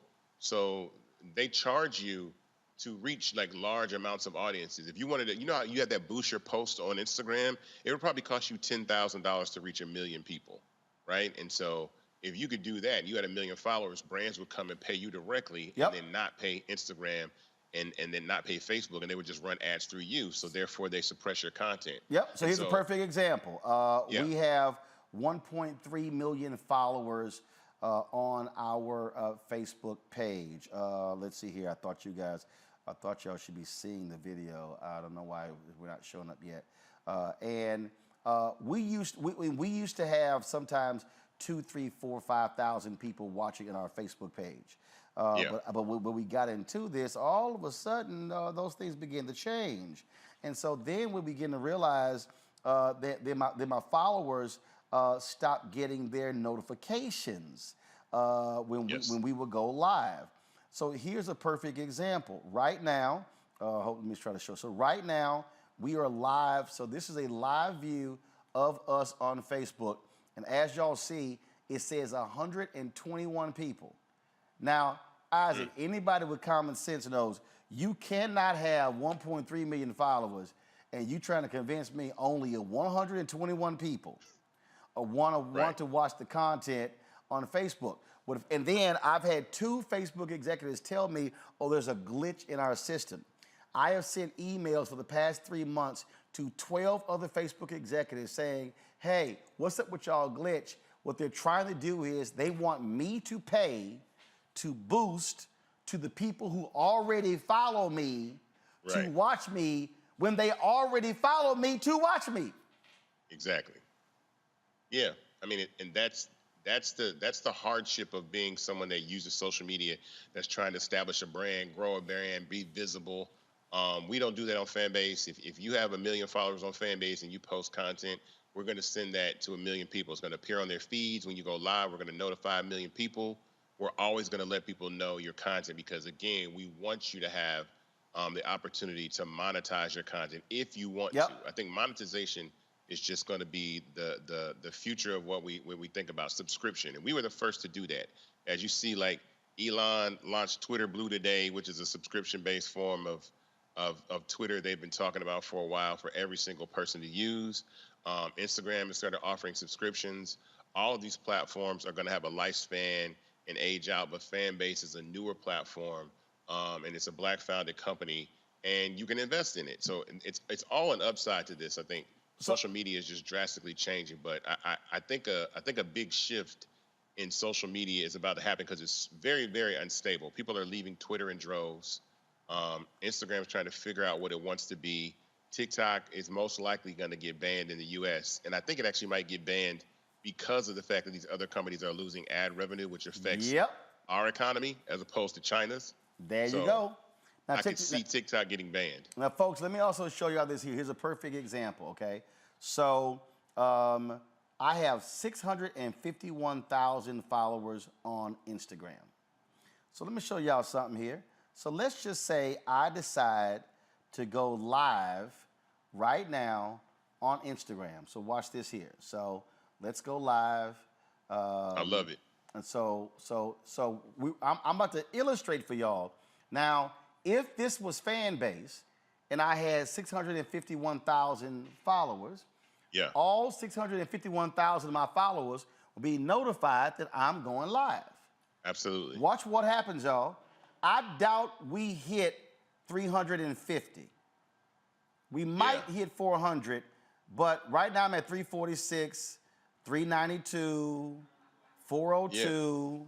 S26: they charge you to reach like large amounts of audiences. If you wanted to, you know how you had that boost your post on Instagram, it would probably cost you $10,000 to reach 1 million people, right? And so if you could do that, and you had 1 million followers, brands would come and pay you directly, and then not pay Instagram and then not pay Facebook, and they would just run ads through you. So therefore, they suppress your content.
S1: Yep. So here's a perfect example. We have 1.3 million followers on our Facebook page. Let's see here. I thought y'all should be seeing the video. I don't know why we're not showing up yet. We used to have sometimes 2,000, 3,000, 4,000, 5,000 people watching on our Facebook page. But when we got into this, all of a sudden those things began to change, and so then we begin to realize that my followers stopped getting their notifications when we would go live. So here's a perfect example. Right now, let me try to show. So right now we are live. So this is a live view of us on Facebook, and as y'all see, it says 121 people. Now, Isaac, anybody with common sense knows you cannot have 1.3 million followers and you trying to convince me only 121 people want to watch the content on Facebook. And then I've had 2 Facebook executives tell me, oh, there's a glitch in our system. I have sent emails for the past 3 months to 12 other Facebook executives saying, hey, what's up with y'all glitch? What they're trying to do is they want me to pay to boost to the people who already follow me to watch me when they already follow me to watch me.
S26: Exactly. Yeah, I mean, and that's the hardship of being someone that uses social media, that's trying to establish a brand, grow a brand, be visible. We don't do that on Fanbase. If you have 1 million followers on Fanbase and you post content, we're going to send that to 1 million people. It's going to appear on their feeds. When you go live, we're going to notify 1 million people. We're always going to let people know your content because, again, we want you to have the opportunity to monetize your content if you want to. I think monetization is just going to be the future of what we think about subscription. And we were the first to do that. As you see, like Elon launched Twitter Blue today, which is a subscription-based form of Twitter they've been talking about for a while for every single person to use. Instagram has started offering subscriptions. All of these platforms are going to have a lifespan and age out, but Fanbase is a newer platform, and it's a Black-founded company, and you can invest in it. So it's all an upside to this. I think social media is just drastically changing, but I think a big shift in social media is about to happen because it's very, very unstable. People are leaving Twitter in droves. Instagram is trying to figure out what it wants to be. TikTok is most likely going to get banned in the U.S., and I think it actually might get banned because of the fact that these other companies are losing ad revenue, which affects our economy as opposed to China's.
S1: There you go. Now,
S26: I could see TikTok getting banned.
S1: Now, folks, let me also show you all this here. Here's a perfect example, okay? So I have 651,000 followers on Instagram. So let me show y'all something here. So let's just say I decide to go live right now on Instagram. So watch this here. So let's go live.
S26: I love it.
S1: And I'm about to illustrate for y'all. Now, if this was Fanbase and I had 651,000 followers,
S26: yeah,
S1: all 651,000 of my followers will be notified that I'm going live.
S26: Absolutely.
S1: Watch what happens, y'all. I doubt we hit 350. We might hit 400, but right now I'm at 346, 392, 402,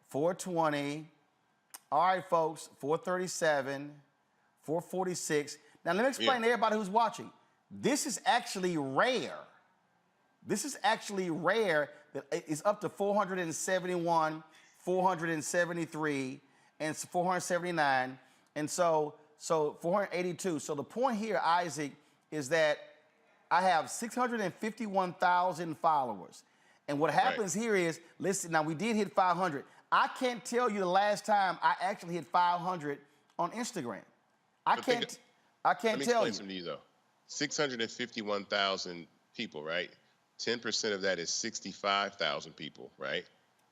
S1: 420. All right, folks, 437, 446. Now, let me explain to everybody who's watching. This is actually rare. This is actually rare that it's up to 471, 473, and 479, and so 482. So the point here, Isaac, is that I have 651,000 followers. And what happens here is, listen, now we did hit 500. I can't tell you the last time I actually hit 500 on Instagram. I can't tell you.
S26: Let me explain something to you, though. 651,000 people, right? 10% of that is 65,000 people, right?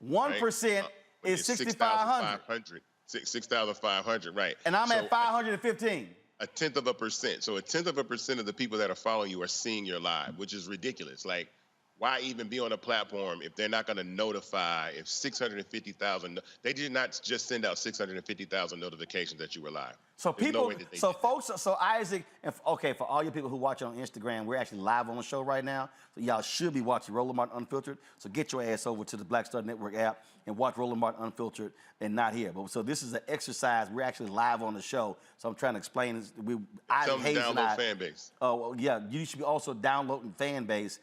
S1: 1% is 6,500.
S26: 6,500, right.
S1: And I'm at 515.
S26: A tenth of a percent. So a tenth of a percent of the people that are following you are seeing your live, which is ridiculous. Like, why even be on a platform if they're not going to notify? If 650,000, they did not just send out 650,000 notifications that you were live.
S1: So people, so Isaac, okay, for all you people who watch on Instagram, we're actually live on the show right now. So y'all should be watching Roland Martin Unfiltered. So get your ass over to the Black Star Network app and watch Roland Martin Unfiltered and not here. But so this is an exercise. We're actually live on the show. So I'm trying to explain this.
S26: Tell them to download Fanbase.
S1: Oh, well, yeah, you should be also downloading Fanbase.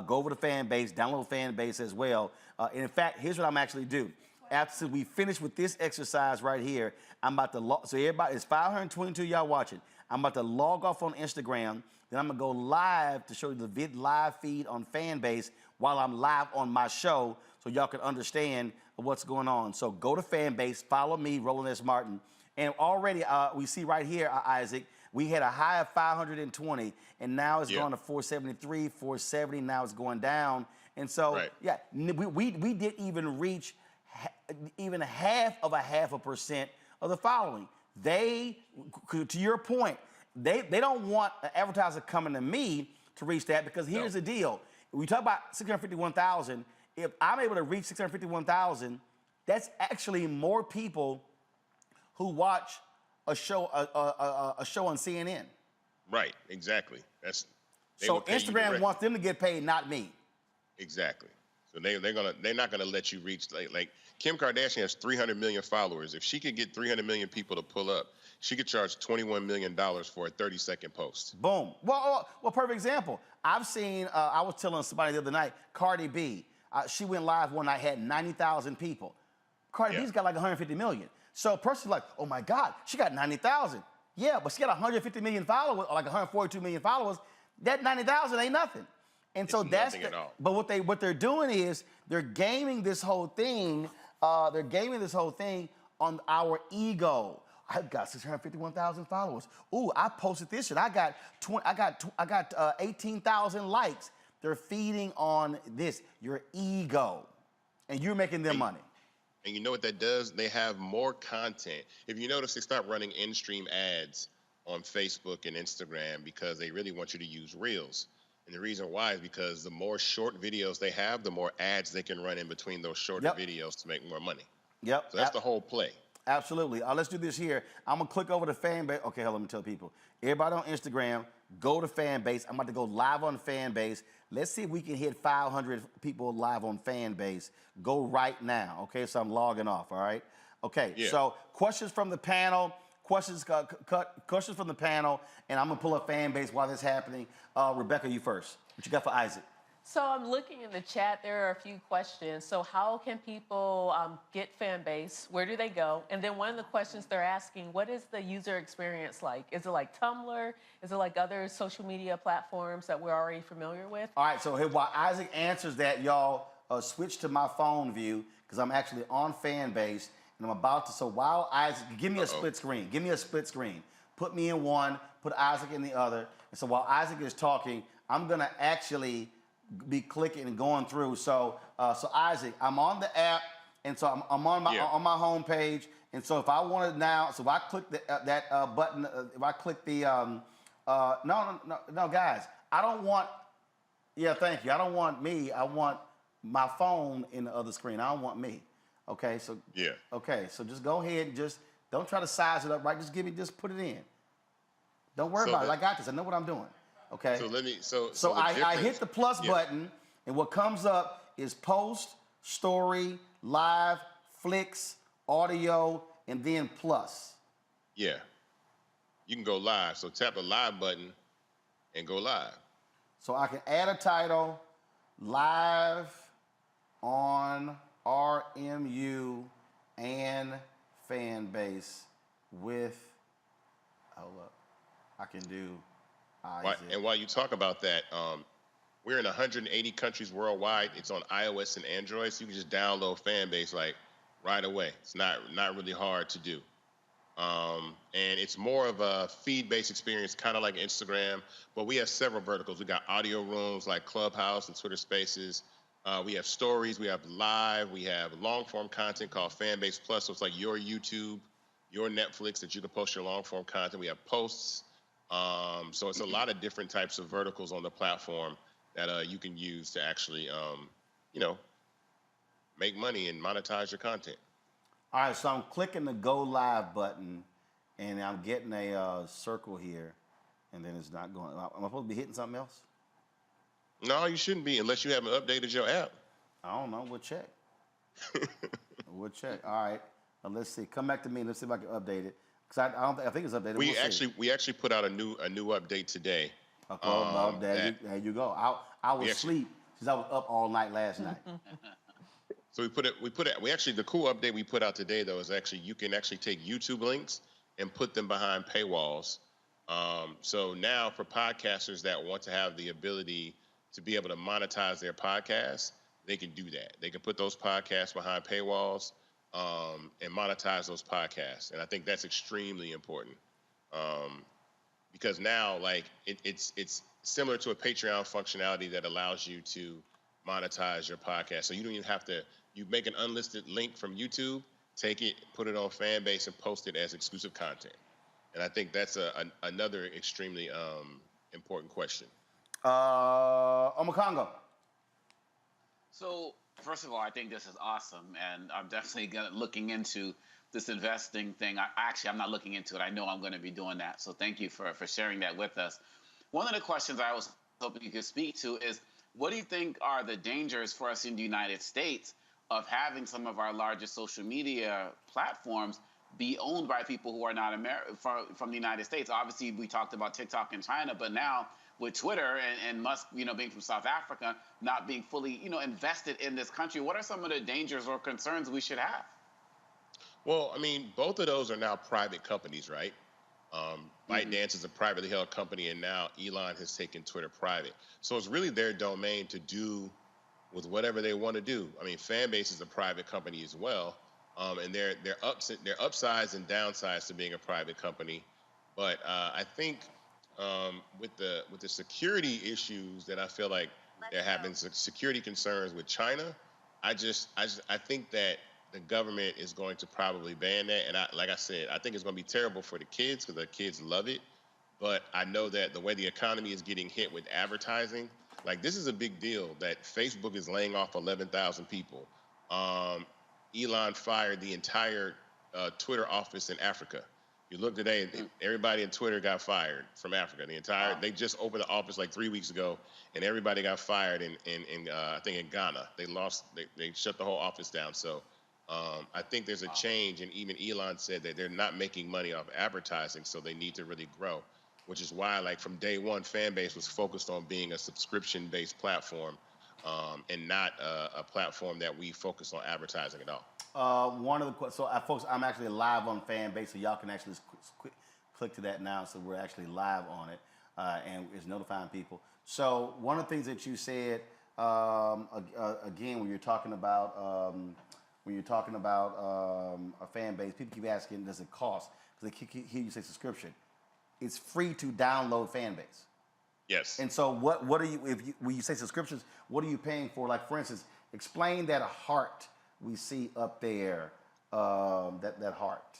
S1: Go over to Fanbase, download Fanbase as well. And in fact, here's what I'm actually do. After we finish with this exercise right here, I'm about to log. So everybody, it's 522 y'all watching. I'm about to log off on Instagram. Then I'm gonna go live to show you the live feed on Fanbase while I'm live on my show, so y'all can understand what's going on. So go to Fanbase, follow me, Roland S. Martin, and already we see right here, Isaac, we had a high of 520, and now it's going to 473, 470. Now it's going down, and so we didn't even reach even half of a percent of the following. They, to your point, they don't want an advertiser coming to me to reach that, because here's the deal. We talk about 651,000. If I'm able to reach 651,000, that's actually more people who watch a show on CNN.
S26: Right, exactly.
S1: So Instagram wants them to get paid, not me.
S26: Exactly. So they're not gonna let you reach like Kim Kardashian has 300 million followers. If she could get 300 million people to pull up, she could charge $21 million for a 30-second post.
S1: Boom. Well, perfect example. I've seen. I was telling somebody the other night, Cardi B. She went live one night, had 90,000 people. Cardi B's got like 150 million. So a person's like, oh my God, she got 90,000. Yeah, but she got 150 million followers, or like 142 million followers. That 90,000 ain't nothing. And so that's but what they're doing is they're gaming this whole thing. They're gaming this whole thing on our ego. I've got 651,000 followers. Ooh, I posted this shit. I got 18,000 likes. They're feeding on this, your ego, and you're making them money.
S26: And you know what that does? They have more content. If you notice, they start running in-stream ads on Facebook and Instagram because they really want you to use Reels. And the reason why is because the more short videos they have, the more ads they can run in between those shorter videos to make more money.
S1: Yep.
S26: So that's the whole play.
S1: Absolutely. Let's do this here. I'm going to click over to Fanbase. Okay, hold on, let me tell people. Everybody on Instagram, go to Fanbase. I'm about to go live on Fanbase. Let's see if we can hit 500 people live on Fanbase. Go right now. Okay, so I'm logging off, all right? Okay, so questions from the panel. Questions from the panel, and I'm going to pull up Fanbase while this is happening. Rebecca, you first. What you got for Isaac?
S9: So I'm looking in the chat. There are a few questions. So how can people get Fanbase? Where do they go? And then one of the questions they're asking, what is the user experience like? Is it like Tumblr? Is it like other social media platforms that we're already familiar with?
S1: All right, so here, while Isaac answers that, y'all switch to my phone view because I'm actually on Fanbase and I'm about to. So while Isaac, give me a split screen. Give me a split screen. Put me in one, put Isaac in the other. And so while Isaac is talking, I'm going to actually be clicking and going through. So Isaac, I'm on the app, and so I'm on my on my home page. And so if I wanted now, so if I click that button, if I click the no, guys, I don't want. Yeah, thank you. I don't want me. I want my phone in the other screen. I don't want me. Okay, so okay, so just go ahead and just don't try to size it up, right? Just put it in. Don't worry about it. I got this. I know what I'm doing. Okay.
S26: So let me.
S1: I hit the plus button, and what comes up is post, story, live, flicks, audio, and then plus.
S26: Yeah. You can go live. So tap the live button and go live.
S1: So I can add a title, live on RMU and Fanbase with. Hold up. I can do.
S26: And while you talk about that, we're in 180 countries worldwide. It's on iOS and Android, so you can just download Fanbase like right away. It's not really hard to do. And it's more of a feed-based experience, kind of like Instagram, but we have several verticals. We got audio rooms like Clubhouse and Twitter Spaces. We have stories, we have live, we have long-form content called Fanbase Plus, so it's like your YouTube, your Netflix that you can post your long-form content. We have posts. So it's a lot of different types of verticals on the platform that you can use to actually, make money and monetize your content.
S1: All right, so I'm clicking the go live button, and I'm getting a circle here, and then it's not going. Am I supposed to be hitting something else?
S26: No, you shouldn't be unless you haven't updated your app.
S1: I don't know. We'll check. We'll check. All right. Let's see. Come back to me. Let's see if I can update it. Because I think it's updated.
S26: We actually put out a new update today.
S1: Okay, there you go. I was asleep because I was up all night last night.
S26: So the cool update we put out today though is actually you can actually take YouTube links and put them behind paywalls. So now for podcasters that want to have the ability to be able to monetize their podcasts, they can do that. They can put those podcasts behind paywalls. And monetize those podcasts. And I think that's extremely important because now, like, it's similar to a Patreon functionality that allows you to monetize your podcast. So you don't even have to, you make an unlisted link from YouTube, take it, put it on Fanbase, and post it as exclusive content. And I think that's another extremely important question.
S1: Omakongo.
S16: So, first of all, I think this is awesome, and I'm definitely looking into this investing thing. I'm not looking into it. I know I'm going to be doing that. So thank you for sharing that with us. One of the questions I was hoping you could speak to is, what do you think are the dangers for us in the United States of having some of our largest social media platforms be owned by people who are not from the United States? Obviously, we talked about TikTok in China, but now with Twitter and Musk, being from South Africa, not being fully, invested in this country, what are some of the dangers or concerns we should have?
S26: Well, I mean, both of those are now private companies, right? ByteDance is a privately held company, and now Elon has taken Twitter private. So it's really their domain to do with whatever they want to do. I mean, Fanbase is a private company as well, and they're upsides and downsides to being a private company. But I think with the security issues that I feel like there have been security concerns with China, I think that the government is going to probably ban that. And like I said, I think it's going to be terrible for the kids because the kids love it. But I know that the way the economy is getting hit with advertising, like this is a big deal that Facebook is laying off 11,000 people. Elon fired the entire Twitter office in Africa. You look today, everybody in Twitter got fired from Africa. They just opened the office like 3 weeks ago, and everybody got fired in I think in Ghana. They shut the whole office down. So I think there's a change, and even Elon said that they're not making money off advertising, so they need to really grow, which is why, like, from day one, Fanbase was focused on being a subscription-based platform and not a platform that we focus on advertising at all.
S1: One of the folks, I'm actually live on Fanbase, so y'all can actually click to that now. So we're actually live on it, and it's notifying people. So one of the things that you said again when you're talking about a fan base, people keep asking, does it cost? Because they hear you say subscription. It's free to download Fanbase.
S26: Yes.
S1: And so what are you, when you say subscriptions, what are you paying for? Like, for instance, explain that heart we see up there, that heart.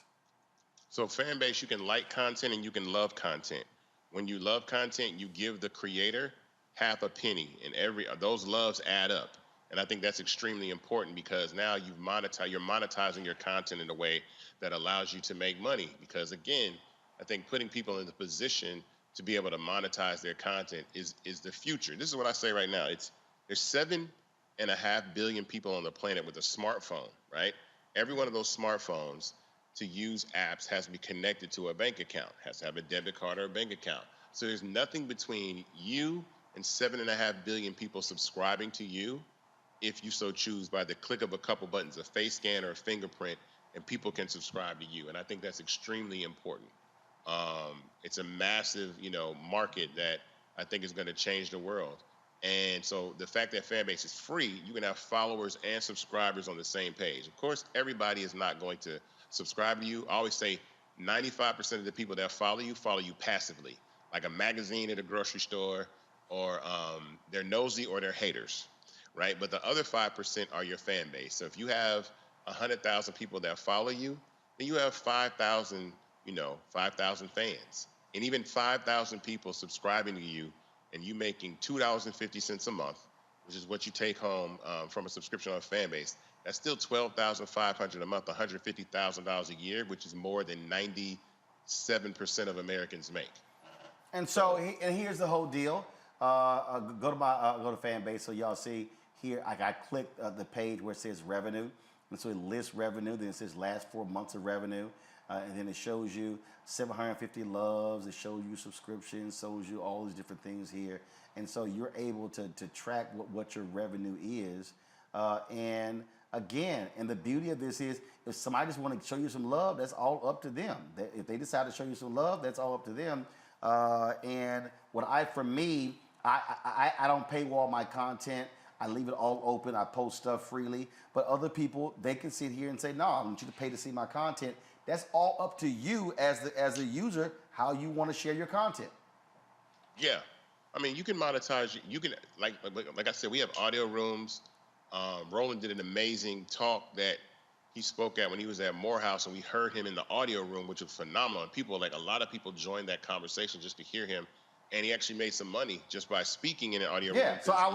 S26: So Fanbase, you can like content and you can love content. When you love content, you give the creator half a penny, and those loves add up. And I think that's extremely important because now you're monetizing your content in a way that allows you to make money. Because again, I think putting people in the position to be able to monetize their content is the future. This is what I say right now. There's 7.5 billion people on the planet with a smartphone, right? Every one of those smartphones to use apps has to be connected to a bank account, has to have a debit card or a bank account. So there's nothing between you and 7.5 billion people subscribing to you, if you so choose, by the click of a couple buttons, a face scan or a fingerprint, and people can subscribe to you. And I think that's extremely important. It's a massive, market that I think is going to change the world. And so the fact that Fanbase is free, you can have followers and subscribers on the same page. Of course, everybody is not going to subscribe to you. I always say 95% of the people that follow you passively, like a magazine at a grocery store, or they're nosy or they're haters, right? But the other 5% are your fan base. So if you have 100,000 people that follow you, then you have 5,000 fans. And even 5,000 people subscribing to you and you making $2.50 a month, which is what you take home from a subscription on Fanbase, that's still $12,500 a month, $150,000 a year, which is more than 97% of Americans make.
S1: And so, and here's the whole deal. Go to Fanbase so y'all see here. I clicked the page where it says revenue, and so it lists revenue. Then it says last 4 months of revenue, and then it shows you 750 loves. It shows you subscriptions, shows you all these different things here, and so you're able to track what your revenue is. And again, and the beauty of this is, if somebody just want to show you some love, that's all up to them. If they decide to show you some love, that's all up to them. And for me, I don't paywall my content. I leave it all open. I post stuff freely. But other people, they can sit here and say, no, I want you to pay to see my content. That's all up to you as a user, how you want to share your content.
S26: Yeah. I mean, you can monetize. You can, like I said, we have audio rooms. Roland did an amazing talk that he spoke at when he was at Morehouse, and we heard him in the audio room, which was phenomenal. And a lot of people joined that conversation just to hear him. And he actually made some money just by speaking in an audio room.
S1: Yeah, so I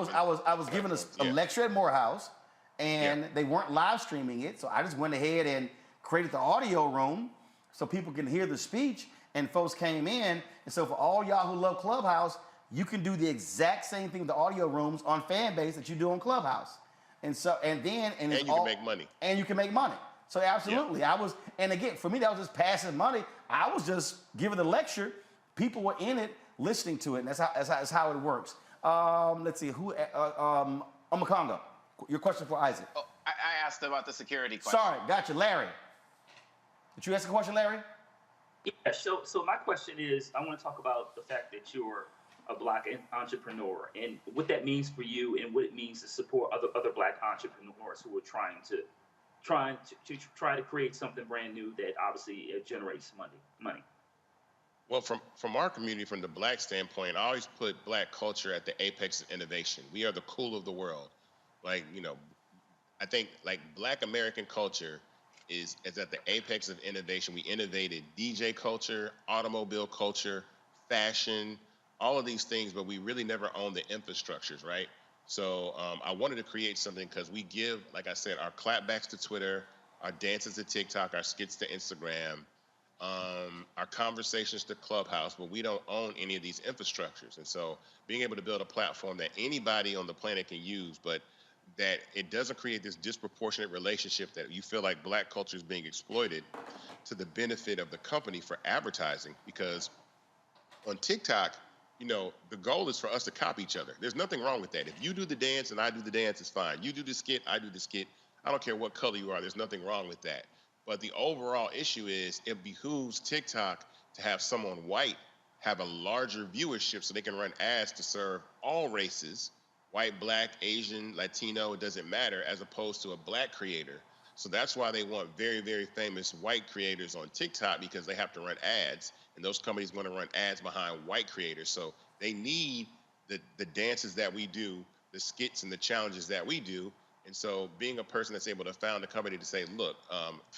S1: was giving a lecture at Morehouse, and they weren't live streaming it. So I just went ahead and created the audio room so people can hear the speech, and folks came in. And so for all y'all who love Clubhouse, you can do the exact same thing with the audio rooms on Fanbase that you do on Clubhouse. And so, and you
S26: can make money.
S1: And you can make money. So absolutely,
S26: yeah.
S1: And again, for me, that was just passive money. I was just giving the lecture. People were in it, listening to it, and that's how it works. Let's see, Omakongo, your question for Isaac.
S16: Oh, I asked about the security question.
S1: Sorry, gotcha, Larry. Did you ask a question, Larry?
S15: Yeah, so my question is, I want to talk about the fact that you're a Black entrepreneur and what that means for you and what it means to support other Black entrepreneurs who are trying to create something brand new that obviously generates money.
S26: Well, from our community, from the Black standpoint, I always put Black culture at the apex of innovation. We are the cool of the world. I think Black American culture is at the apex of innovation. We innovated DJ culture, automobile culture, fashion, all of these things, but we really never owned the infrastructures, right? So I wanted to create something because we give, like I said, our clapbacks to Twitter, our dances to TikTok, our skits to Instagram, our conversations to Clubhouse, but we don't own any of these infrastructures. And so being able to build a platform that anybody on the planet can use, but that it doesn't create this disproportionate relationship that you feel like Black culture is being exploited to the benefit of the company for advertising. Because on TikTok, the goal is for us to copy each other. There's nothing wrong with that. If you do the dance and I do the dance, it's fine. You do the skit, I do the skit. I don't care what color you are. There's nothing wrong with that. But the overall issue is it behooves TikTok to have someone white have a larger viewership so they can run ads to serve all races, white, black, Asian, Latino, it doesn't matter, as opposed to a black creator. So that's why they want very, very famous white creators on TikTok, because they have to run ads, and those companies want to run ads behind white creators. So they need the dances that we do, the skits and the challenges that we do. And so being a person that's able to found a company to say, look,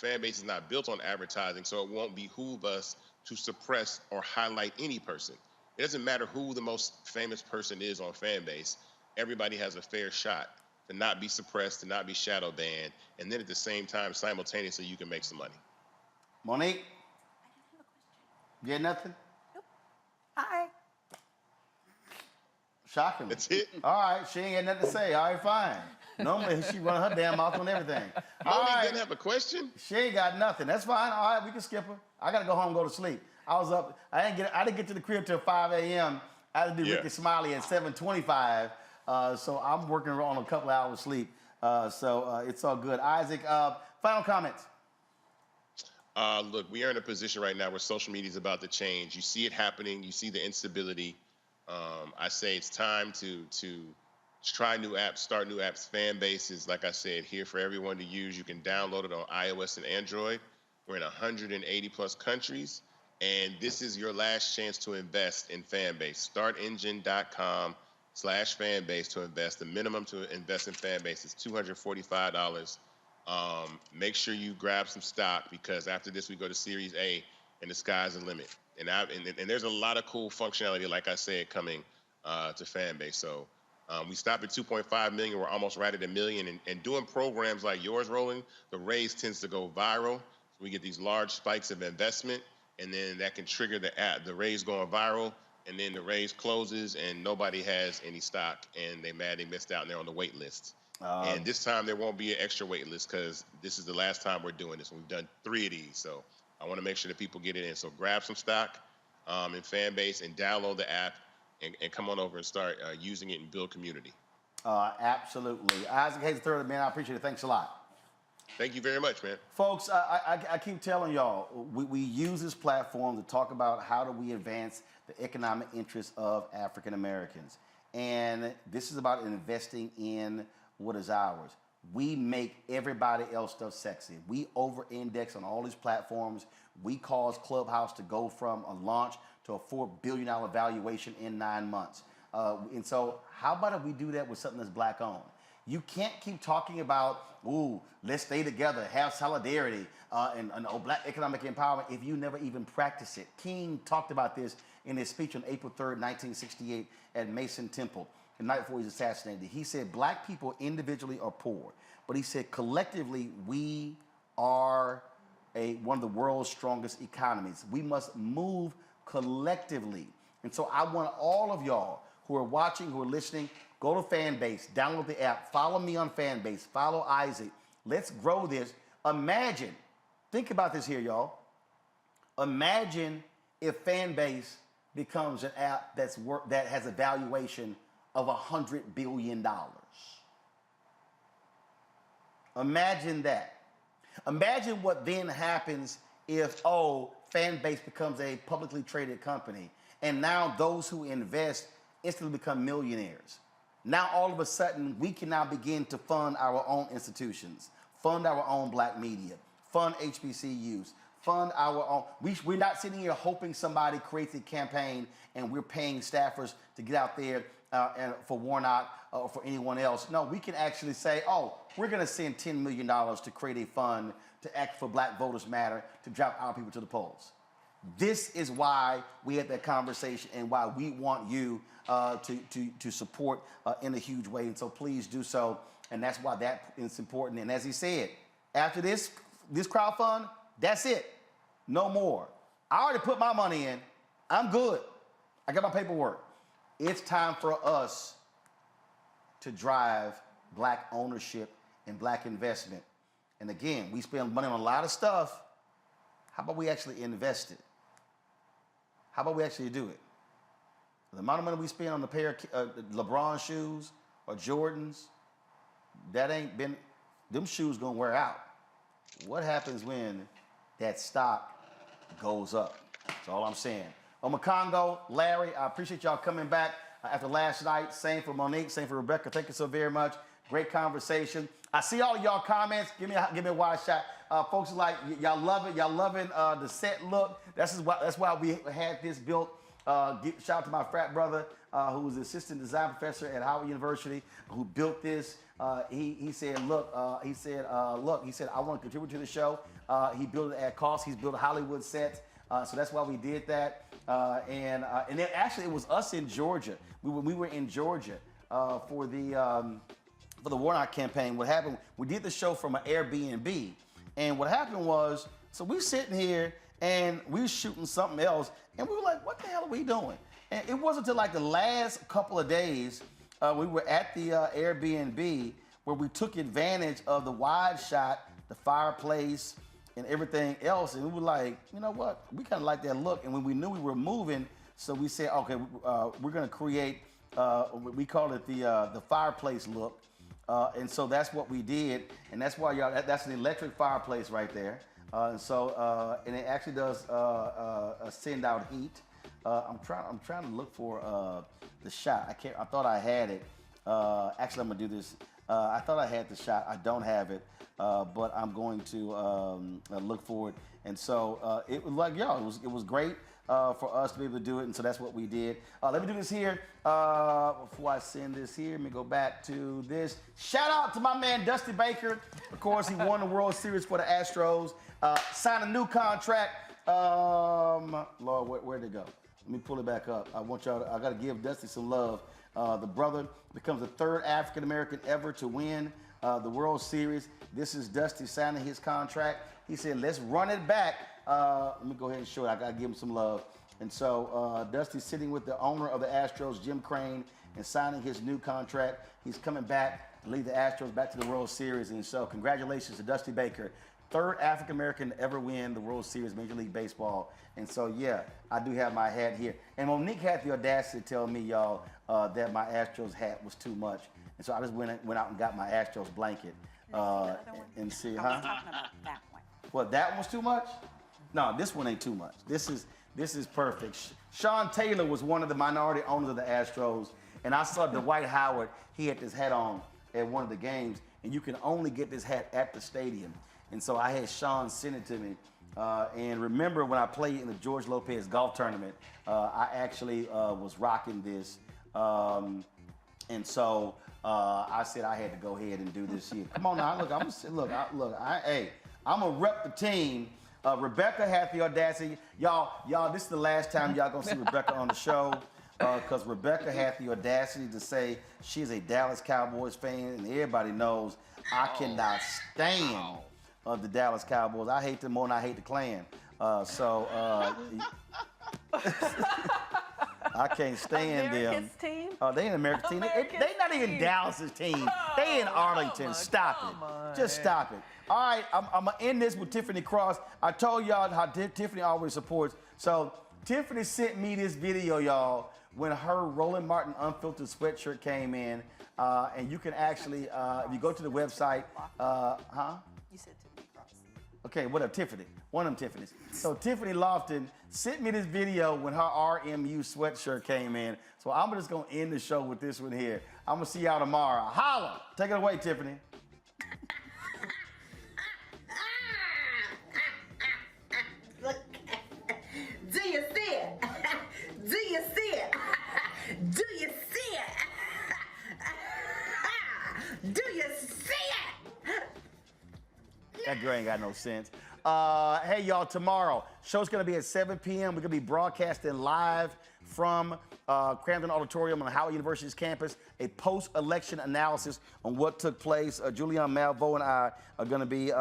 S26: Fanbase is not built on advertising, so it won't behoove us to suppress or highlight any person. It doesn't matter who the most famous person is on Fanbase. Everybody has a fair shot to not be suppressed, to not be shadow banned, and then at the same time, simultaneously, you can make some money.
S1: Monique? You had nothing?
S13: Nope. Hi.
S1: Shocking.
S26: That's it?
S1: All right, she ain't got nothing to say. All right, fine. Normally, she run her damn mouth on everything.
S26: Monique didn't have a question?
S1: She ain't got nothing. That's fine. All right, we can skip her. I got to go home and go to sleep. I was up. I didn't get to the crib till 5 a.m. I had to do Ricky Smiley at 7:25. So I'm working on a couple of hours sleep. So it's all good. Isaac, final comments.
S26: Look, we are in a position right now where social media is about to change. You see it happening. You see the instability. I say it's time to try new apps, start new apps. Fanbase is, like I said, here for everyone to use. You can download it on iOS and Android. We're in 180 plus countries, and this is your last chance to invest in Fanbase. Startengine.com/Fanbase to invest. The minimum to invest in Fanbase is $245. Make sure you grab some stock, because after this we go to Series A, and the sky's the limit. And there's a lot of cool functionality, like I said, coming to Fanbase. So we stopped at 2.5 million. We're almost right at 1 million. And doing programs like yours, Roland, the raise tends to go viral. So we get these large spikes of investment, and then that can trigger the raise going viral. And then the raise closes, and nobody has any stock, and they missed out, and they're on the wait list. And this time there won't be an extra wait list, because this is the last time we're doing this. We've done 3 of these, so I want to make sure that people get it in. So grab some stock in Fanbase and download the app, and come on over and start using it and build community.
S1: Absolutely. Isaac Hayes III, man, I appreciate it. Thanks a lot.
S26: Thank you very much, man.
S1: Folks, I keep telling y'all, we use this platform to talk about how do we advance the economic interests of African Americans. And this is about investing in what is ours. We make everybody else stuff sexy. We over-index on all these platforms. We cause Clubhouse to go from a launch to a $4 billion valuation in 9 months. And so how about if we do that with something that's black-owned? You can't keep talking about, ooh, let's stay together, have solidarity, and black economic empowerment if you never even practice it. King talked about this in his speech on April 3rd, 1968 at Mason Temple, the night before he was assassinated. He said, black people individually are poor, but he said collectively we are one of the world's strongest economies. We must move collectively. And so I want all of y'all who are watching, who are listening, go to Fanbase, download the app, follow me on Fanbase, follow Isaac. Let's grow this. Imagine, think about this here, y'all. Imagine if Fanbase becomes an app that has a valuation of $100 billion. Imagine that. Imagine what then happens if, Fanbase becomes a publicly traded company, and now those who invest instantly become millionaires. Now all of a sudden, we can now begin to fund our own institutions, fund our own black media, fund HBCUs, fund our own. We're not sitting here hoping somebody creates a campaign and we're paying staffers to get out there and for Warnock or for anyone else. No, we can actually say, we're going to send $10 million to create a fund to act for Black Voters Matter, to drive our people to the polls. This is why we had that conversation and why we want you to support in a huge way. And so please do so. And that's why that is important. And as he said, after this crowdfund, that's it. No more. I already put my money in. I'm good. I got my paperwork. It's time for us to drive black ownership and black investment. And again, we spend money on a lot of stuff. How about we actually invest it? How about we actually do it? The amount of money we spend on a pair of LeBron shoes or Jordans, that ain't been, them shoes gonna wear out. What happens when that stock goes up? That's all I'm saying. Omakongo, Larry, I appreciate y'all coming back after last night. Same for Monique, same for Rebecca. Thank you so very much. Great conversation. I see all y'all comments. Give me a wide shot. Folks are like, y'all love it. Y'all loving the set look. That's why we had this built. Shout out to my frat brother, who was the assistant design professor at Howard University, who built this. He said, I want to contribute to the show. He built it at cost. He's built Hollywood sets. So that's why we did that. And then actually it was us in Georgia. We were in Georgia for the Warnock campaign. What happened, we did the show from an Airbnb. And what happened was, so we sitting here and we were shooting something else. And we were like, what the hell are we doing? And it wasn't until like the last couple of days, we were at the Airbnb where we took advantage of the wide shot, the fireplace, and everything else. And we were like, you know what? We kind of like that look. And when we knew we were moving, so we said, okay, we're going to create, we call it the fireplace look. And so that's what we did. And that's why that's an electric fireplace right there. And it actually does send out heat. I'm trying to look for the shot. I thought I had it. Actually, I'm gonna do this. I thought I had the shot. I don't have it, but I'm going to look for it. And so it was like, it was great for us to be able to do it. And so that's what we did. Let me do this here. Before I send this here, let me go back to this. Shout out to my man, Dusty Baker. Of course, he won the World Series for the Astros. Signed a new contract. Lord, where'd it go? Let me pull it back up. I got to give Dusty some love. The brother becomes the third African-American ever to win the World Series. This is Dusty signing his contract. He said, let's run it back. Let me go ahead and show it. I got to give him some love. And so Dusty's sitting with the owner of the Astros, Jim Crane, and signing his new contract. He's coming back to lead the Astros back to the World Series. And so congratulations to Dusty Baker. Third African-American to ever win the World Series, Major League Baseball. And so, yeah, I do have my hat here. And Monique had the audacity to tell me, y'all, that my Astros hat was too much. And so I just went out and got my Astros blanket. And see, huh?
S13: I was talking about that one.
S1: What, that one was too much? No, this one ain't too much. This is perfect. Sean Taylor was one of the minority owners of the Astros. And I saw Dwight Howard, he had this hat on at one of the games. And you can only get this hat at the stadium. And so I had Sean send it to me. And remember when I played in the George Lopez golf tournament, I actually was rocking this. And so I said I had to go ahead and do this here. Come on now, I'm gonna rep the team. Rebecca had the audacity. Y'all, this is the last time y'all gonna see Rebecca on the show. Because Rebecca had the audacity to say she's a Dallas Cowboys fan, and everybody knows I cannot stand of the Dallas Cowboys. I hate them more than I hate the Klan. I can't stand
S9: America's
S1: them.
S9: team?
S1: They in America's team. They not even Dallas's team. They in Arlington. Stop it. Just stop it. All right, I'm going to end this with Tiffany Cross. I told y'all how Tiffany always supports. So Tiffany sent me this video, y'all, when her Roland Martin Unfiltered sweatshirt came in. And you can actually, if you go to the website,
S13: You said Tiffany Cross.
S1: Okay, what up, Tiffany? One of them Tiffany's. So Tiffany Lofton sent me this video when her RMU sweatshirt came in. So I'm just gonna end the show with this one here. I'm gonna see y'all tomorrow. Holla! Take it away, Tiffany.
S2: Do you see it? Do you see it? Do you see it? Do you see it?
S1: That girl ain't got no sense. Hey, y'all, tomorrow, show's going to be at 7 p.m. We're going to be broadcasting live from Cramden Auditorium on Howard University's campus, a post-election analysis on what took place. Julian Malvo and I are going to be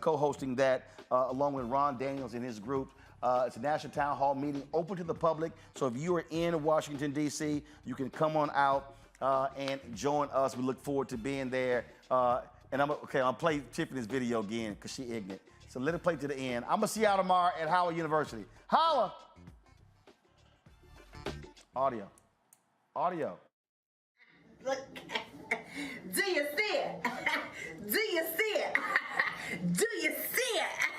S1: co-hosting that along with Ron Daniels and his group. It's a national town hall meeting open to the public. So if you are in Washington, D.C., you can come on out and join us. We look forward to being there. And I'll play Tiffany's video again because she's ignorant. So let it play to the end. I'm going to see y'all tomorrow at Howard University. Holla! Audio.
S2: Look. Do you see it? Do you see it? Do you see it?